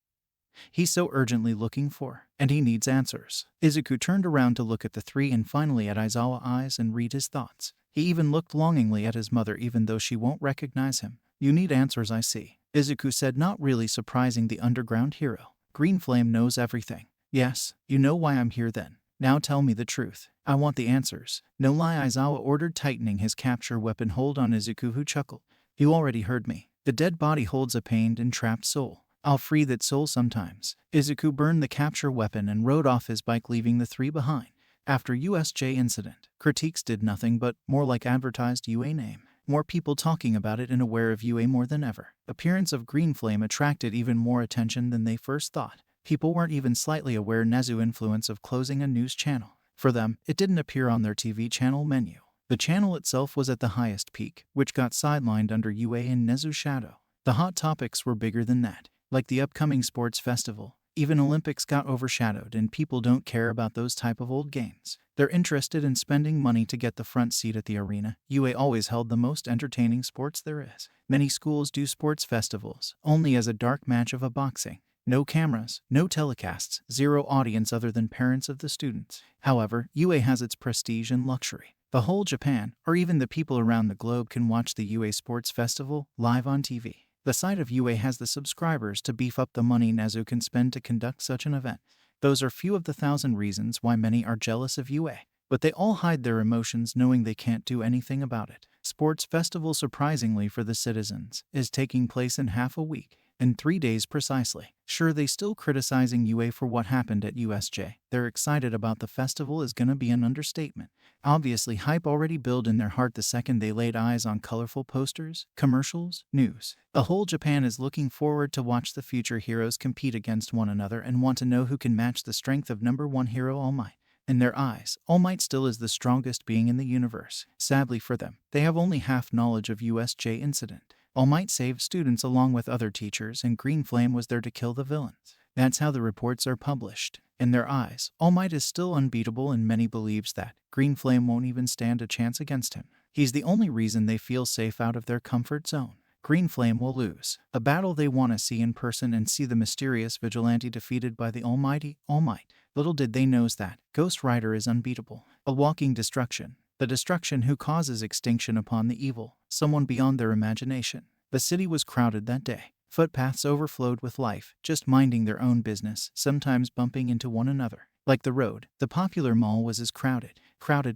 he's so urgently looking for, and he needs answers. Izuku turned around to look at the three and finally at Aizawa's eyes and read his thoughts. He even looked longingly at his mother, even though she won't recognize him. You need answers, I see, Izuku said, not really surprising the underground hero. Green Flame knows everything. Yes, you know why I'm here then. Now tell me the truth. I want the answers. No lie, Aizawa ordered, tightening his capture weapon hold on Izuku, who chuckled. You already heard me. The dead body holds a pained and trapped soul. I'll free that soul sometimes. Izuku burned the capture weapon and rode off his bike, leaving the three behind. After USJ incident, critiques did nothing but more like advertised UA name. More people talking about it and aware of UA more than ever. Appearance of Green Flame attracted even more attention than they first thought. People weren't even slightly aware Nezu influence of closing a news channel. For them, it didn't appear on their TV channel menu. The channel itself was at the highest peak, which got sidelined under UA and Nezu's shadow. The hot topics were bigger than that, like the upcoming sports festival. Even Olympics got overshadowed, and people don't care about those type of old games. They're interested in spending money to get the front seat at the arena. UA always held the most entertaining sports there is. Many schools do sports festivals, only as a dark match of a boxing. No cameras, no telecasts, zero audience other than parents of the students. However, UA has its prestige and luxury. The whole Japan, or even the people around the globe, can watch the UA Sports Festival live on TV. The site of UA has the subscribers to beef up the money Nezu can spend to conduct such an event. Those are few of the 1,000 reasons why many are jealous of UA, but they all hide their emotions knowing they can't do anything about it. Sports Festival, surprisingly for the citizens, is taking place in half a week. In 3 days precisely. Sure, they still criticizing UA for what happened at USJ. They're excited about the festival is gonna be an understatement. Obviously, hype already built in their heart the second they laid eyes on colorful posters, commercials, news. The whole Japan is looking forward to watch the future heroes compete against one another and want to know who can match the strength of #1 hero All Might. In their eyes, All Might still is the strongest being in the universe. Sadly for them, they have only half knowledge of USJ incident. All Might saved students along with other teachers, and Green Flame was there to kill the villains. That's how the reports are published. In their eyes, All Might is still unbeatable, and many believes that Green Flame won't even stand a chance against him. He's the only reason they feel safe out of their comfort zone. Green Flame will lose a battle they want to see in person and see the mysterious vigilante defeated by the almighty All Might. Little did they know that Ghost Rider is unbeatable, a walking destruction. The destruction who causes extinction upon the evil, someone beyond their imagination. The city was crowded that day. Footpaths overflowed with life, just minding their own business, sometimes bumping into one another. Like the road, the popular mall was as crowded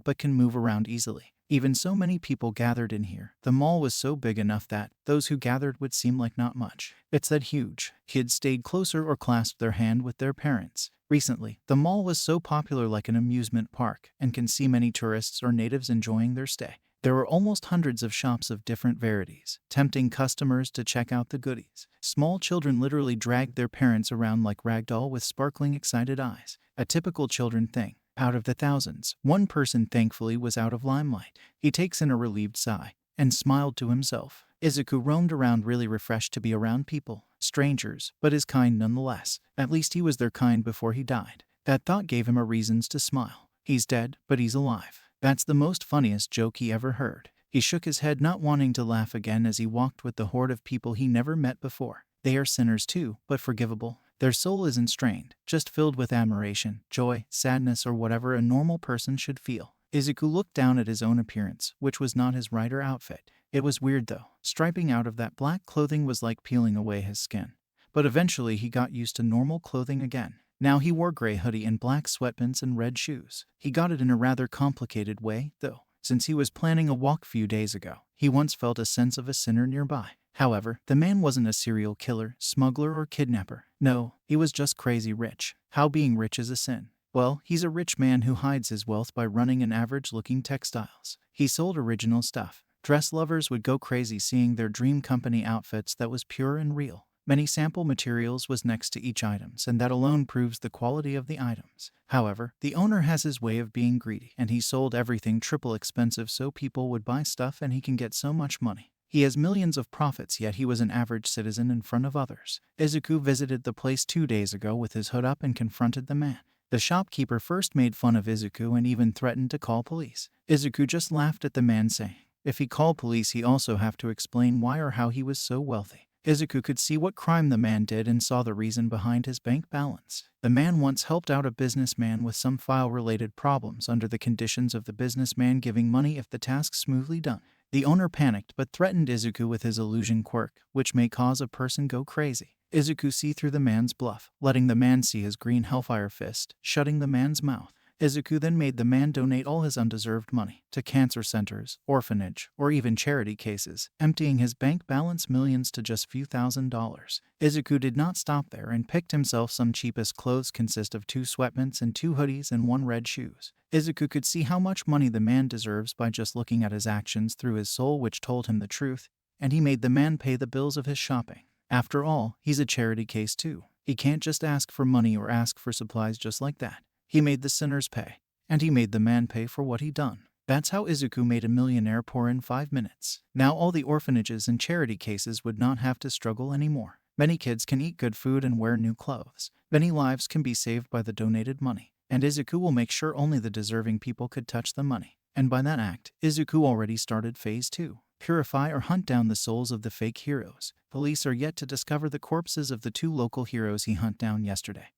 but can move around easily. Even so many people gathered in here. The mall was so big enough that those who gathered would seem like not much. It's that huge. Kids stayed closer or clasped their hand with their parents. Recently, the mall was so popular like an amusement park and can see many tourists or natives enjoying their stay. There were almost hundreds of shops of different varieties, tempting customers to check out the goodies. Small children literally dragged their parents around like ragdoll with sparkling, excited eyes. A typical children thing. Out of the thousands, one person thankfully was out of limelight. He takes in a relieved sigh and smiled to himself. Izuku roamed around really refreshed to be around people, strangers, but his kind nonetheless. At least he was their kind before he died. That thought gave him a reasons to smile. He's dead, but he's alive. That's the most funniest joke he ever heard. He shook his head, not wanting to laugh again as he walked with the horde of people he never met before. They are sinners too, but forgivable. Their soul isn't strained, just filled with admiration, joy, sadness, or whatever a normal person should feel. Izuku looked down at his own appearance, which was not his rider outfit. It was weird though. Striping out of that black clothing was like peeling away his skin. But eventually he got used to normal clothing again. Now he wore gray hoodie and black sweatpants and red shoes. He got it in a rather complicated way, though. Since he was planning a walk few days ago, he once felt a sense of a sinner nearby. However, the man wasn't a serial killer, smuggler, or kidnapper. No, he was just crazy rich. How being rich is a sin? Well, he's a rich man who hides his wealth by running an average-looking textiles. He sold original stuff. Dress lovers would go crazy seeing their dream company outfits that was pure and real. Many sample materials was next to each items, and that alone proves the quality of the items. However, the owner has his way of being greedy, and he sold everything triple expensive so people would buy stuff and he can get so much money. He has millions of profits, yet he was an average citizen in front of others. Izuku visited the place 2 days ago with his hood up and confronted the man. The shopkeeper first made fun of Izuku and even threatened to call police. Izuku just laughed at the man, saying, if he called police he also have to explain why or how he was so wealthy. Izuku could see what crime the man did and saw the reason behind his bank balance. The man once helped out a businessman with some file-related problems under the conditions of the businessman giving money if the task smoothly done. The owner panicked but threatened Izuku with his illusion quirk, which may cause a person go crazy. Izuku see through the man's bluff, letting the man see his green hellfire fist, shutting the man's mouth. Izuku then made the man donate all his undeserved money to cancer centers, orphanage, or even charity cases, emptying his bank balance millions to just few $1,000s. Izuku did not stop there and picked himself some cheapest clothes consist of 2 sweatpants and 2 hoodies and 1 red shoes. Izuku could see how much money the man deserves by just looking at his actions through his soul, which told him the truth, and he made the man pay the bills of his shopping. After all, he's a charity case too. He can't just ask for money or ask for supplies just like that. He made the sinners pay, and he made the man pay for what he done. That's how Izuku made a millionaire poor in 5 minutes. Now all the orphanages and charity cases would not have to struggle anymore. Many kids can eat good food and wear new clothes. Many lives can be saved by the donated money. And Izuku will make sure only the deserving people could touch the money. And by that act, Izuku already started phase 2. Purify or hunt down the souls of the fake heroes. Police are yet to discover the corpses of the 2 local heroes he hunt down yesterday.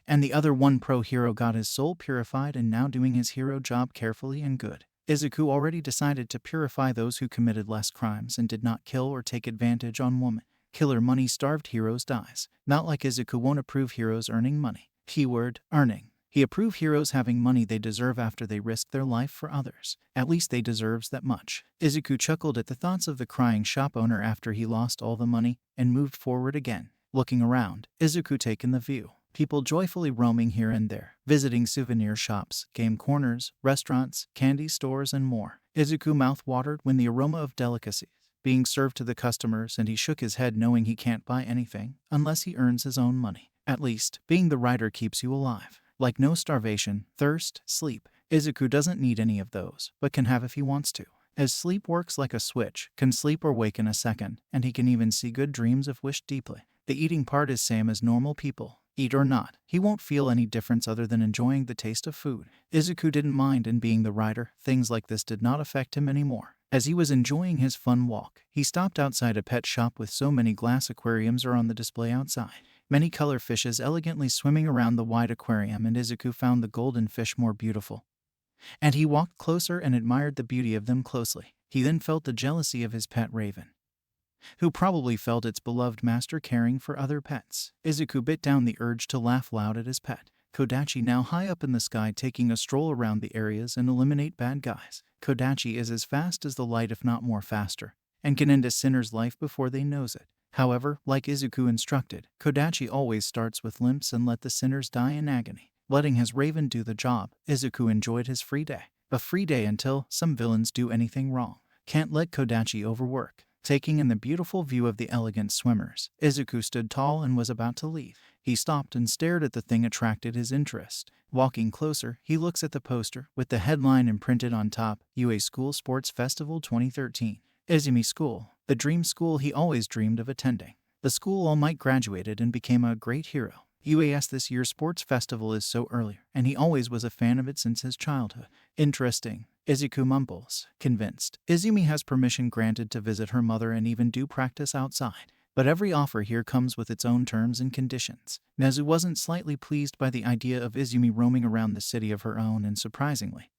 And the other one pro hero got his soul purified and now doing his hero job carefully and good. Izuku already decided to purify those who committed less crimes and did not kill or take advantage on women. Killer money-starved heroes dies. Not like Izuku won't approve heroes earning money. Keyword, earning. He approve heroes having money they deserve after they risk their life for others. At least they deserves that much. Izuku chuckled at the thoughts of the crying shop owner after he lost all the money and moved forward again. Looking around, Izuku taken the view. People joyfully roaming here and there, visiting souvenir shops, game corners, restaurants, candy stores, and more. Izuku mouth watered when the aroma of delicacies being served to the customers, and he shook his head knowing he can't buy anything unless he earns his own money. At least, being the writer keeps you alive. Like no starvation, thirst, sleep. Izuku doesn't need any of those, but can have if he wants to. As sleep works like a switch, can sleep or wake in a second, and he can even see good dreams if wished deeply. The eating part is same as normal people. Eat or not, he won't feel any difference other than enjoying the taste of food. Izuku didn't mind, and being the writer, things like this did not affect him anymore. As he was enjoying his fun walk, he stopped outside a pet shop with so many glass aquariums are on the display outside. Many color fishes elegantly swimming around the wide aquarium, and Izuku found the golden fish more beautiful. And he walked closer and admired the beauty of them closely. He then felt the jealousy of his pet raven. who probably felt its beloved master caring for other pets. Izuku bit down the urge to laugh loud at his pet. Kodachi now high up in the sky taking a stroll around the areas and eliminate bad guys. Kodachi is as fast as the light if not more faster, and can end a sinner's life before they knows it. However, like Izuku instructed, Kodachi always starts with limps and let the sinners die in agony. Letting his raven do the job, Izuku enjoyed his free day. A free day until some villains do anything wrong. Can't let Kodachi overwork. Taking in the beautiful view of the elegant swimmers, Izuku stood tall and was about to leave. He stopped and stared at the thing attracted his interest. Walking closer, he looks at the poster, with the headline imprinted on top, UA School Sports Festival 2013. Izumi School, the dream school he always dreamed of attending. The school All Might graduated and became a great hero. UAS this year's sports festival is so earlier, and he always was a fan of it since his childhood. Interesting. Izuku mumbles, convinced. Izumi has permission granted to visit her mother and even do practice outside. But every offer here comes with its own terms and conditions. Nezu wasn't slightly pleased by the idea of Izumi roaming around the city of her own, and surprisingly,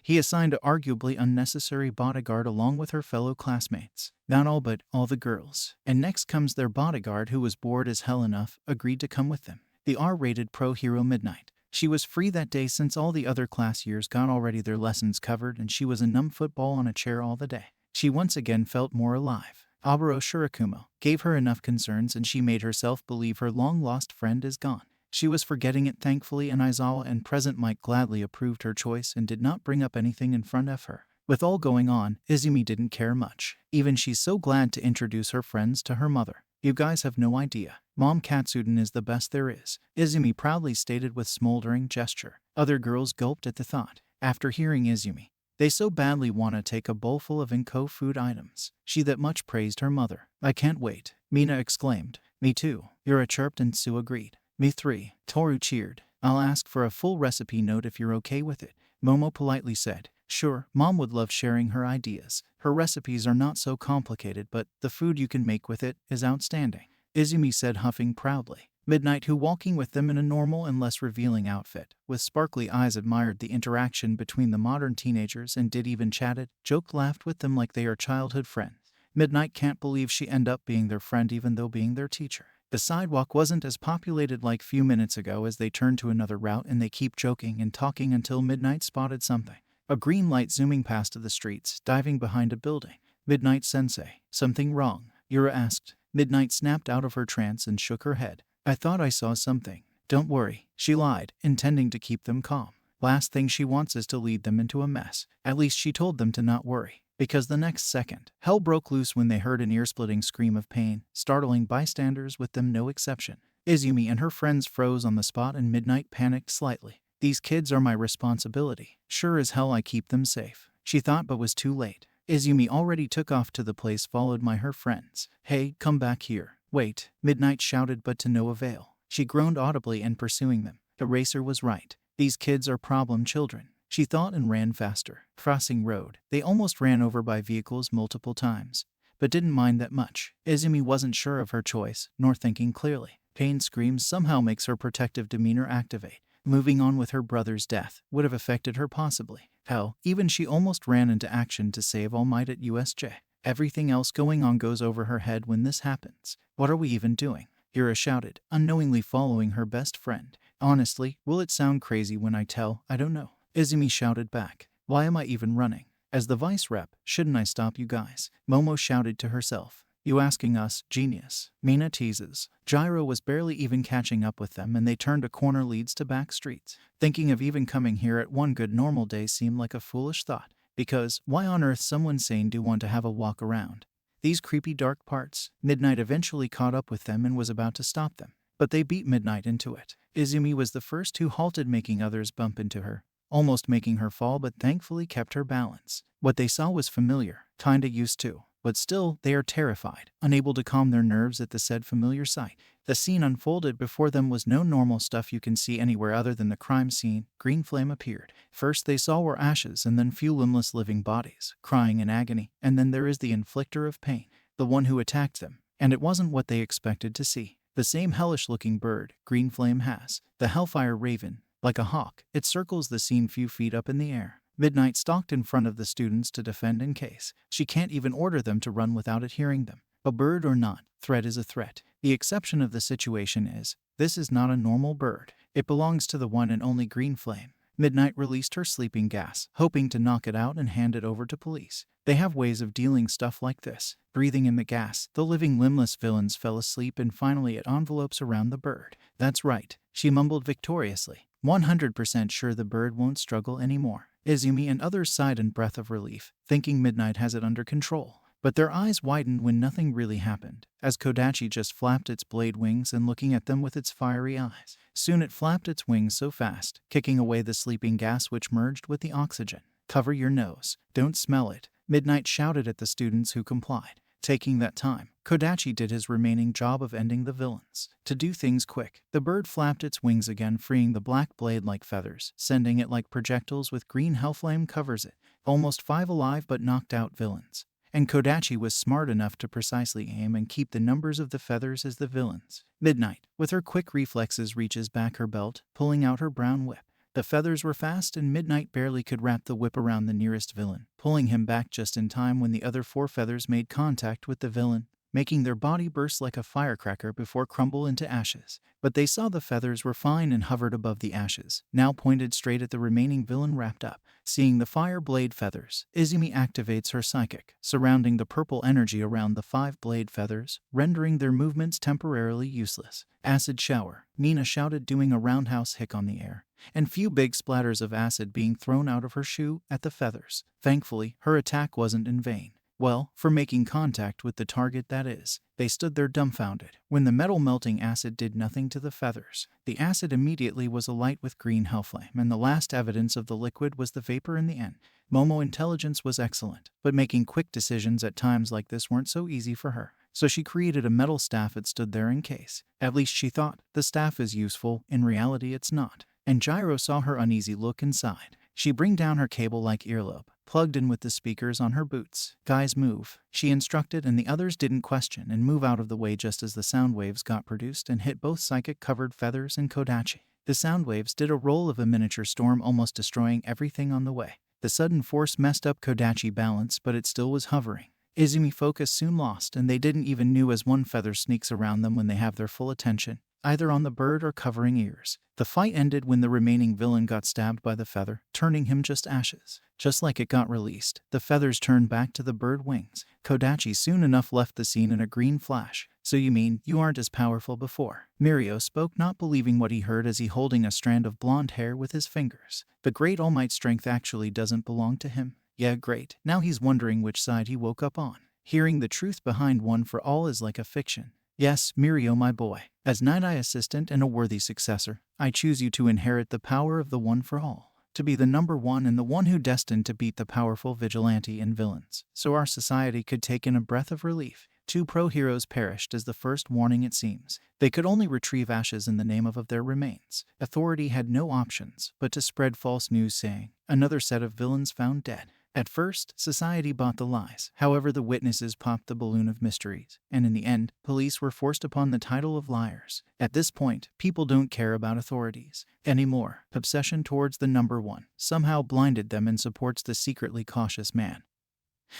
he assigned an arguably unnecessary bodyguard along with her fellow classmates. Not all, but all the girls. And next comes their bodyguard, who was bored as hell enough, agreed to come with them. The R-rated pro hero Midnight. She was free that day since all the other class years got already their lessons covered, and she was a numb football on a chair all the day. She once again felt more alive. Aburo Shirakumo gave her enough concerns, and she made herself believe her long-lost friend is gone. She was forgetting it thankfully, and Aizawa and Present Mike gladly approved her choice and did not bring up anything in front of her. With all going on, Izumi didn't care much. Even she's so glad to introduce her friends to her mother. You guys have no idea. Mom Katsuden is the best there is, Izumi proudly stated with smoldering gesture. Other girls gulped at the thought. After hearing Izumi, they so badly want to take a bowlful of Inko food items. She that much praised her mother. I can't wait, Mina exclaimed. Me too, Yura chirped, and Sue agreed. Me 3, Toru cheered. I'll ask for a full recipe note if you're okay with it, Momo politely said. Sure, Mom would love sharing her ideas. Her recipes are not so complicated, but the food you can make with it is outstanding, Izumi said, huffing proudly. Midnight, who walking with them in a normal and less revealing outfit, with sparkly eyes, admired the interaction between the modern teenagers and did even chatted, joked, laughed with them like they are childhood friends. Midnight can't believe she ended up being their friend even though being their teacher. The sidewalk wasn't as populated like few minutes ago as they turned to another route, and they keep joking and talking until Midnight spotted something. A green light zooming past the streets, diving behind a building. Midnight Sensei, something wrong? Yura asked. Midnight snapped out of her trance and shook her head. I thought I saw something. Don't worry, she lied, intending to keep them calm. Last thing she wants is to lead them into a mess. At least she told them to not worry. Because the next second, hell broke loose when they heard an ear-splitting scream of pain, startling bystanders, with them no exception. Izumi and her friends froze on the spot, and Midnight panicked slightly. These kids are my responsibility. Sure as hell I keep them safe, she thought, but was too late. Izumi already took off to the place, followed by her friends. Hey, come back here. Wait, Midnight shouted, but to no avail. She groaned audibly and pursuing them. Eraser was right. These kids are problem children, she thought, and ran faster. Crossing road, they almost ran over by vehicles multiple times, but didn't mind that much. Izumi wasn't sure of her choice, nor thinking clearly. Pain screams somehow makes her protective demeanor activate. Moving on with her brother's death would have affected her possibly. Hell, even she almost ran into action to save All Might at USJ. Everything else going on goes over her head when this happens. What are we even doing? Yura shouted, unknowingly following her best friend. Honestly, will it sound crazy when I tell I don't know? Izumi shouted back. Why am I even running? As the vice rep, shouldn't I stop you guys? Momo shouted to herself. You asking us, genius? Mina teases. Gyro was barely even catching up with them, and they turned a corner leads to back streets. Thinking of even coming here at one good normal day seemed like a foolish thought. Because, why on earth someone sane do want to have a walk around these creepy dark parts? Midnight eventually caught up with them and was about to stop them, but they beat Midnight into it. Izumi was the first who halted, making others bump into her, almost making her fall, but thankfully kept her balance. What they saw was familiar, kinda used to, but still they are terrified, unable to calm their nerves at the said familiar sight. The scene unfolded before them was no normal stuff you can see anywhere other than the crime scene. Green flame appeared. First they saw were ashes, and then few limbless living bodies, crying in agony, and then there is the inflictor of pain, the one who attacked them, and it wasn't what they expected to see. The same hellish-looking bird Green Flame has, the Hellfire Raven. Like a hawk, it circles the scene few feet up in the air. Midnight stalked in front of the students to defend in case. She can't even order them to run without it hearing them. A bird or not, threat is a threat. The exception of the situation is, this is not a normal bird. It belongs to the one and only Green Flame. Midnight released her sleeping gas, hoping to knock it out and hand it over to police. They have ways of dealing stuff like this. Breathing in the gas, the living limbless villains fell asleep and finally it envelopes around the bird. That's right, she mumbled victoriously, 100% sure the bird won't struggle anymore. Izumi and others sighed in breath of relief, thinking Midnight has it under control. But their eyes widened when nothing really happened, as Kodachi just flapped its blade wings and looking at them with its fiery eyes. Soon it flapped its wings so fast, kicking away the sleeping gas which merged with the oxygen. Cover your nose. Don't smell it. Midnight shouted at the students who complied. Taking that time, Kodachi did his remaining job of ending the villains. To do things quick, the bird flapped its wings again, freeing the black blade like feathers, sending it like projectiles with green hellflame covers it. Almost 5 alive but knocked out villains. And Kodachi was smart enough to precisely aim and keep the numbers of the feathers as the villains. Midnight, with her quick reflexes, reaches back her belt, pulling out her brown whip. The feathers were fast and Midnight barely could wrap the whip around the nearest villain, pulling him back just in time when the other 4 feathers made contact with the villain, making their body burst like a firecracker before crumble into ashes. But they saw the feathers were fine and hovered above the ashes, now pointed straight at the remaining villain wrapped up. Seeing the fire blade feathers, Izumi activates her psychic, surrounding the purple energy around the 5 blade feathers, rendering their movements temporarily useless. Acid shower, Nina shouted, doing a roundhouse hick on the air, and few big splatters of acid being thrown out of her shoe at the feathers. Thankfully, her attack wasn't in vain. Well, for making contact with the target, that is. They stood there dumbfounded when the metal melting acid did nothing to the feathers. The acid immediately was alight with green hellflame, and the last evidence of the liquid was the vapor in the end. Momo intelligence was excellent, but making quick decisions at times like this weren't so easy for her. So she created a metal staff that stood there in case. At least she thought. The staff is useful, in reality it's not. And Gyro saw her uneasy look inside. She bring down her cable-like earlobe, plugged in with the speakers on her boots. Guys, move, she instructed, and the others didn't question and move out of the way just as the sound waves got produced and hit both psychic-covered feathers and Kodachi. The sound waves did a roll of a miniature storm, almost destroying everything on the way. The sudden force messed up Kodachi balance, but it still was hovering. Izumi focus soon lost, and they didn't even know as one feather sneaks around them when they have their full attention, either on the bird or covering ears. The fight ended when the remaining villain got stabbed by the feather, turning him just ashes. Just like it got released, the feathers turned back to the bird wings. Kodachi soon enough left the scene in a green flash. So you mean you aren't as powerful before? Mirio spoke, not believing what he heard as he holding a strand of blonde hair with his fingers. The great All Might strength actually doesn't belong to him. Yeah, great. Now he's wondering which side he woke up on. Hearing the truth behind One for All is like a fiction. Yes, Mirio, my boy. As Night Eye assistant and a worthy successor, I choose you to inherit the power of the One for All, to be the number one and the one who destined to beat the powerful vigilante and villains, so our society could take in a breath of relief. 2 pro-heroes perished as the first warning, it seems. They could only retrieve ashes in the name of their remains. Authority had no options but to spread false news saying, another set of villains found dead. At first, society bought the lies. However, the witnesses popped the balloon of mysteries, and in the end, police were forced upon the title of liars. At this point, people don't care about authorities anymore. Obsession towards the number one somehow blinded them and supports the secretly cautious man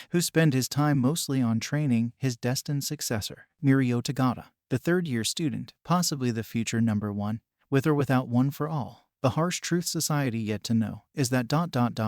who spent his time mostly on training his destined successor, Mirio Tagata, the third-year student, possibly the future number one, with or without One for All. The harsh truth society yet to know is that ...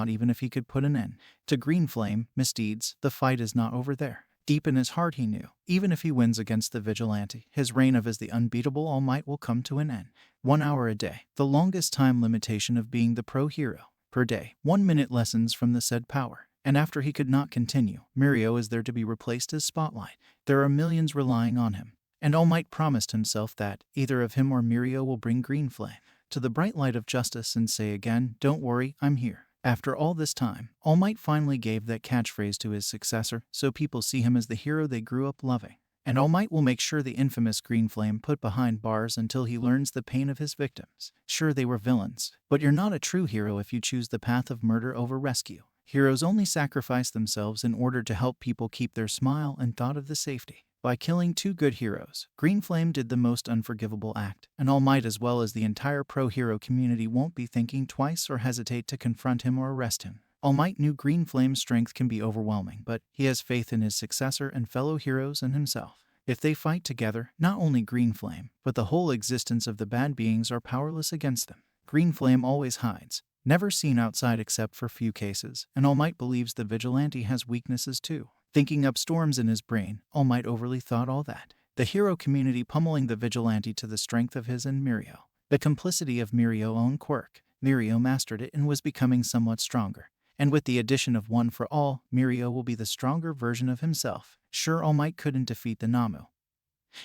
even if he could put an end to Green Flame misdeeds, the fight is not over there. Deep in his heart he knew, even if he wins against the Vigilante, his reign of as the unbeatable All Might will come to an end. 1 hour a day, the longest time limitation of being the pro-hero. Per day, 1 minute lessons from the said power. And after he could not continue, Mirio is there to be replaced as spotlight. There are millions relying on him. And All Might promised himself that either of him or Mirio will bring Green Flame to the bright light of justice and say again, don't worry, I'm here. After all this time, All Might finally gave that catchphrase to his successor, so people see him as the hero they grew up loving. And All Might will make sure the infamous Green Flame put behind bars until he learns the pain of his victims. Sure, they were villains, but you're not a true hero if you choose the path of murder over rescue. Heroes only sacrifice themselves in order to help people keep their smile and thought of the safety. By killing 2 good heroes, Green Flame did the most unforgivable act, and All Might as well as the entire pro-hero community won't be thinking twice or hesitate to confront him or arrest him. All Might knew Green Flame's strength can be overwhelming, but he has faith in his successor and fellow heroes and himself. If they fight together, not only Green Flame, but the whole existence of the bad beings are powerless against them. Green Flame always hides, never seen outside except for few cases, and All Might believes the Vigilante has weaknesses too. Thinking up storms in his brain, All Might overly thought all that. The hero community pummeling the Vigilante to the strength of his and Mirio. The complicity of Mirio's own quirk. Mirio mastered it and was becoming somewhat stronger. And with the addition of One for All, Mirio will be the stronger version of himself. Sure, All Might couldn't defeat the Namu.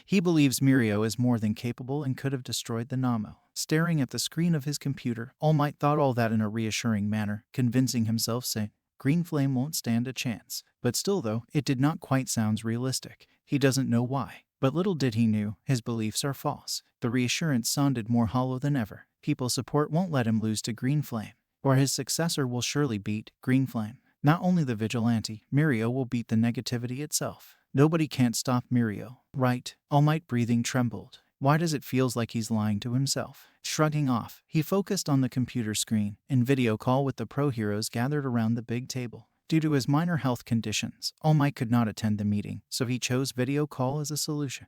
He believes Mirio is more than capable and could have destroyed the Namu. Staring at the screen of his computer, All Might thought all that in a reassuring manner, convincing himself, saying, Green Flame won't stand a chance. But still though, it did not quite sound realistic. He doesn't know why. But little did he know, his beliefs are false. The reassurance sounded more hollow than ever. People's support won't let him lose to Green Flame, or his successor will surely beat Green Flame. Not only the Vigilante, Mirio will beat the negativity itself. Nobody can't stop Mirio, right? All Might breathing trembled. Why does it feels like he's lying to himself? Shrugging off, he focused on the computer screen, in video call with the pro heroes gathered around the big table. Due to his minor health conditions, All Might could not attend the meeting, so he chose video call as a solution.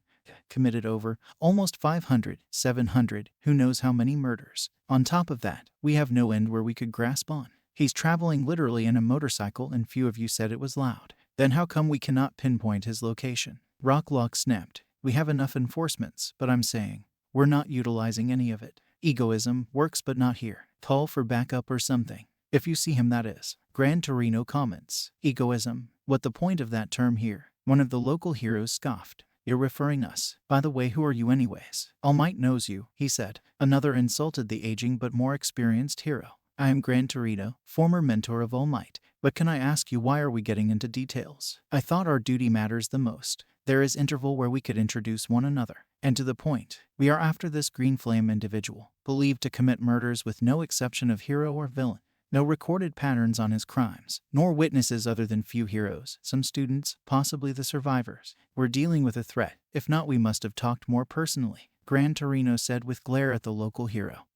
Committed over almost 500, 700, who knows how many murders. On top of that, we have no end where we could grasp on. He's traveling literally in a motorcycle and few of you said it was loud. Then how come we cannot pinpoint his location? Rocklock snapped. We have enough enforcements, but I'm saying, we're not utilizing any of it. Egoism works but not here. Call for backup or something. If you see him, that is. Gran Torino comments. Egoism? What the point of that term here? One of the local heroes scoffed. You're referring us. By the way, who are you anyways? All Might knows you, he said. Another insulted the aging but more experienced hero. I am Gran Torino, former mentor of All Might. But can I ask you, why are we getting into details? I thought our duty matters the most. There is interval where we could introduce one another. And to the point, we are after this Green Flame individual, believed to commit murders with no exception of hero or villain. No recorded patterns on his crimes, nor witnesses other than few heroes, some students, possibly the survivors. We're dealing with a threat. If not, we must have talked more personally, Gran Torino said with glare at the local hero,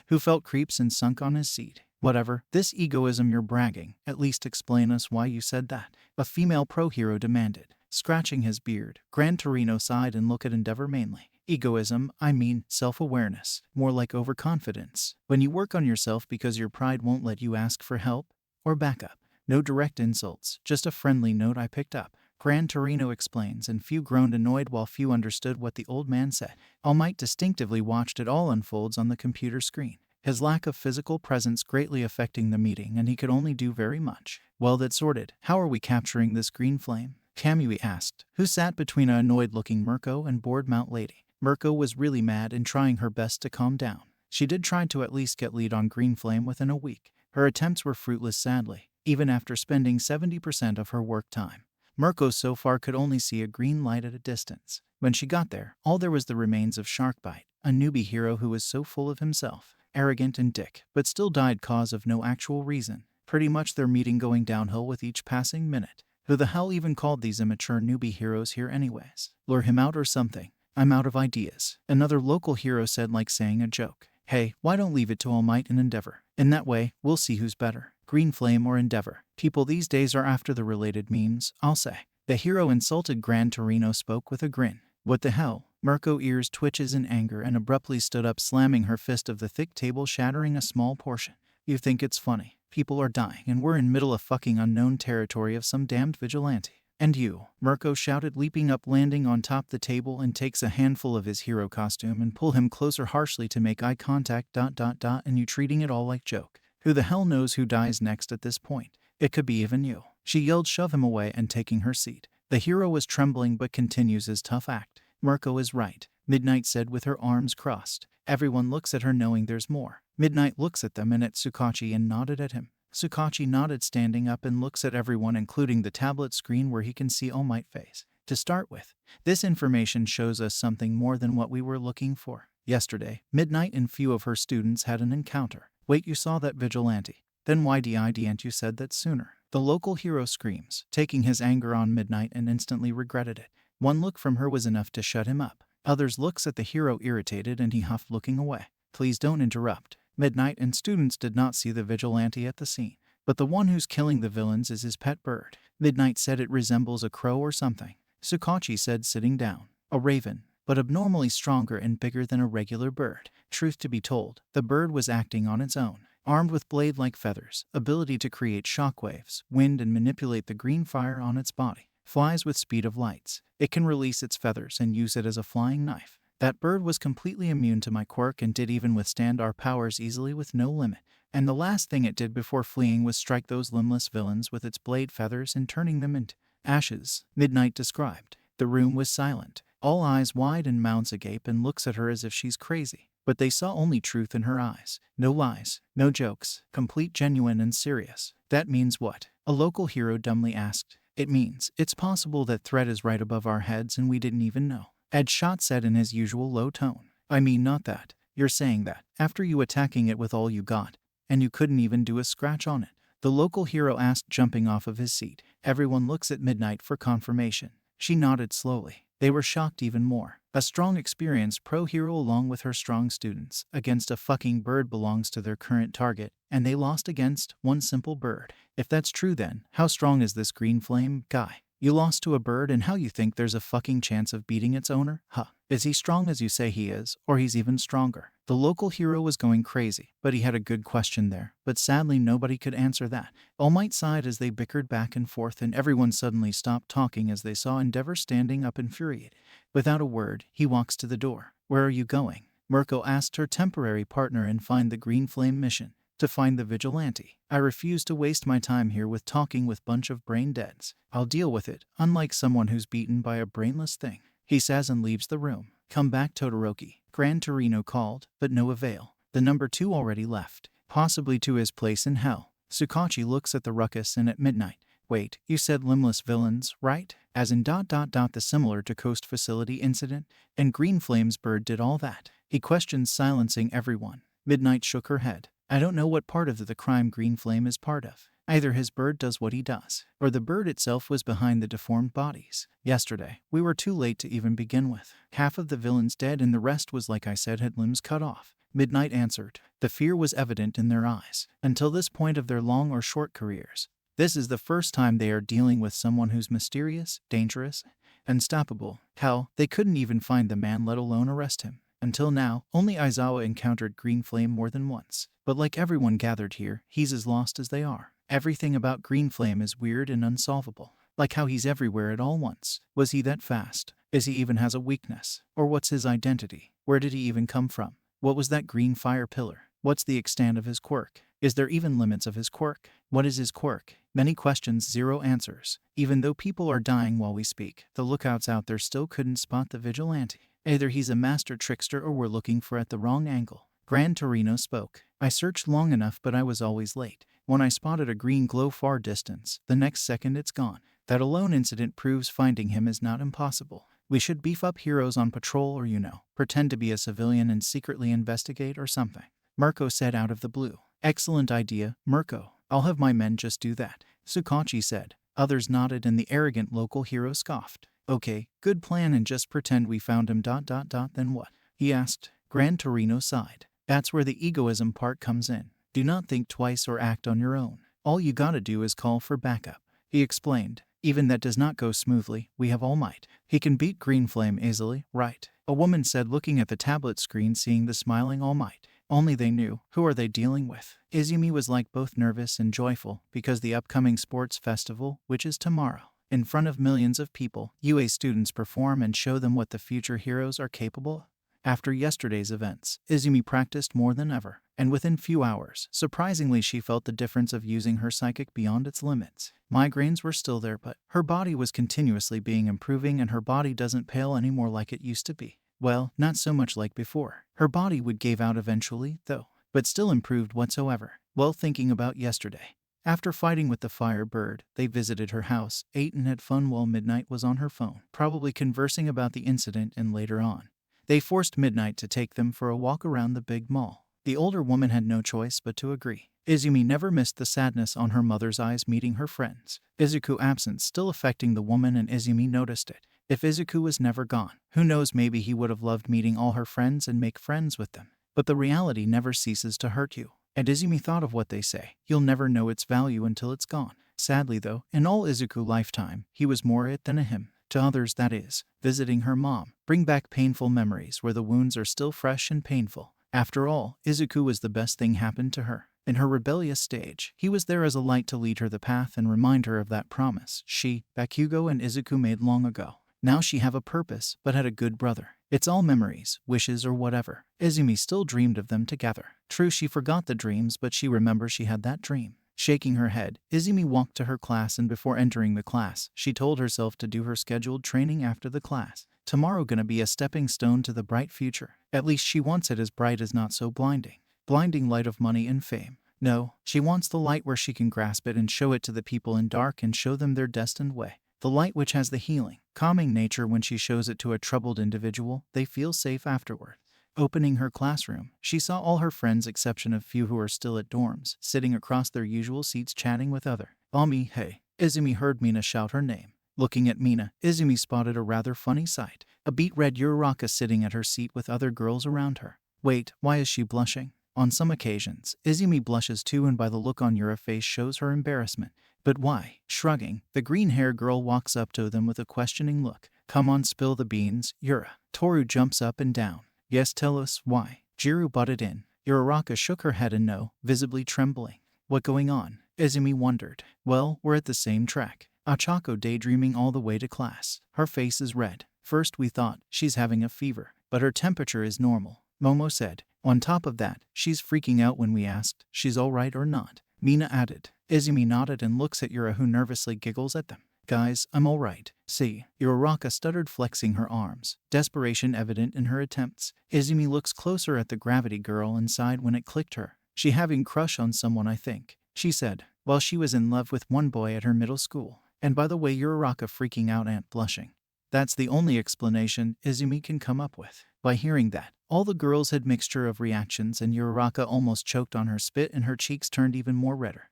who felt creeps and sunk on his seat. Whatever, this egoism you're bragging, at least explain us why you said that, a female pro-hero demanded. Scratching his beard, Gran Torino sighed and looked at Endeavor mainly. Egoism, I mean self-awareness, more like overconfidence. When you work on yourself because your pride won't let you ask for help or backup. No direct insults, just a friendly note I picked up. Gran Torino explains, and few groaned annoyed while few understood what the old man said. All Might distinctively watched it all unfolds on the computer screen. His lack of physical presence greatly affecting the meeting, and he could only do very much. Well, that's sorted. How are we capturing this Green Flame? Kamui asked, who sat between a annoyed-looking Mirko and bored Mount Lady. Mirko was really mad and trying her best to calm down. She did try to at least get lead on Green Flame within a week. Her attempts were fruitless sadly, even after spending 70% of her work time. Mirko so far could only see a green light at a distance. When she got there, all there was the remains of Sharkbite, a newbie hero who was so full of himself, arrogant and dick, but still died cause of no actual reason. Pretty much their meeting going downhill with each passing minute. Who the hell even called these immature newbie heroes here anyways? Lure him out or something. I'm out of ideas. Another local hero said, like saying a joke. Hey, why don't leave it to All Might and Endeavor? In that way, we'll see who's better, Green Flame or Endeavor. People these days are after the related memes, I'll say. The hero insulted Gran Torino spoke with a grin. What the hell? Mirko ears twitches in anger and abruptly stood up, slamming her fist of the thick table, shattering a small portion. You think it's funny? People are dying and we're in middle of fucking unknown territory of some damned vigilante. And you, Mirko shouted, leaping up, landing on top the table, and takes a handful of his hero costume and pull him closer harshly to make eye contact. And you treating it all like joke. Who the hell knows who dies next at this point? It could be even you. She yelled, shove him away and taking her seat. The hero was trembling but continues his tough act. Mirko is right, Midnight said with her arms crossed. Everyone looks at her knowing there's more. Midnight looks at them and at Tsukachi and nodded at him. Tsukachi nodded, standing up, and looks at everyone, including the tablet screen where he can see All Might face. To start with, this information shows us something more than what we were looking for. Yesterday, Midnight and few of her students had an encounter. Wait, you saw that vigilante? Then why didn't you said that sooner? The local hero screams, taking his anger on Midnight, and instantly regretted it. One look from her was enough to shut him up. Others looks at the hero irritated and he huffed, looking away. Please don't interrupt. Midnight and students did not see the vigilante at the scene. but the one who's killing the villains is his pet bird. Midnight said it resembles a crow or something. Sukachi said, sitting down. A raven, but abnormally stronger and bigger than a regular bird. Truth to be told, the bird was acting on its own. Armed with blade-like feathers, ability to create shockwaves, wind and manipulate the green fire on its body. Flies with speed of lights. It can release its feathers and use it as a flying knife. That bird was completely immune to my quirk and did even withstand our powers easily with no limit. And the last thing it did before fleeing was strike those limbless villains with its blade feathers and turning them into ashes, Midnight described. The room was silent. All eyes wide and mouths agape and looks at her as if she's crazy. But they saw only truth in her eyes. No lies, no jokes, complete genuine and serious. That means what? A local hero dumbly asked. It means it's possible that threat is right above our heads and we didn't even know. Ed Shot said in his usual low tone. I mean, not that. You're saying that, after you attacking it with all you got, and you couldn't even do a scratch on it. The local hero asked, jumping off of his seat. Everyone looks at Midnight for confirmation. She nodded slowly. They were shocked even more. A strong, experienced pro hero along with her strong students against a fucking bird belongs to their current target, and they lost against one simple bird. If that's true, then how strong is this green flame guy? You lost to a bird and how you think there's a fucking chance of beating its owner? Huh. Is he strong as you say he is, or he's even stronger? The local hero was going crazy, but he had a good question there. But sadly nobody could answer that. All Might sighed as they bickered back and forth, and everyone suddenly stopped talking as they saw Endeavor standing up infuriated. Without a word, he walks to the door. Where are you going? Mirko asked her temporary partner and find the green flame mission. To find the vigilante. I refuse to waste my time here with talking with bunch of brain deads. I'll deal with it, unlike someone who's beaten by a brainless thing. He says and leaves the room. Come back, Todoroki. Gran Torino called, but no avail. The number 2 already left, possibly to his place in hell. Sukachi looks at the ruckus and at Midnight. Wait, you said limbless villains, right? As in ... the similar to Coast Facility incident? And Green Flame's bird did all that? He questioned, silencing everyone. Midnight shook her head. I don't know what part of the crime Green Flame is part of. Either his bird does what he does, or the bird itself was behind the deformed bodies. Yesterday, we were too late to even begin with. Half of the villains dead and the rest was, like I said, had limbs cut off. Midnight answered. The fear was evident in their eyes. Until this point of their long or short careers, this is the first time they are dealing with someone who's mysterious, dangerous, unstoppable. Hell, they couldn't even find the man, let alone arrest him. Until now, only Aizawa encountered Green Flame more than once. But like everyone gathered here, he's as lost as they are. Everything about Green Flame is weird and unsolvable. Like how he's everywhere at all once. Was he that fast? Is he even has a weakness? Or what's his identity? Where did he even come from? What was that green fire pillar? What's the extent of his quirk? Is there even limits of his quirk? What is his quirk? Many questions, zero answers. Even though people are dying while we speak, the lookouts out there still couldn't spot the vigilante. Either he's a master trickster or we're looking for at the wrong angle. Gran Torino spoke. I searched long enough, but I was always late. When I spotted a green glow far distance, the next second it's gone. That alone incident proves finding him is not impossible. We should beef up heroes on patrol or, pretend to be a civilian and secretly investigate or something. Mirko said out of the blue. Excellent idea, Mirko. I'll have my men just do that. Sukachi said. Others nodded and the arrogant local hero scoffed. Okay, good plan, and just pretend we found him ... Then what? He asked. Gran Torino sighed. That's where the egoism part comes in. Do not think twice or act on your own. All you gotta do is call for backup. He explained. Even that does not go smoothly, we have All Might. He can beat Green Flame easily, right? A woman said, looking at the tablet screen, seeing the smiling All Might. Only they knew. Who are they dealing with? Izumi was like both nervous and joyful, because the upcoming sports festival, which is tomorrow. In front of millions of people, UA students perform and show them what the future heroes are capable of. After yesterday's events, Izumi practiced more than ever, and within few hours, surprisingly, she felt the difference of using her psychic beyond its limits. Migraines were still there, but her body was continuously being improving, and her body doesn't pale anymore like it used to be. Well, not so much like before. Her body would give out eventually, though, but still improved whatsoever. Well, thinking about yesterday. After fighting with the fire bird, they visited her house, ate and had fun while Midnight was on her phone, probably conversing about the incident, and later on, they forced Midnight to take them for a walk around the big mall. The older woman had no choice but to agree. Izumi never missed the sadness on her mother's eyes meeting her friends. Izuku's absence still affecting the woman, and Izumi noticed it. If Izuku was never gone, who knows, maybe he would have loved meeting all her friends and make friends with them. But the reality never ceases to hurt you. And Izumi thought of what they say. You'll never know its value until it's gone. Sadly though, in all Izuku lifetime, he was more it than a him. To others, that is, visiting her mom. Bring back painful memories where the wounds are still fresh and painful. After all, Izuku was the best thing happened to her. In her rebellious stage, he was there as a light to lead her the path and remind her of that promise she, Bakugo, and Izuku made long ago. Now she have a purpose, but had a good brother. It's all memories, wishes, or whatever. Izumi still dreamed of them together. True, she forgot the dreams, but she remembers she had that dream. Shaking her head, Izumi walked to her class, and before entering the class, she told herself to do her scheduled training after the class. Tomorrow gonna be a stepping stone to the bright future. At least she wants it as bright as not so blinding. Blinding light of money and fame. No, she wants the light where she can grasp it and show it to the people in dark and show them their destined way. The light which has the healing, calming nature. When she shows it to a troubled individual, they feel safe afterward. Opening her classroom, she saw all her friends exception of few who are still at dorms, sitting across their usual seats chatting with other. Ami, hey. Izumi heard Mina shout her name. Looking at Mina, Izumi spotted a rather funny sight. A beet red Uraraka sitting at her seat with other girls around her. Wait, why is she blushing? On some occasions, Izumi blushes too, and by the look on Yura's face shows her embarrassment. But why? Shrugging, the green-haired girl walks up to them with a questioning look. Come on, spill the beans, Yura. Toru jumps up and down. Yes, tell us why. Jiru butted in. Uraraka shook her head and no, visibly trembling. What going on? Izumi wondered. Well, we're at the same track. Achako daydreaming all the way to class. Her face is red. First we thought, she's having a fever, but her temperature is normal, Momo said. On top of that, she's freaking out when we asked, she's alright or not. Mina added. Izumi nodded and looks at Yura, who nervously giggles at them. Guys, I'm alright. See, Uraraka stuttered, flexing her arms, desperation evident in her attempts. Izumi looks closer at the gravity girl and sighed when it clicked her. She having crush on someone, I think, she said, while she was in love with one boy at her middle school. And by the way, Uraraka freaking out and blushing. That's the only explanation Izumi can come up with. By hearing that, all the girls had mixture of reactions, and Uraraka almost choked on her spit and her cheeks turned even more redder.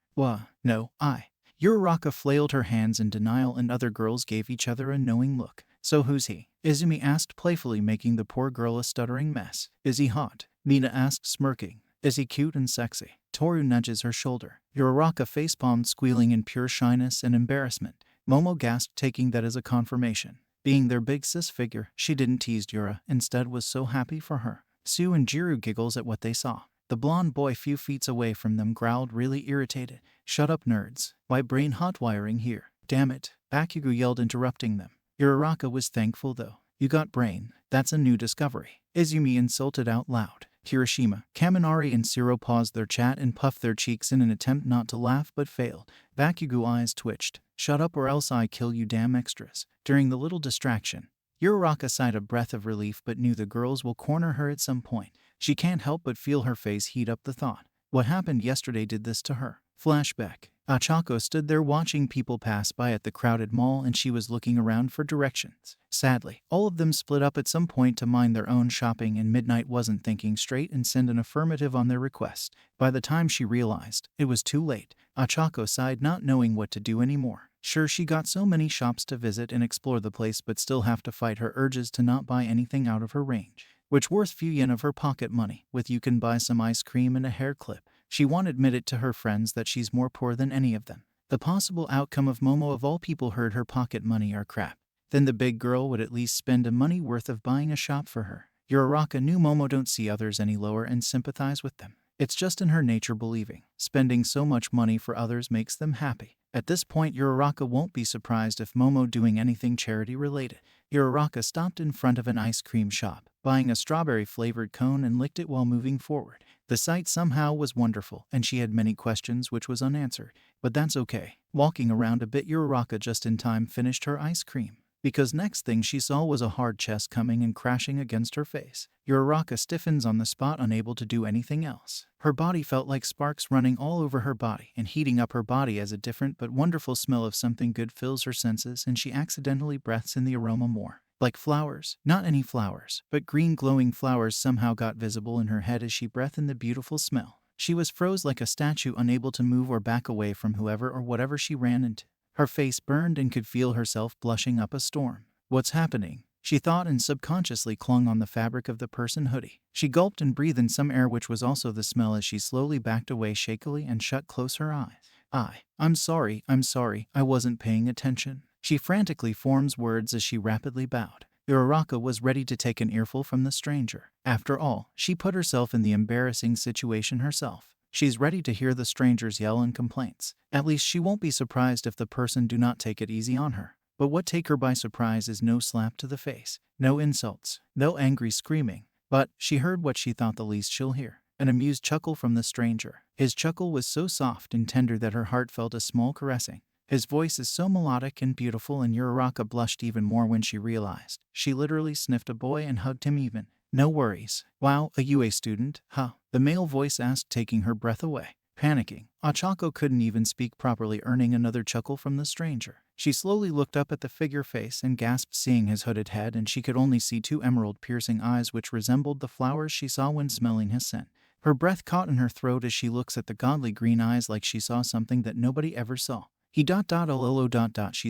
No, Uraraka flailed her hands in denial, and other girls gave each other a knowing look. So who's he? Izumi asked playfully, making the poor girl a stuttering mess. Is he hot? Mina asked, smirking. Is he cute and sexy? Toru nudges her shoulder. Uraraka facepalmed, squealing in pure shyness and embarrassment. Momo gasped, taking that as a confirmation. Being their big sis figure, she didn't tease Yura, instead was so happy for her. Sue and Jiru giggles at what they saw. The blonde boy few feet away from them growled, really irritated. Shut up, nerds. Why brain hotwiring here? Damn it. Bakugo yelled, interrupting them. Uraraka was thankful though. You got brain. That's a new discovery. Izumi insulted out loud. Kirishima, Kaminari, and Siro paused their chat and puffed their cheeks in an attempt not to laugh, but failed. Bakugo eyes twitched. Shut up or else I kill you damn extras. During the little distraction, Uraraka sighed a breath of relief, but knew the girls will corner her at some point. She can't help but feel her face heat up the thought. What happened yesterday did this to her. Flashback. Achako stood there watching people pass by at the crowded mall, and she was looking around for directions. Sadly, all of them split up at some point to mind their own shopping, and Midnight wasn't thinking straight and sent an affirmative on their request. By the time she realized, it was too late. Achako sighed, not knowing what to do anymore. Sure, she got so many shops to visit and explore the place, but still have to fight her urges to not buy anything out of her range, which worth few yen of her pocket money. With you can buy some ice cream and a hair clip. She won't admit it to her friends that she's more poor than any of them. The possible outcome of Momo of all people heard her pocket money are crap. Then the big girl would at least spend a money worth of buying a shop for her. Uraraka knew Momo don't see others any lower and sympathize with them. It's just in her nature, believing spending so much money for others makes them happy. At this point, Uraraka won't be surprised if Momo doing anything charity related. Uraraka stopped in front of an ice cream shop, buying a strawberry-flavored cone, and licked it while moving forward. The sight somehow was wonderful, and she had many questions which was unanswered. But that's okay. Walking around a bit, Uraraka just in time finished her ice cream, because next thing she saw was a hard chest coming and crashing against her face. Uraraka stiffens on the spot, unable to do anything else. Her body felt like sparks running all over her body and heating up her body as a different but wonderful smell of something good fills her senses, and she accidentally breathes in the aroma more. Like flowers. Not any flowers, but green glowing flowers somehow got visible in her head as she breathed in the beautiful smell. She was froze like a statue, unable to move or back away from whoever or whatever she ran into. Her face burned and could feel herself blushing up a storm. What's happening? she thought, and subconsciously clung on the fabric of the person hoodie. She gulped and breathed in some air, which was also the smell, as she slowly backed away shakily and shut close her eyes. I'm sorry, I wasn't paying attention. She frantically forms words as she rapidly bowed. Uraraka was ready to take an earful from the stranger. After all, she put herself in the embarrassing situation herself. She's ready to hear the stranger's yell and complaints. At least she won't be surprised if the person do not take it easy on her. But what take her by surprise is no slap to the face, no insults, no angry screaming. But she heard what she thought the least she'll hear, an amused chuckle from the stranger. His chuckle was so soft and tender that her heart felt a small caressing. His voice is so melodic and beautiful, and Uraraka blushed even more when she realized. She literally sniffed a boy and hugged him even. No worries. Wow, a UA student, huh? The male voice asked, taking her breath away. Panicking, Ochako couldn't even speak properly, earning another chuckle from the stranger. She slowly looked up at the figure face and gasped, seeing his hooded head, and she could only see two emerald-piercing eyes which resembled the flowers she saw when smelling his scent. Her breath caught in her throat as she looks at the godly green eyes like she saw something that nobody ever saw. She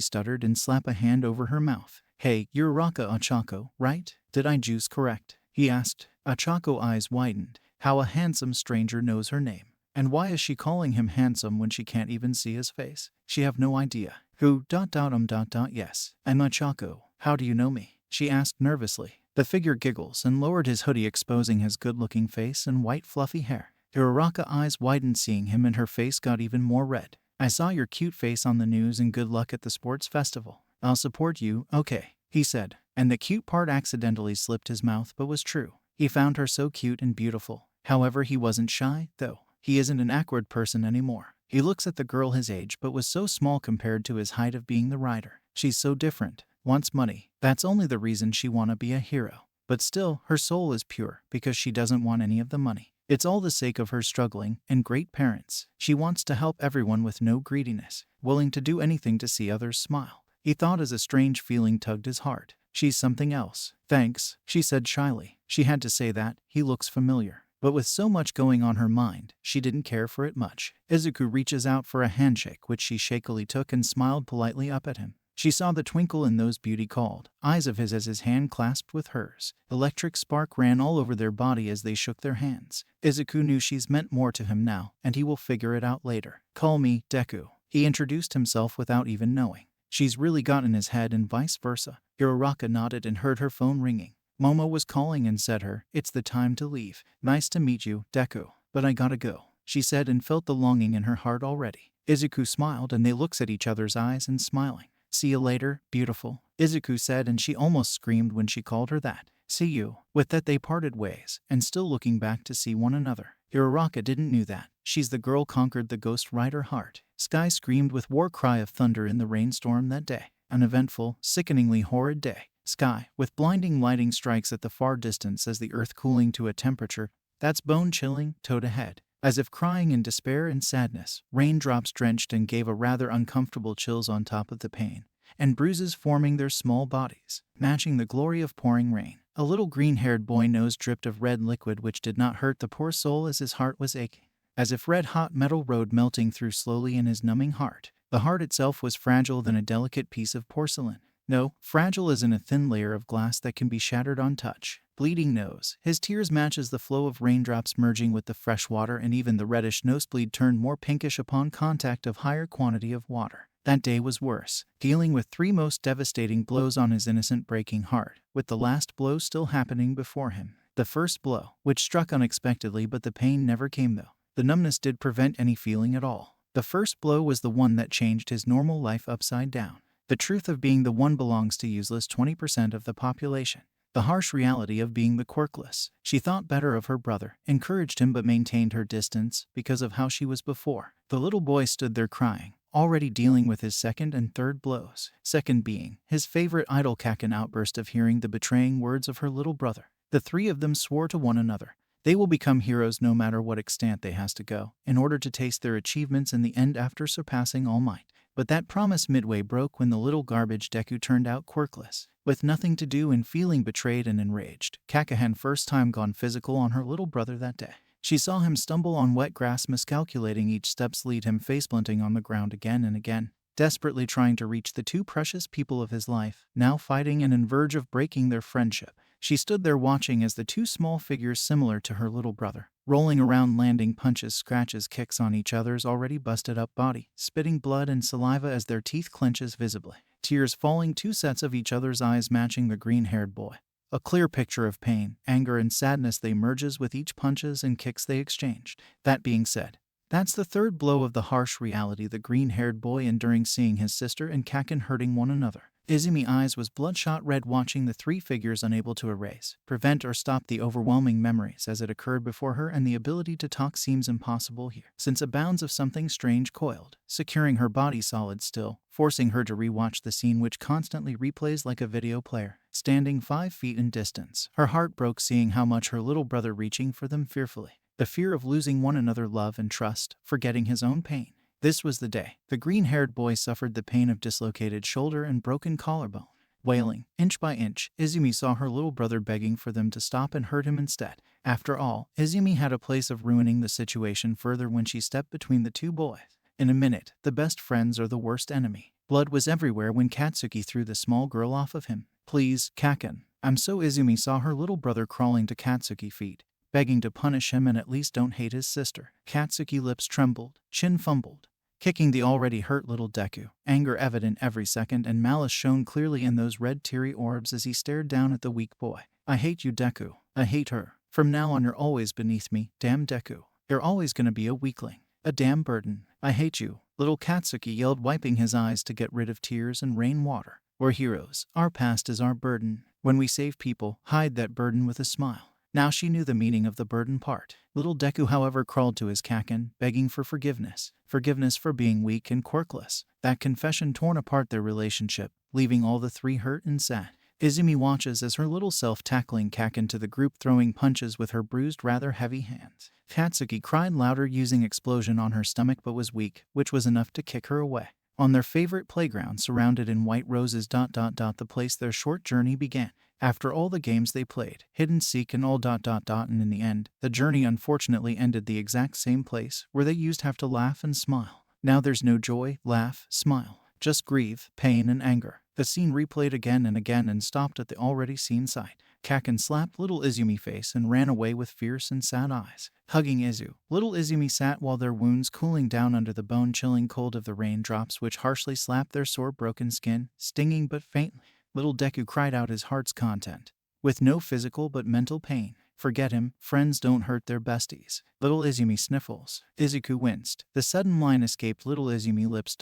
stuttered and slapped a hand over her mouth. Hey, you're Raka Ochako, right? Did I juice correct? He asked. Ochako eyes widened. How a handsome stranger knows her name. And why is she calling him handsome when she can't even see his face? She have no idea. Who? Yes. I'm Ochako. How do you know me? She asked nervously. The figure giggles and lowered his hoodie, exposing his good-looking face and white fluffy hair. Uraraka eyes widened, seeing him, and her face got even more red. I saw your cute face on the news, and good luck at the sports festival. I'll support you, okay, he said. And the cute part accidentally slipped his mouth, but was true. He found her so cute and beautiful. However, he wasn't shy, though. He isn't an awkward person anymore. He looks at the girl his age, but was so small compared to his height of being the rider. She's so different. Wants money. That's only the reason she wanna be a hero. But still, her soul is pure, because she doesn't want any of the money. It's all the sake of her struggling and great parents. She wants to help everyone with no greediness, willing to do anything to see others smile. He thought as a strange feeling tugged his heart. She's something else. Thanks, she said shyly. She had to say that. He looks familiar. But with so much going on her mind, she didn't care for it much. Izuku reaches out for a handshake, which she shakily took and smiled politely up at him. She saw the twinkle in those beauty-called eyes of his as his hand clasped with hers. Electric spark ran all over their body as they shook their hands. Izuku knew she's meant more to him now, and he will figure it out later. Call me Deku. He introduced himself without even knowing. She's really got in his head, and vice versa. Uraraka nodded and heard her phone ringing. Momo was calling and said her, "It's the time to leave. Nice to meet you, Deku. But I gotta go," she said, and felt the longing in her heart already. Izuku smiled, and they looked at each other's eyes and smiling. See you later, beautiful, Izuku said, and she almost screamed when she called her that. See you. With that they parted ways, and still looking back to see one another. Uraraka didn't knew that. She's the girl conquered the Ghost Rider heart. Sky screamed with war cry of thunder in the rainstorm that day. An eventful, sickeningly horrid day. Sky, with blinding lighting strikes at the far distance as the earth cooling to a temperature that's bone-chilling, towed ahead. As if crying in despair and sadness, raindrops drenched and gave a rather uncomfortable chills on top of the pain, and bruises forming their small bodies, matching the glory of pouring rain. A little green-haired boy nose dripped of red liquid which did not hurt the poor soul as his heart was aching, as if red-hot metal rode melting through slowly in his numbing heart. The heart itself was fragile than a delicate piece of porcelain. No, fragile as in a thin layer of glass that can be shattered on touch. Bleeding nose. His tears matches the flow of raindrops merging with the fresh water, and even the reddish nosebleed turned more pinkish upon contact of higher quantity of water. That day was worse, dealing with 3 most devastating blows on his innocent breaking heart, with the last blow still happening before him. The first blow, which struck unexpectedly, but the pain never came though. The numbness did prevent any feeling at all. The first blow was the one that changed his normal life upside down. The truth of being the one belongs to useless 20% of the population. The harsh reality of being the quirkless. She thought better of her brother, encouraged him, but maintained her distance because of how she was before. The little boy stood there crying, already dealing with his second and third blows. Second being his favorite idol Kaken outburst of hearing the betraying words of her little brother. The 3 of them swore to one another. They will become heroes no matter what extent they has to go, in order to taste their achievements in the end after surpassing all might. But that promise midway broke when the little garbage Deku turned out quirkless. With nothing to do and feeling betrayed and enraged, Kakahan first time gone physical on her little brother that day. She saw him stumble on wet grass, miscalculating each steps lead him faceplanting on the ground again and again. desperately trying to reach the two precious people of his life, now fighting and on verge of breaking their friendship. She stood there watching as the two small figures similar to her little brother, rolling around landing punches, scratches, kicks on each other's already busted up body, spitting blood and saliva as their teeth clenches visibly. Tears falling, two sets of each other's eyes matching the green-haired boy. A clear picture of pain, anger and sadness they merges with each punches and kicks they exchanged. That being said, that's the third blow of the harsh reality the green-haired boy enduring seeing his sister and Kaken hurting one another. Izumi's eyes was bloodshot red watching the three figures unable to erase, prevent or stop the overwhelming memories as it occurred before her, and the ability to talk seems impossible here, since it bounds of something strange coiled, securing her body solid still, forcing her to rewatch the scene which constantly replays like a video player. Standing 5 feet in distance, her heart broke seeing how much her little brother reaching for them fearfully. The fear of losing one another, love and trust, forgetting his own pain. This was the day the green-haired boy suffered the pain of dislocated shoulder and broken collarbone. Wailing, inch by inch, Izumi saw her little brother begging for them to stop and hurt him instead. After all, Izumi had a place of ruining the situation further when she stepped between the two boys. In a minute, the best friends are the worst enemy. Blood was everywhere when Katsuki threw the small girl off of him. Please, Kaken. I'm so. Izumi saw her little brother crawling to Katsuki's feet, begging to punish him and at least don't hate his sister. Katsuki's lips trembled, chin fumbled, kicking the already hurt little Deku, anger evident every second and malice shone clearly in those red teary orbs as he stared down at the weak boy. I hate you, Deku. I hate her. From now on you're always beneath me, damn Deku. You're always gonna be a weakling, a damn burden. I hate you, little Katsuki yelled, wiping his eyes to get rid of tears and rain water. We're heroes. Our past is our burden. When we save people, hide that burden with a smile. Now she knew the meaning of the burden part. Little Deku, however, crawled to his Kaken, begging for forgiveness. Forgiveness for being weak and quirkless. That confession torn apart their relationship, leaving all the three hurt and sad. Izumi watches as her little self tackling Kaken to the group, throwing punches with her bruised, rather heavy hands. Katsuki cried louder, using explosion on her stomach, but was weak, which was enough to kick her away. On their favorite playground surrounded in white roses, the place their short journey began. After all the games they played, hide and seek and all, and in the end, the journey unfortunately ended the exact same place where they used to have to laugh and smile. Now there's no joy, laugh, smile, just grief, pain and anger. The scene replayed again and again and stopped at the already seen sight. Kaken slapped little Izumi's face and ran away with fierce and sad eyes. Hugging Izu, little Izumi sat while their wounds cooling down under the bone-chilling cold of the raindrops which harshly slapped their sore broken skin, stinging but faintly. Little Deku cried out his heart's content, with no physical but mental pain. Forget him, friends don't hurt their besties. Little Izumi sniffles. Izuku winced. The sudden line escaped little Izumi's lips.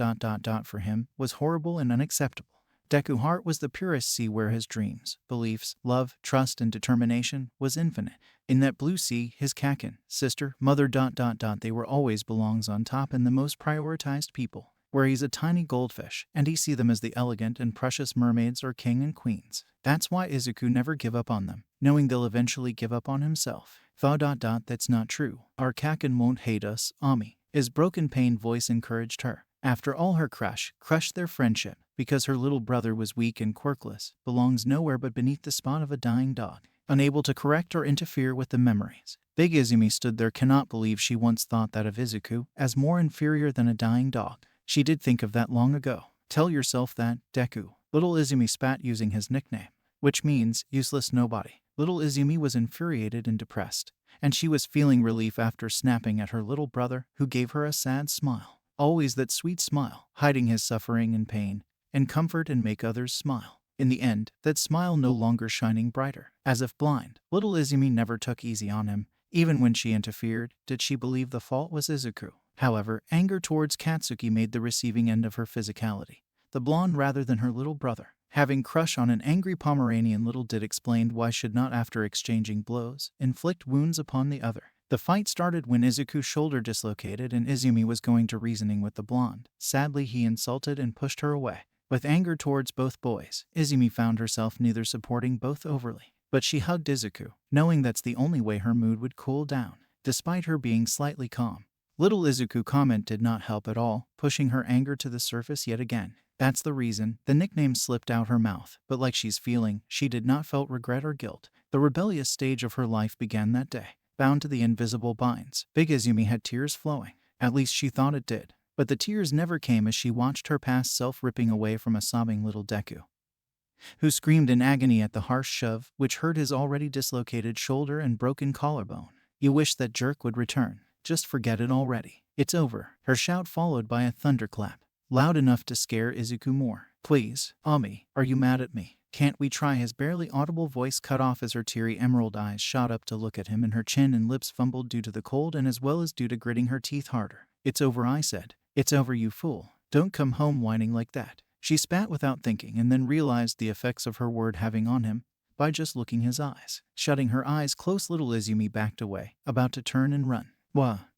For him, was horrible and unacceptable. Deku's heart was the purest sea where his dreams, beliefs, love, trust and determination was infinite. In that blue sea, his Kaken, sister, mother, they were always belongs on top and the most prioritized people. Where he's a tiny goldfish, and he see them as the elegant and precious mermaids or king and queens. That's why Izuku never give up on them, knowing they'll eventually give up on himself. That's not true. Our Kaken won't hate us, Ami. His broken pain voice encouraged her. After all, her crush crushed their friendship, because her little brother was weak and quirkless, belongs nowhere but beneath the spot of a dying dog, unable to correct or interfere with the memories. Big Izumi stood there, cannot believe she once thought that of Izuku as more inferior than a dying dog. She did think of that long ago. Tell yourself that, Deku. Little Izumi spat, using his nickname, which means useless nobody. Little Izumi was infuriated and depressed, and she was feeling relief after snapping at her little brother, who gave her a sad smile. Always that sweet smile, hiding his suffering and pain, and comfort and make others smile. In the end, that smile no longer shining brighter. As if blind, little Izumi never took easy on him. Even when she interfered, did she believe the fault was Izuku. However, anger towards Katsuki made the receiving end of her physicality, the blonde rather than her little brother. Having crush on an angry Pomeranian, little did explained why should not, after exchanging blows, inflict wounds upon the other. The fight started when Izuku's shoulder dislocated and Izumi was going to reasoning with the blonde. Sadly, he insulted and pushed her away. With anger towards both boys, Izumi found herself neither supporting both overly, but she hugged Izuku, knowing that's the only way her mood would cool down, despite her being slightly calm. Little Izuku's comment did not help at all, pushing her anger to the surface yet again. That's the reason the nickname slipped out her mouth, but like she's feeling, she did not felt regret or guilt. The rebellious stage of her life began that day. Bound to the invisible binds, Big Izumi had tears flowing. At least she thought it did. But the tears never came as she watched her past self ripping away from a sobbing little Deku, who screamed in agony at the harsh shove, which hurt his already dislocated shoulder and broken collarbone. You wish that jerk would return. Just forget it already. It's over. Her shout followed by a thunderclap, loud enough to scare Izuku more. Please, Ami, are you mad at me? Can't we try? His barely audible voice cut off as her teary emerald eyes shot up to look at him, and her chin and lips fumbled due to the cold and as well as due to gritting her teeth harder. It's over, I said. It's over, you fool. Don't come home whining like that. She spat without thinking and then realized the effects of her word having on him by just looking his eyes. Shutting her eyes close, little Izumi backed away, about to turn and run.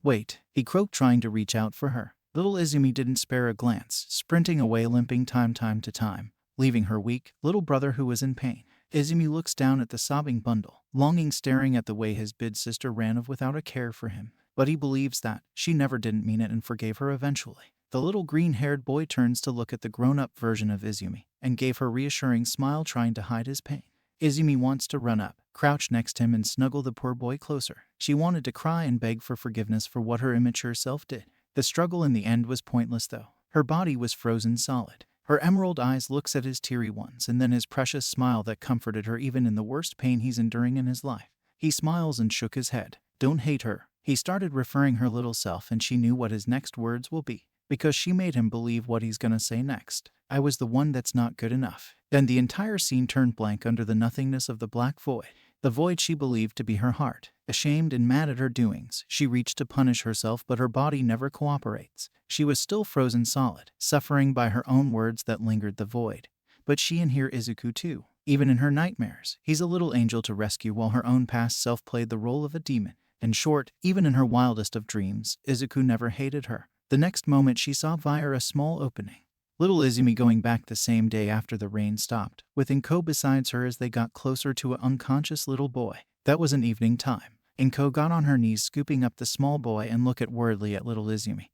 Wait, he croaked, trying to reach out for her. Little Izumi didn't spare a glance, sprinting away, limping time to time, leaving her weak little brother who was in pain. Izumi looks down at the sobbing bundle, longing, staring at the way his big sister ran off without a care for him. But he believes that she never didn't mean it and forgave her eventually. The little green-haired boy turns to look at the grown-up version of Izumi and gave her a reassuring smile, trying to hide his pain. Izumi wants to run up, crouch next to him and snuggle the poor boy closer. She wanted to cry and beg for forgiveness for what her immature self did. The struggle in the end was pointless though. Her body was frozen solid. Her emerald eyes looks at his teary ones and then his precious smile that comforted her even in the worst pain he's enduring in his life. He smiles and shook his head. Don't hate her. He started referring her little self, and she knew what his next words will be, because she made him believe what he's gonna say next. I was the one that's not good enough. Then the entire scene turned blank under the nothingness of the black void. The void she believed to be her heart. Ashamed and mad at her doings, she reached to punish herself, but her body never cooperates. She was still frozen solid, suffering by her own words that lingered the void. But she and here Izuku too. Even in her nightmares, he's a little angel to rescue, while her own past self played the role of a demon. In short, even in her wildest of dreams, Izuku never hated her. The next moment she saw via a small opening little Izumi going back the same day after the rain stopped, with Inko besides her as they got closer to an unconscious little boy. That was an evening time. Inko got on her knees, scooping up the small boy, and looked worriedly at little Izumi,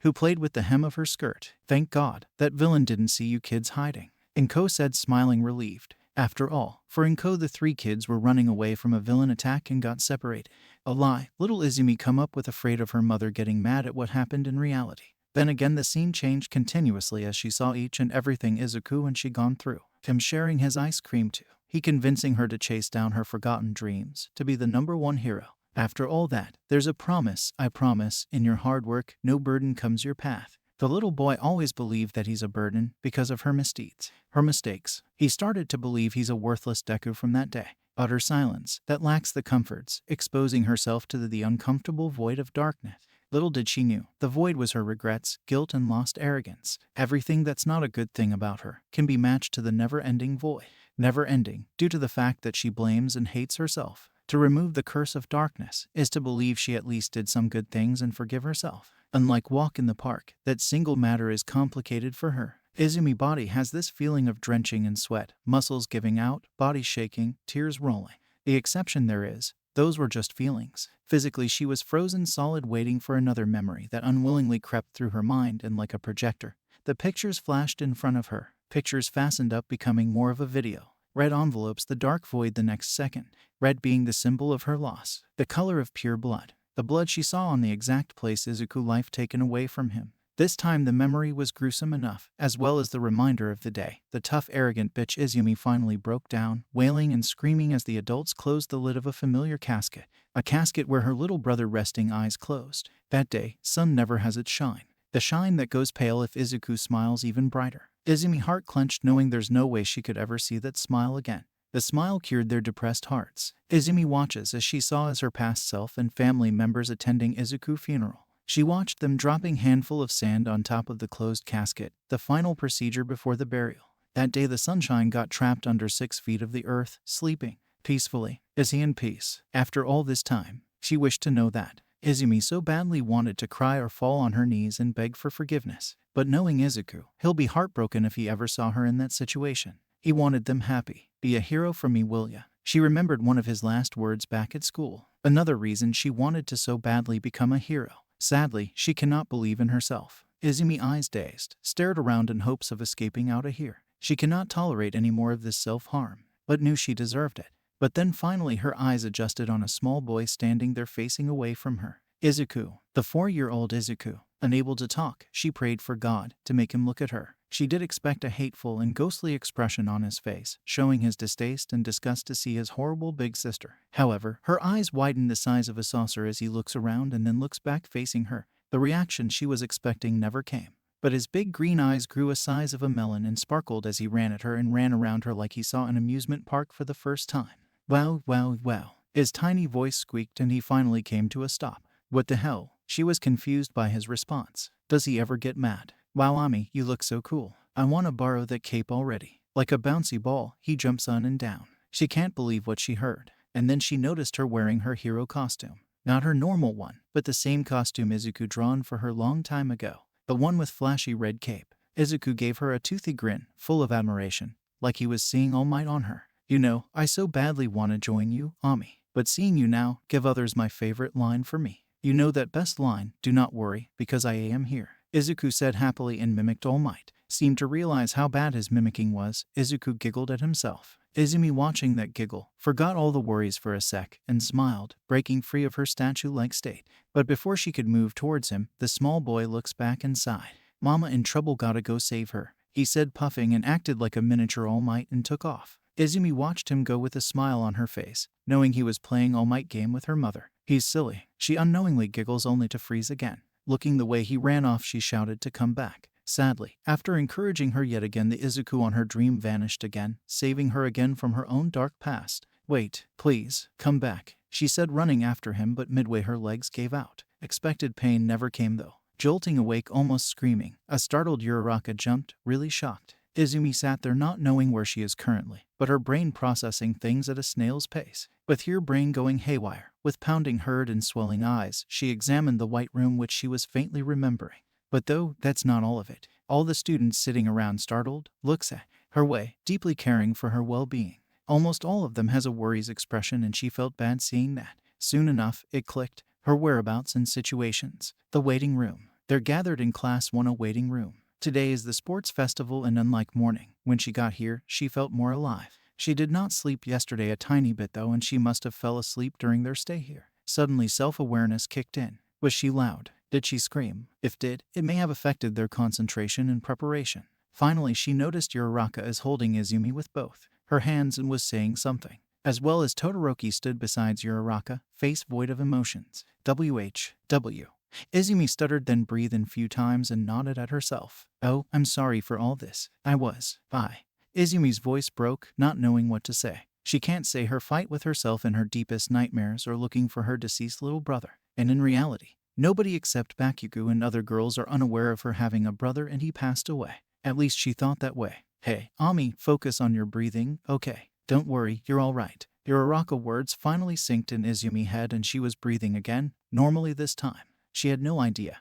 who played with the hem of her skirt. Thank God, that villain didn't see you kids hiding, Inko said, smiling relieved. After all, for Inko, the three kids were running away from a villain attack and got separated. A lie. Little Izumi come up with, afraid of her mother getting mad at what happened in reality. Then again the scene changed continuously as she saw each and everything Izuku and she gone through. Him sharing his ice cream too. He convincing her to chase down her forgotten dreams, to be the #1 hero. After all that, there's a promise. I promise, in your hard work, no burden comes your path. The little boy always believed that he's a burden because of her misdeeds, her mistakes. He started to believe he's a worthless Deku from that day. Utter silence that lacks the comforts, exposing herself to the uncomfortable void of darkness. Little did she knew, the void was her regrets, guilt, and lost arrogance. Everything that's not a good thing about her can be matched to the never-ending void. Never-ending, due to the fact that she blames and hates herself. To remove the curse of darkness is to believe she at least did some good things and forgive herself. Unlike walk in the park, that single matter is complicated for her. Izumi body has this feeling of drenching in sweat, muscles giving out, body shaking, tears rolling. The exception there is, those were just feelings. Physically she was frozen solid, waiting for another memory that unwillingly crept through her mind, and like a projector, the pictures flashed in front of her. Pictures fastened up, becoming more of a video. Red envelopes the dark void the next second, red being the symbol of her loss, the color of pure blood. The blood she saw on the exact place Izuku life taken away from him. This time the memory was gruesome enough, as well as the reminder of the day the tough, arrogant bitch Izumi finally broke down, wailing and screaming as the adults closed the lid of a familiar casket. A casket where her little brother resting, eyes closed. That day, sun never has its shine. The shine that goes pale if Izuku smiles even brighter. Izumi heart clenched, knowing there's no way she could ever see that smile again. The smile cured their depressed hearts. Izumi watches as she saw as her past self and family members attending Izuku's funeral. She watched them dropping handful of sand on top of the closed casket, the final procedure before the burial. That day the sunshine got trapped under 6 feet of the earth, sleeping peacefully. Is he in peace? After all this time, she wished to know that. Izumi so badly wanted to cry or fall on her knees and beg for forgiveness. But knowing Izuku, he'll be heartbroken if he ever saw her in that situation. He wanted them happy. Be a hero for me, will ya? She remembered one of his last words back at school. Another reason she wanted to so badly become a hero. Sadly, she cannot believe in herself. Izumi, eyes dazed, stared around in hopes of escaping out of here. She cannot tolerate any more of this self-harm, but knew she deserved it. But then finally her eyes adjusted on a small boy standing there facing away from her. Izuku, the 4-year-old Izuku. Unable to talk, she prayed for God to make him look at her. She did expect a hateful and ghostly expression on his face, showing his distaste and disgust to see his horrible big sister. However, her eyes widen the size of a saucer as he looks around and then looks back facing her. The reaction she was expecting never came. But his big green eyes grew a size of a melon and sparkled as he ran at her and ran around her like he saw an amusement park for the first time. Wow, wow, wow. His tiny voice squeaked and he finally came to a stop. What the hell? She was confused by his response. Does he ever get mad? Wow, Ami, you look so cool. I want to borrow that cape already. Like a bouncy ball, he jumps on and down. She can't believe what she heard. And then she noticed her wearing her hero costume. Not her normal one, but the same costume Izuku drawn for her long time ago. The one with flashy red cape. Izuku gave her a toothy grin, full of admiration, like he was seeing All Might on her. You know, I so badly want to join you, Ami. But seeing you now, give others my favorite line for me. You know that best line, do not worry, because I am here. Izuku said happily and mimicked All Might. Seemed to realize how bad his mimicking was. Izuku giggled at himself. Izumi, watching that giggle, forgot all the worries for a sec and smiled, breaking free of her statue-like state. But before she could move towards him, the small boy looks back and sighed. Mama in trouble, gotta go save her, he said, puffing, and acted like a miniature All Might and took off. Izumi watched him go with a smile on her face, knowing he was playing All Might game with her mother. He's silly. She unknowingly giggles only to freeze again. Looking the way he ran off, she shouted to come back. Sadly, after encouraging her yet again, the Izuku on her dream vanished again, saving her again from her own dark past. Wait, please, come back, she said, running after him, but midway her legs gave out. Expected pain never came though. Jolting awake, almost screaming, a startled Uraraka jumped, really shocked. Izumi sat there not knowing where she is currently, but her brain processing things at a snail's pace. With her brain going haywire, with pounding heart and swelling eyes, she examined the white room which she was faintly remembering. But though, that's not all of it. All the students sitting around startled, looks at her way, deeply caring for her well-being. Almost all of them has a worries expression, and she felt bad seeing that. Soon enough, it clicked, her whereabouts and situations. The waiting room. They're gathered in Class 1 waiting room. Today is the sports festival, and unlike morning, when she got here, she felt more alive. She did not sleep yesterday a tiny bit though, and she must have fell asleep during their stay here. Suddenly self-awareness kicked in. Was she loud? Did she scream? If did, it may have affected their concentration and preparation. Finally she noticed Uraraka is holding Izumi with both her hands and was saying something. As well as Todoroki stood beside Uraraka, face void of emotions. W. Izumi stuttered, then breathed in few times and nodded at herself. Oh, I'm sorry for all this. I. Izumi's voice broke, not knowing what to say. She can't say her fight with herself in her deepest nightmares or looking for her deceased little brother. And in reality, nobody except Bakugo and other girls are unaware of her having a brother, and he passed away. At least she thought that way. Hey, Ami, focus on your breathing, okay? Don't worry, you're all right. Uraraka words finally synced in Izumi's head, and she was breathing again, normally this time. She had no idea.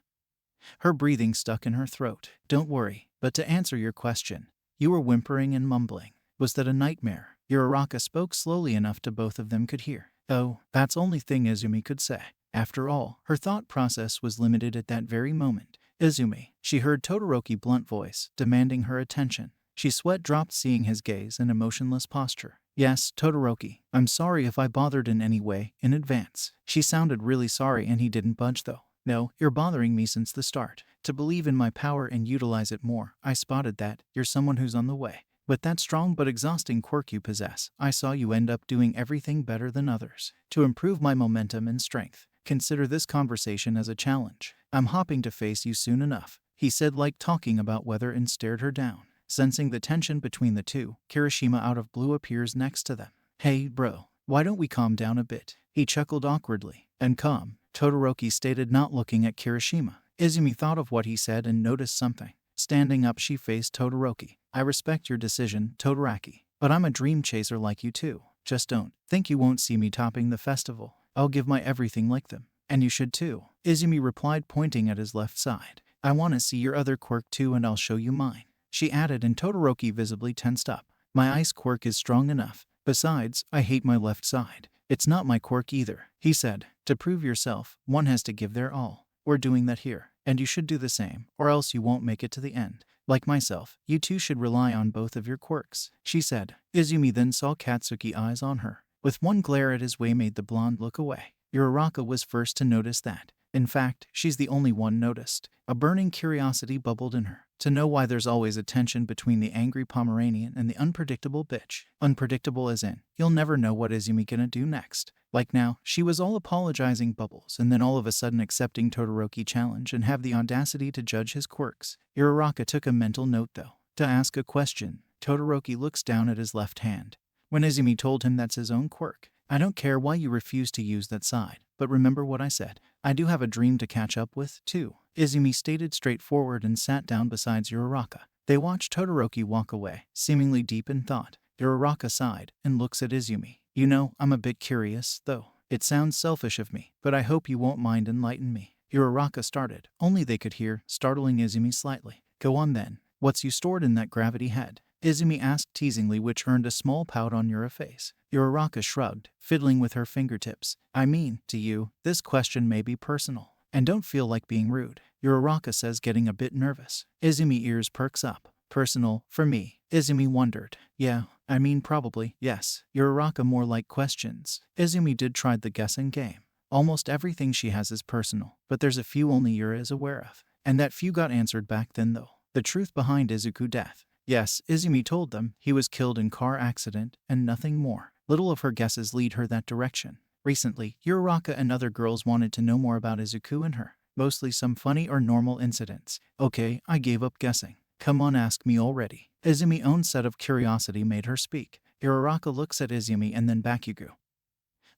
Her breathing stuck in her throat. Don't worry, but to answer your question, you were whimpering and mumbling. Was that a nightmare? Uraraka spoke slowly enough to both of them could hear. Oh, that's the only thing Izumi could say. After all, her thought process was limited at that very moment. Izumi, she heard Todoroki's blunt voice, demanding her attention. She sweat dropped seeing his gaze and emotionless posture. Yes, Todoroki, I'm sorry if I bothered in any way, in advance. She sounded really sorry, and he didn't budge though. No, you're bothering me since the start. To believe in my power and utilize it more, I spotted that you're someone who's on the way. With that strong but exhausting quirk you possess, I saw you end up doing everything better than others. To improve my momentum and strength, consider this conversation as a challenge. I'm hoping to face you soon enough, he said, like talking about weather, and stared her down. Sensing the tension between the two, Kirishima out of blue appears next to them. Hey bro, why don't we calm down a bit? He chuckled awkwardly. And calm, Todoroki stated, not looking at Kirishima. Izumi thought of what he said and noticed something. Standing up, she faced Todoroki. I respect your decision, Todoroki, but I'm a dream chaser like you too. Just don't think you won't see me topping the festival. I'll give my everything like them. And you should too, Izumi replied, pointing at his left side. I want to see your other quirk too, and I'll show you mine, she added, and Todoroki visibly tensed up. My ice quirk is strong enough. Besides, I hate my left side. It's not my quirk either, he said. To prove yourself, one has to give their all. We're doing that here, and you should do the same, or else you won't make it to the end. Like myself, you two should rely on both of your quirks, she said. Izumi then saw Katsuki's eyes on her. With one glare at his way made the blonde look away. Uraraka was first to notice that. In fact, she's the only one noticed. A burning curiosity bubbled in her, to know why there's always a tension between the angry Pomeranian and the unpredictable bitch. Unpredictable as in, you'll never know what Izumi gonna do next. Like now, she was all apologizing bubbles and then all of a sudden accepting Todoroki challenge and have the audacity to judge his quirks. Uraraka took a mental note though, to ask a question. Todoroki looks down at his left hand. When Izumi told him that's his own quirk, I don't care why you refuse to use that side, but remember what I said. I do have a dream to catch up with, too. Izumi stated straightforward and sat down beside Uraraka. They watched Todoroki walk away, seemingly deep in thought. Uraraka sighed and looks at Izumi. You know, I'm a bit curious, though. It sounds selfish of me, but I hope you won't mind enlighten me. Uraraka started, only they could hear, startling Izumi slightly. Go on then. What's you stored in that gravity head? Izumi asked teasingly, which earned a small pout on Yura's face. Uraraka shrugged, fiddling with her fingertips. I mean, to you, this question may be personal. And don't feel like being rude. Uraraka says, getting a bit nervous. Izumi ears perks up. Personal, for me. Izumi wondered. Yeah, I mean probably, yes. Uraraka more like questions. Izumi did try the guessing game. Almost everything she has is personal, but there's a few only Yura is aware of. And that few got answered back then though. The truth behind Izuku's death. Yes, Izumi told them he was killed in car accident and nothing more. Little of her guesses lead her that direction. Recently, Uraraka and other girls wanted to know more about Izuku and her. Mostly some funny or normal incidents. Okay, I gave up guessing. Come on, ask me already. Izumi's own set of curiosity made her speak. Uraraka looks at Izumi and then Bakugo,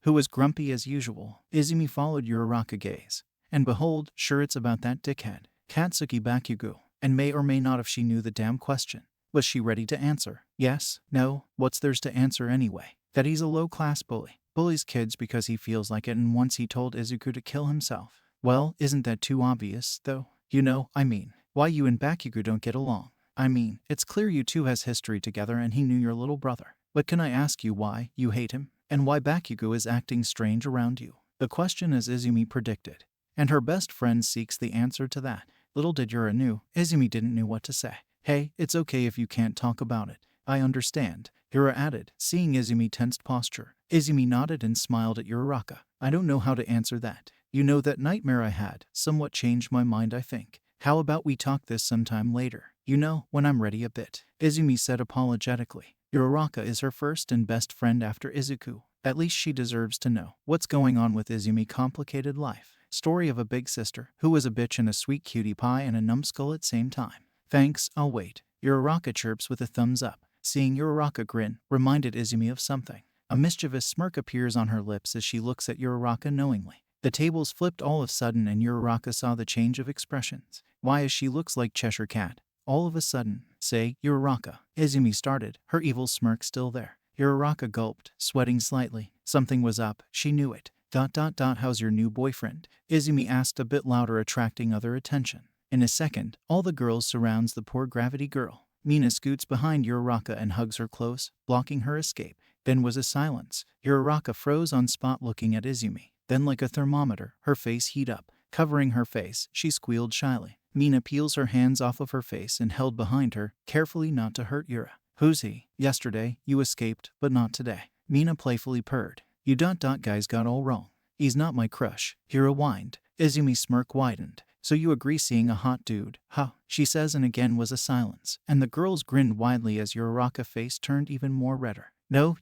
who was grumpy as usual. Izumi followed Uraraka's gaze. And behold, sure it's about that dickhead, Katsuki Bakugo. And may or may not if she knew the damn question. Was she ready to answer? Yes? No? What's theirs to answer anyway? That he's a low-class bully. Bullies kids because he feels like it, and once he told Izuku to kill himself. Well, isn't that too obvious, though? You know, I mean, why you and Bakugo don't get along. I mean, it's clear you two has history together and he knew your little brother. But can I ask you why you hate him? And why Bakugo is acting strange around you? The question as Izumi predicted. And her best friend seeks the answer to that. Little did Yura knew, Izumi didn't know what to say. Hey, it's okay if you can't talk about it. I understand, Yura added, seeing Izumi tensed posture. Izumi nodded and smiled at Uraraka. I don't know how to answer that. You know, that nightmare I had somewhat changed my mind, I think. How about we talk this sometime later? You know, when I'm ready a bit. Izumi said apologetically. Uraraka is her first and best friend after Izuku. At least she deserves to know what's going on with Izumi's complicated life. Story of a big sister who was a bitch and a sweet cutie pie and a numbskull at same time. Thanks, I'll wait. Uraraka chirps with a thumbs up. Seeing Uraraka grin reminded Izumi of something. A mischievous smirk appears on her lips as she looks at Uraraka knowingly. The tables flipped all of a sudden and Uraraka saw the change of expressions. Why, as she looks like Cheshire Cat. All of a sudden, say, Uraraka. Izumi started, her evil smirk still there. Uraraka gulped, sweating slightly. Something was up, she knew it. How's your new boyfriend? Izumi asked a bit louder, attracting other attention. In a second, all the girls surrounds the poor gravity girl. Mina scoots behind Uraraka and hugs her close, blocking her escape. Then was a silence. Uraraka froze on spot looking at Izumi. Then like a thermometer, her face heat up. Covering her face, she squealed shyly. Mina peels her hands off of her face and held behind her, carefully not to hurt Yura. Who's he? Yesterday, you escaped, but not today. Mina playfully purred. You guys got all wrong. He's not my crush. Yura whined. Izumi's smirk widened. So you agree seeing a hot dude, huh? She says, and again was a silence, and the girls grinned widely as Uraraka's face turned even more redder. No.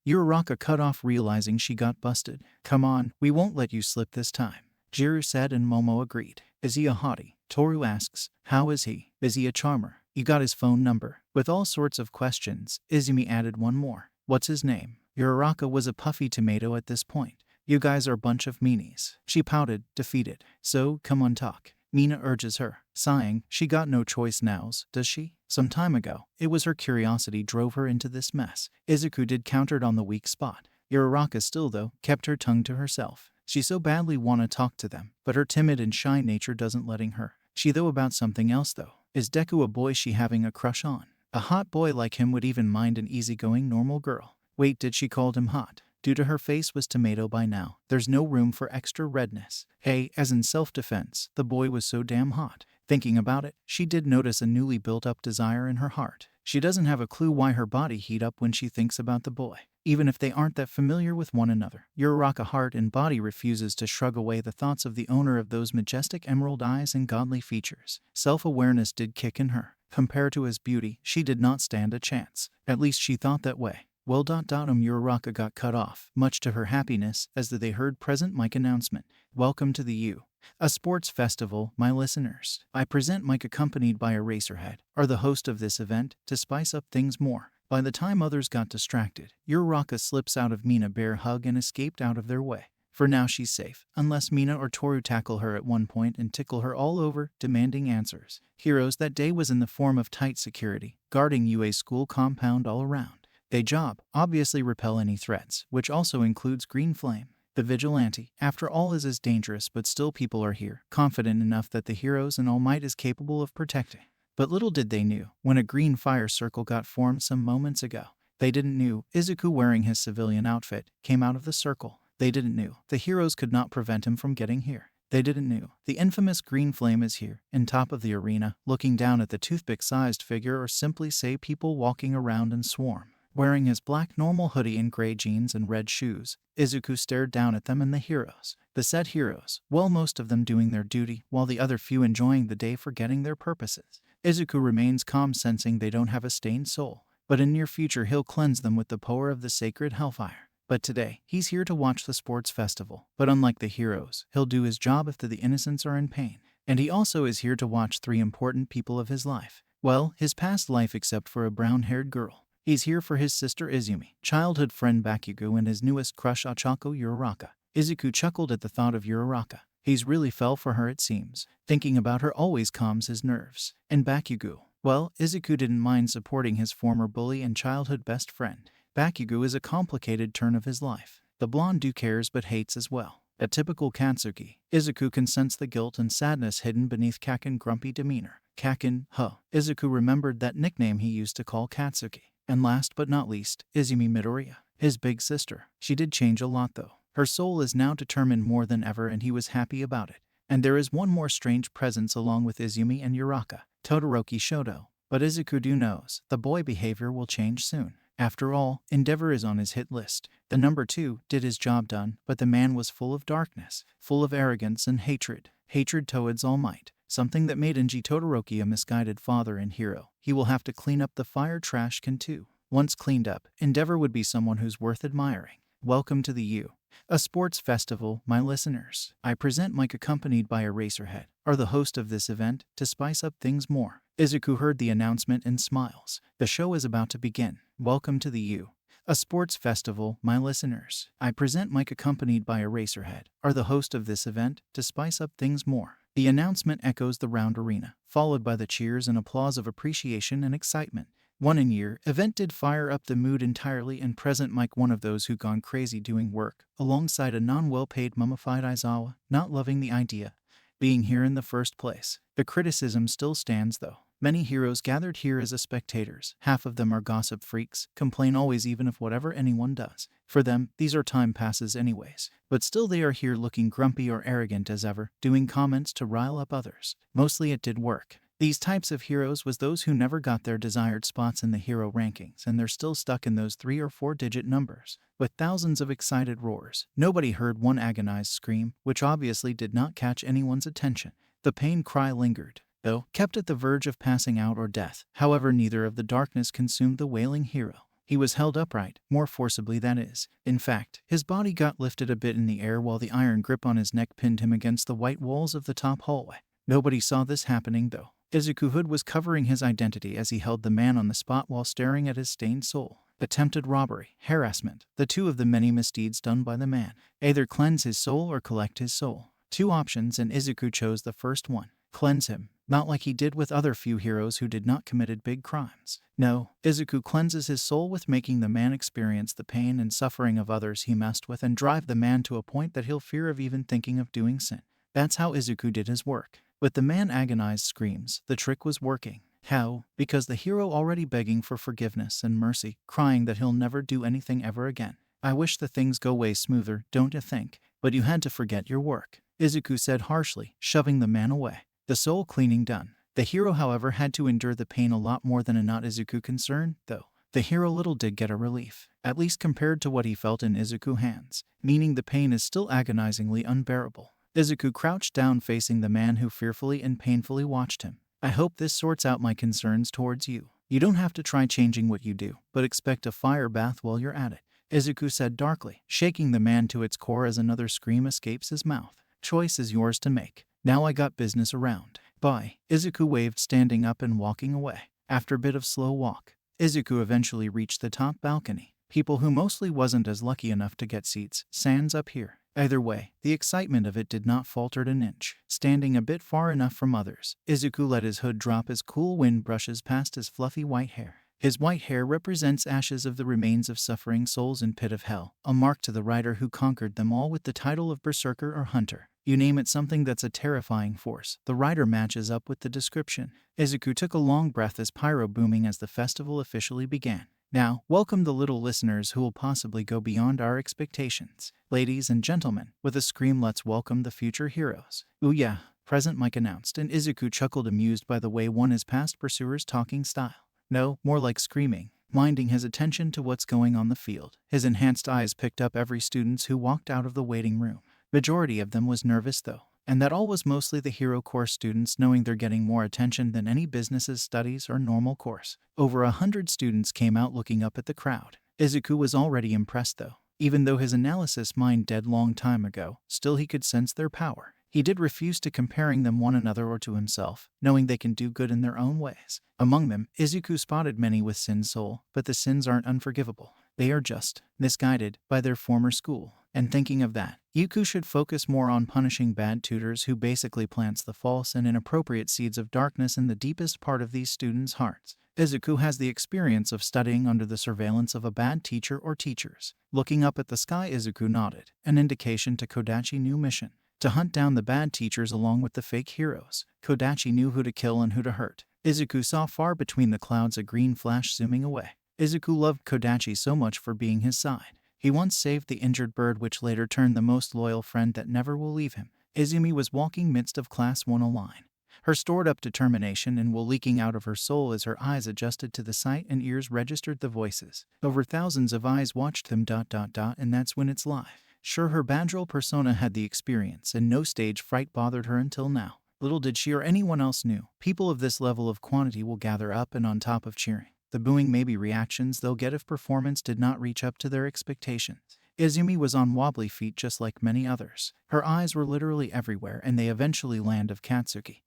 Uraraka cut off, realizing she got busted. Come on, we won't let you slip this time. Jiru said and Momo agreed. Is he a hottie? Toru asks. How is he? Is he a charmer? You got his phone number? With all sorts of questions, Izumi added one more. What's his name? Uraraka was a puffy tomato at this point. You guys are a bunch of meanies. She pouted, defeated. So, come on, talk. Mina urges her. Sighing, she got no choice nows, does she? Some time ago, it was her curiosity drove her into this mess. Izuku did countered on the weak spot. Uraraka still, though, kept her tongue to herself. She so badly wanna talk to them, but her timid and shy nature doesn't letting her. She though about something else though. Is Deku a boy she having a crush on? A hot boy like him would even mind an easygoing normal girl. Wait, did she called him hot? Due to her face was tomato by now, there's no room for extra redness. Hey, as in self-defense, the boy was so damn hot. Thinking about it, she did notice a newly built-up desire in her heart. She doesn't have a clue why her body heat up when she thinks about the boy. even if they aren't that familiar with one another. Uraraka heart and body refuses to shrug away the thoughts of the owner of those majestic emerald eyes and godly features. Self-awareness did kick in her. Compared to his beauty, she did not stand a chance. At least she thought that way. Well, Uraraka got cut off, much to her happiness, as they heard present mic announcement. Welcome to the a sports festival, my listeners. I present Mike accompanied by Eraserhead, are the host of this event, to spice up things more. By the time others got distracted, Uraraka slips out of Mina bear hug and escaped out of their way. For now she's safe, unless Mina or Toru tackle her at one point and tickle her all over, demanding answers. Heroes that day was in the form of tight security, guarding UA's school compound all around. They job, obviously repel any threats, which also includes Green Flame. The Vigilante, after all, is as dangerous, but still people are here, confident enough that the heroes and All Might is capable of protecting. But little did they knew, when a green fire circle got formed some moments ago. They didn't knew, Izuku wearing his civilian outfit, came out of the circle. They didn't knew, the heroes could not prevent him from getting here. They didn't knew, the infamous Green Flame is here, in top of the arena, looking down at the toothpick-sized figure, or simply say people walking around in swarm. Wearing his black normal hoodie and gray jeans and red shoes, Izuku stared down at them and the heroes. The said heroes, well, most of them doing their duty, while the other few enjoying the day, forgetting their purposes. Izuku remains calm, sensing they don't have a stained soul, but in near future he'll cleanse them with the power of the sacred hellfire. But today, he's here to watch the sports festival. But unlike the heroes, he'll do his job if the innocents are in pain. And he also is here to watch 3 important people of his life. Well, his past life, except for a brown-haired girl. He's here for his sister Izumi, childhood friend Bakugo, and his newest crush Ochako Uraraka. Izuku chuckled at the thought of Uraraka. He's really fell for her, it seems. Thinking about her always calms his nerves. And Bakugo, well, Izuku didn't mind supporting his former bully and childhood best friend. Bakugo is a complicated turn of his life. The blonde do cares but hates as well. A typical Katsuki, Izuku can sense the guilt and sadness hidden beneath Kaken's grumpy demeanor. Kaken, huh. Izuku remembered that nickname he used to call Katsuki. And last but not least, Izumi Midoriya, his big sister. She did change a lot though. Her soul is now determined more than ever, and he was happy about it. And there is one more strange presence along with Izumi and Uraraka, Todoroki Shoto. But Izuku knows, the boy behavior will change soon. After all, Endeavor is on his hit list. The number 2 did his job done, but the man was full of darkness, full of arrogance and hatred. Hatred towards All Might. Something that made Enji Todoroki a misguided father and hero. He will have to clean up the fire trash can too. Once cleaned up, Endeavor would be someone who's worth admiring. Welcome to the a sports festival, my listeners. I present Mike accompanied by Eraserhead, are the host of this event, to spice up things more. Izuku heard the announcement and smiles. The show is about to begin. Welcome to the a sports festival, my listeners. I present Mike accompanied by Eraserhead, are the host of this event, to spice up things more. The announcement echoes the round arena, followed by the cheers and applause of appreciation and excitement. One in year, event did fire up the mood entirely, and present Mike, one of those who gone crazy doing work, alongside a non-well-paid mummified Aizawa, not loving the idea being here in the first place. The criticism still stands though. Many heroes gathered here as spectators. Half of them are gossip freaks, complain always even if whatever anyone does. For them, these are time passes anyways. But still they are here looking grumpy or arrogant as ever, doing comments to rile up others. Mostly it did work. These types of heroes was those who never got their desired spots in the hero rankings, and they're still stuck in those 3 or 4 digit numbers. With thousands of excited roars, nobody heard one agonized scream, which obviously did not catch anyone's attention. The pain cry lingered, though, kept at the verge of passing out or death. However, neither of the darkness consumed the wailing hero. He was held upright, more forcibly that is. In fact, his body got lifted a bit in the air while the iron grip on his neck pinned him against the white walls of the top hallway. Nobody saw this happening though. Izuku Hood was covering his identity as he held the man on the spot while staring at his stained soul. Attempted robbery, harassment, the 2 of the many misdeeds done by the man. Either cleanse his soul or collect his soul. 2 options, and Izuku chose the first one. Cleanse him, not like he did with other few heroes who did not committed big crimes. No, Izuku cleanses his soul with making the man experience the pain and suffering of others he messed with, and drive the man to a point that he'll fear of even thinking of doing sin. That's how Izuku did his work. With the man agonized screams, the trick was working. How? Because the hero already begging for forgiveness and mercy, crying that he'll never do anything ever again. I wish the things go way smoother, don't you think? But you had to forget your work, Izuku said harshly, shoving the man away. The soul cleaning done. The hero, however, had to endure the pain a lot more than a not Izuku concern, though. The hero little did get a relief, at least compared to what he felt in Izuku's hands, meaning the pain is still agonizingly unbearable. Izuku crouched down facing the man who fearfully and painfully watched him. I hope this sorts out my concerns towards you. You don't have to try changing what you do, but expect a fire bath while you're at it, Izuku said darkly, shaking the man to its core as another scream escapes his mouth. Choice is yours to make. Now I got business around. Bye. Izuku waved, standing up and walking away. After a bit of slow walk, Izuku eventually reached the top balcony. People who mostly wasn't as lucky enough to get seats, sans up here. Either way, the excitement of it did not falter an inch. Standing a bit far enough from others, Izuku let his hood drop as cool wind brushes past his fluffy white hair. His white hair represents ashes of the remains of suffering souls in pit of hell, a mark to the rider who conquered them all with the title of berserker or hunter. You name it, something that's a terrifying force. The rider matches up with the description. Izuku took a long breath as pyro booming as the festival officially began. Now, welcome the little listeners who will possibly go beyond our expectations. Ladies and gentlemen, with a scream, let's welcome the future heroes. Ooh yeah, present Mike announced, and Izuku chuckled, amused by the way one is past pursuers' talking style. No, more like screaming, minding his attention to what's going on the field. His enhanced eyes picked up every student who walked out of the waiting room. Majority of them was nervous though, and that all was mostly the hero course students, knowing they're getting more attention than any businesses, studies, or normal course. Over 100 students came out looking up at the crowd. Izuku was already impressed though. Even though his analysis mind dead long time ago, still he could sense their power. He did refuse to comparing them one another or to himself, knowing they can do good in their own ways. Among them, Izuku spotted many with sin soul, but the sins aren't unforgivable. They are just misguided by their former school. And thinking of that, Izuku should focus more on punishing bad tutors who basically plants the false and inappropriate seeds of darkness in the deepest part of these students' hearts. Izuku has the experience of studying under the surveillance of a bad teacher or teachers. Looking up at the sky, Izuku nodded, an indication to Kodachi's new mission: to hunt down the bad teachers along with the fake heroes. Kodachi knew who to kill and who to hurt. Izuku saw far between the clouds a green flash zooming away. Izuku loved Kodachi so much for being his side. He once saved the injured bird, which later turned the most loyal friend that never will leave him. Izumi was walking midst of Class 1 line, her stored-up determination and will leaking out of her soul as her eyes adjusted to the sight and ears registered the voices. Over thousands of eyes watched them ... and that's when it's live. Sure, her Bandrol persona had the experience, and no stage fright bothered her until now. Little did she or anyone else knew, people of this level of quantity will gather up, and on top of cheering, the booing may be reactions they'll get if performance did not reach up to their expectations. Izumi was on wobbly feet just like many others. Her eyes were literally everywhere, and they eventually landed of Katsuki,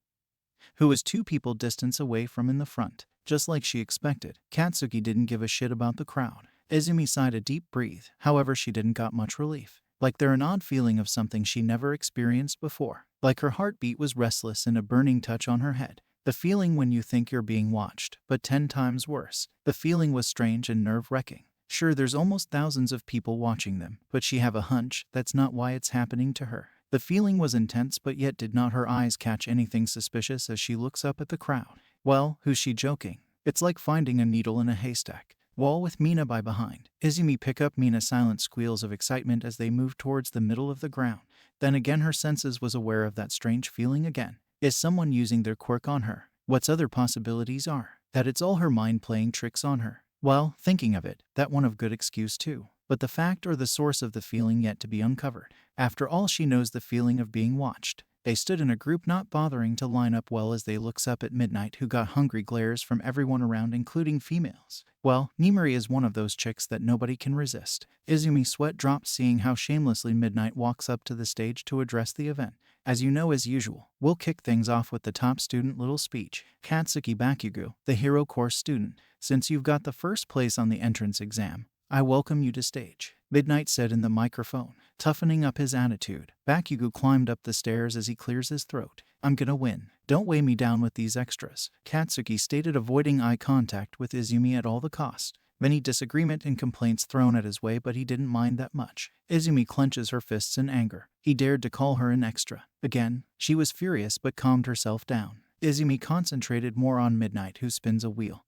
who was 2 people distance away from in the front. Just like she expected, Katsuki didn't give a shit about the crowd. Izumi sighed a deep breath, however she didn't got much relief. Like there an odd feeling of something she never experienced before. Like her heartbeat was restless and a burning touch on her head. The feeling when you think you're being watched, but 10 times worse. The feeling was strange and nerve-wracking. Sure, there's almost thousands of people watching them, but she have a hunch that's not why it's happening to her. The feeling was intense, but yet did not her eyes catch anything suspicious as she looks up at the crowd? Well, who's she joking? It's like finding a needle in a haystack. Wall with Mina by behind. Izumi pick up Mina's silent squeals of excitement as they move towards the middle of the ground. Then again her senses was aware of that strange feeling again. Is someone using their quirk on her? What's other possibilities are? That it's all her mind playing tricks on her? Well, thinking of it, that one of good excuse too. But the fact or the source of the feeling yet to be uncovered. After all, she knows the feeling of being watched. They stood in a group, not bothering to line up well as they looks up at Midnight, who got hungry glares from everyone around, including females. Well, Nimuri is one of those chicks that nobody can resist. Izumi sweat dropped seeing how shamelessly Midnight walks up to the stage to address the event. As you know, as usual, we'll kick things off with the top student little speech. Katsuki Bakugo, the hero course student. Since you've got the first place on the entrance exam, I welcome you to stage, Midnight said in the microphone, toughening up his attitude. Bakugo climbed up the stairs as he clears his throat. I'm gonna win. Don't weigh me down with these extras, Katsuki stated, avoiding eye contact with Izumi at all the cost. Many disagreement and complaints thrown at his way, but he didn't mind that much. Izumi clenches her fists in anger. He dared to call her an extra. Again, she was furious but calmed herself down. Izumi concentrated more on Midnight, who spins a wheel.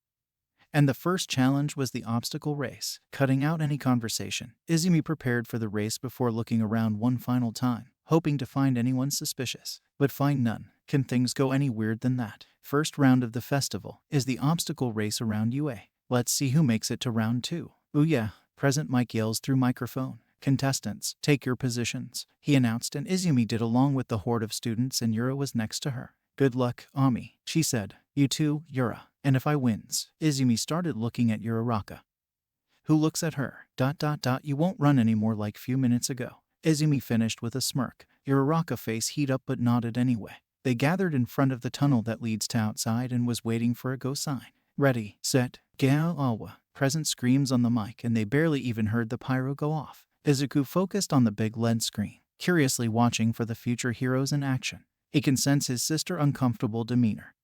And the first challenge was the obstacle race. Cutting out any conversation, Izumi prepared for the race before looking around one final time, hoping to find anyone suspicious. But find none. Can things go any weird than that? First round of the festival is the obstacle race around UA. Let's see who makes it to round 2. Ooh yeah, Present Mike yells through microphone. Contestants, take your positions, he announced, and Izumi did along with the horde of students, and Yura was next to her. Good luck, Ami, she said. You too, Yura. And if I wins? Izumi started looking at Uraraka, who looks at her. You won't run anymore like few minutes ago. Izumi finished with a smirk. Uraraka face heat up but nodded anyway. They gathered in front of the tunnel that leads to outside and was waiting for a go sign. Ready, set, go. Awa. Present screams on the mic, and they barely even heard the pyro go off. Izuku focused on the big LED screen, curiously watching for the future heroes in action. He can sense his sister's uncomfortable demeanor,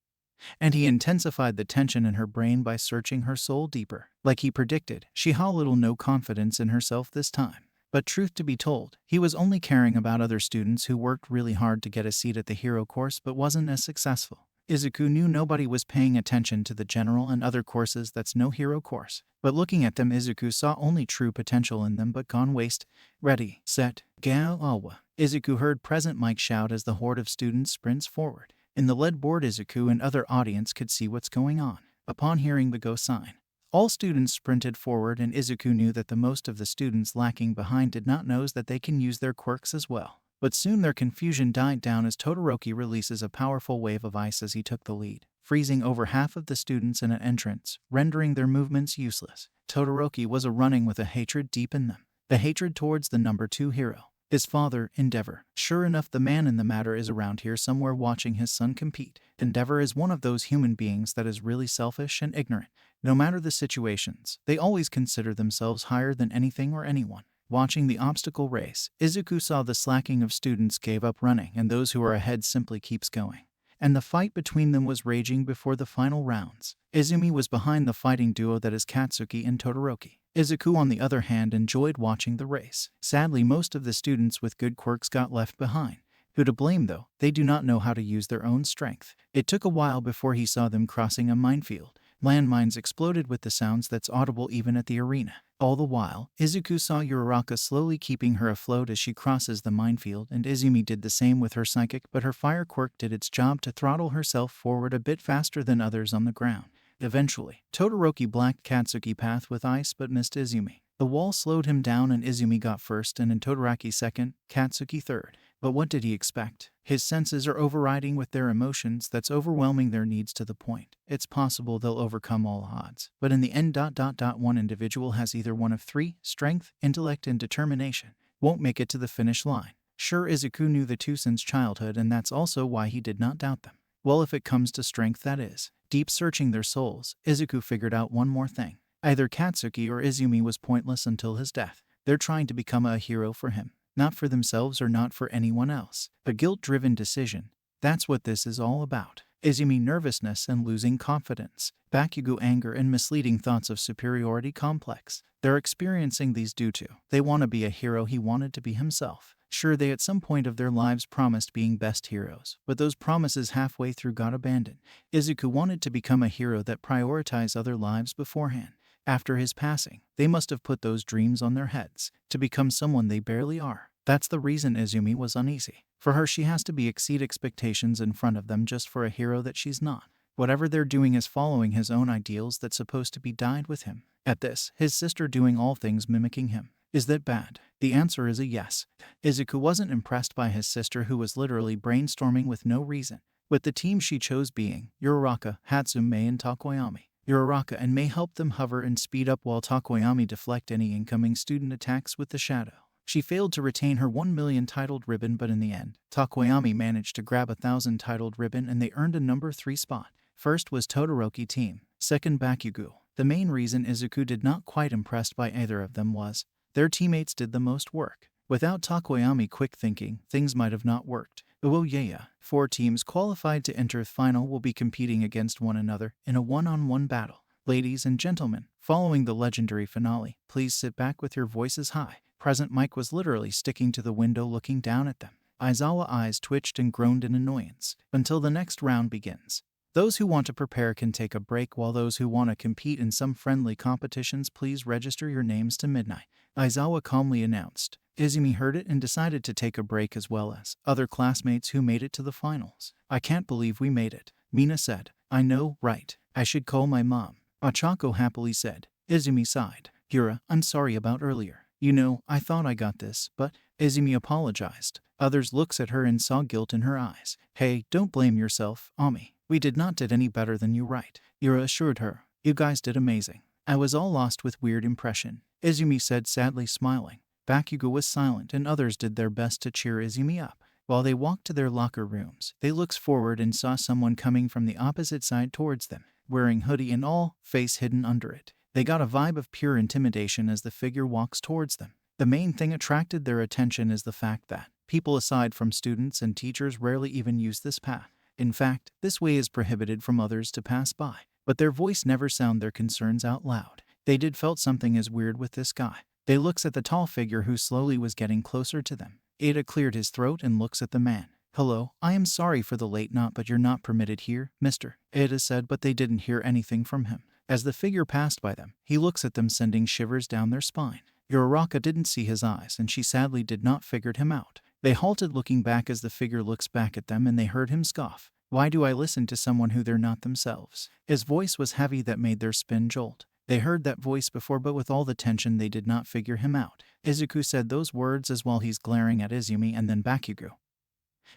and he intensified the tension in her brain by searching her soul deeper. Like he predicted, she had little no confidence in herself this time. But truth to be told, he was only caring about other students who worked really hard to get a seat at the hero course but wasn't as successful. Izuku knew nobody was paying attention to the general and other courses that's no hero course. But looking at them, Izuku saw only true potential in them but gone waste. Ready, set, go. Awa. Izuku heard Present Mike shout as the horde of students sprints forward. In the LED board, Izuku and other audience could see what's going on. Upon hearing the go sign, all students sprinted forward, and Izuku knew that the most of the students lacking behind did not know that they can use their quirks as well. But soon their confusion died down as Todoroki releases a powerful wave of ice as he took the lead, freezing over half of the students in an entrance, rendering their movements useless. Todoroki was running with a hatred deep in them. The hatred towards the number 2 hero, his father, Endeavor. Sure enough, the man in the matter is around here somewhere watching his son compete. Endeavor is one of those human beings that is really selfish and ignorant. No matter the situations, they always consider themselves higher than anything or anyone. Watching the obstacle race, Izuku saw the slacking of students gave up running, and those who are ahead simply keeps going. And the fight between them was raging before the final rounds. Izumi was behind the fighting duo that is Katsuki and Todoroki. Izuku, on the other hand, enjoyed watching the race. Sadly, most of the students with good quirks got left behind. Who to blame though? They do not know how to use their own strength. It took a while before he saw them crossing a minefield. Landmines exploded with the sounds that's audible even at the arena. All the while, Izuku saw Uraraka slowly keeping her afloat as she crosses the minefield, and Izumi did the same with her psychic, but her fire quirk did its job to throttle herself forward a bit faster than others on the ground. Eventually, Todoroki blacked Katsuki path with ice but missed Izumi. The wall slowed him down, and Izumi got first, and Todoroki second, Katsuki third. But what did he expect? His senses are overriding with their emotions that's overwhelming their needs to the point it's possible they'll overcome all odds. But in the end, one individual has either one of 3, strength, intellect, and determination, won't make it to the finish line. Sure, Izuku knew the two since childhood, and that's also why he did not doubt them. Well, if it comes to strength, that is. Deep searching their souls, Izuku figured out one more thing. Either Katsuki or Izumi was pointless until his death. They're trying to become a hero for him. Not for themselves or not for anyone else. A guilt-driven decision. That's what this is all about. Izumi nervousness and losing confidence. Bakugo anger and misleading thoughts of superiority complex. They're experiencing these due to they want to be a hero he wanted to be himself. Sure, they at some point of their lives promised being best heroes, but those promises halfway through got abandoned. Izuku wanted to become a hero that prioritized other lives beforehand. After his passing, they must have put those dreams on their heads to become someone they barely are. That's the reason Izumi was uneasy. For her, she has to exceed expectations in front of them just for a hero that she's not. Whatever they're doing is following his own ideals that's supposed to be died with him. At this, his sister doing all things mimicking him. Is that bad? The answer is a yes. Izuku wasn't impressed by his sister, who was literally brainstorming with no reason, with the team she chose being Uraraka, Hatsume, and Takoyami. Uraraka and Mei helped them hover and speed up, while Takoyami deflect any incoming student attacks with the shadow. She failed to retain her 1 million titled ribbon, but in the end, Takoyami managed to grab 1,000 titled ribbon, and they earned a number 3 spot. First was Todoroki team, second Bakugo. The main reason Izuku did not quite impressed by either of them was their teammates did the most work. Without Takoyami quick thinking, things might have not worked. Oh yeah, 4 teams qualified to enter the final will be competing against one another in a one-on-one battle. Ladies and gentlemen, following the legendary finale, please sit back with your voices high. Present Mike was literally sticking to the window looking down at them. Aizawa eyes twitched and groaned in annoyance. Until the next round begins. Those who want to prepare can take a break, while those who want to compete in some friendly competitions, please register your names to midnight. Aizawa calmly announced. Izumi heard it and decided to take a break, as well as other classmates who made it to the finals. I can't believe we made it, Mina said. I know, right? I should call my mom. Ochako happily said. Izumi sighed. Yura, I'm sorry about earlier. You know, I thought I got this, but Izumi apologized. Others looked at her and saw guilt in her eyes. Hey, don't blame yourself, Ami. We did not did any better than you, right? Yura assured her. You guys did amazing. I was all lost with weird impression. Izumi said, sadly smiling. Bakugo was silent and others did their best to cheer Izumi up. While they walked to their locker rooms, they looked forward and saw someone coming from the opposite side towards them, wearing hoodie and all, face hidden under it. They got a vibe of pure intimidation as the figure walks towards them. The main thing attracted their attention is the fact that people aside from students and teachers rarely even use this path. In fact, this way is prohibited from others to pass by, but their voice never sound their concerns out loud. They did felt something is weird with this guy. They looks at the tall figure who slowly was getting closer to them. Ada cleared his throat and looks at the man. Hello, I am sorry for the late knock, but you're not permitted here, mister, Ada said, but they didn't hear anything from him. As the figure passed by them, he looks at them, sending shivers down their spine. Uraraka didn't see his eyes and she sadly did not figured him out. They halted, looking back as the figure looks back at them, and they heard him scoff. Why do I listen to someone who they're not themselves? His voice was heavy that made their spine jolt. They heard that voice before, but with all the tension they did not figure him out. Izuku said those words as while he's glaring at Izumi and then Bakugo,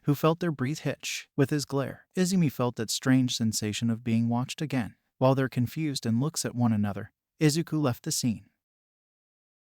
who felt their breath hitch. With his glare, Izumi felt that strange sensation of being watched again. While they're confused and looks at one another, Izuku left the scene.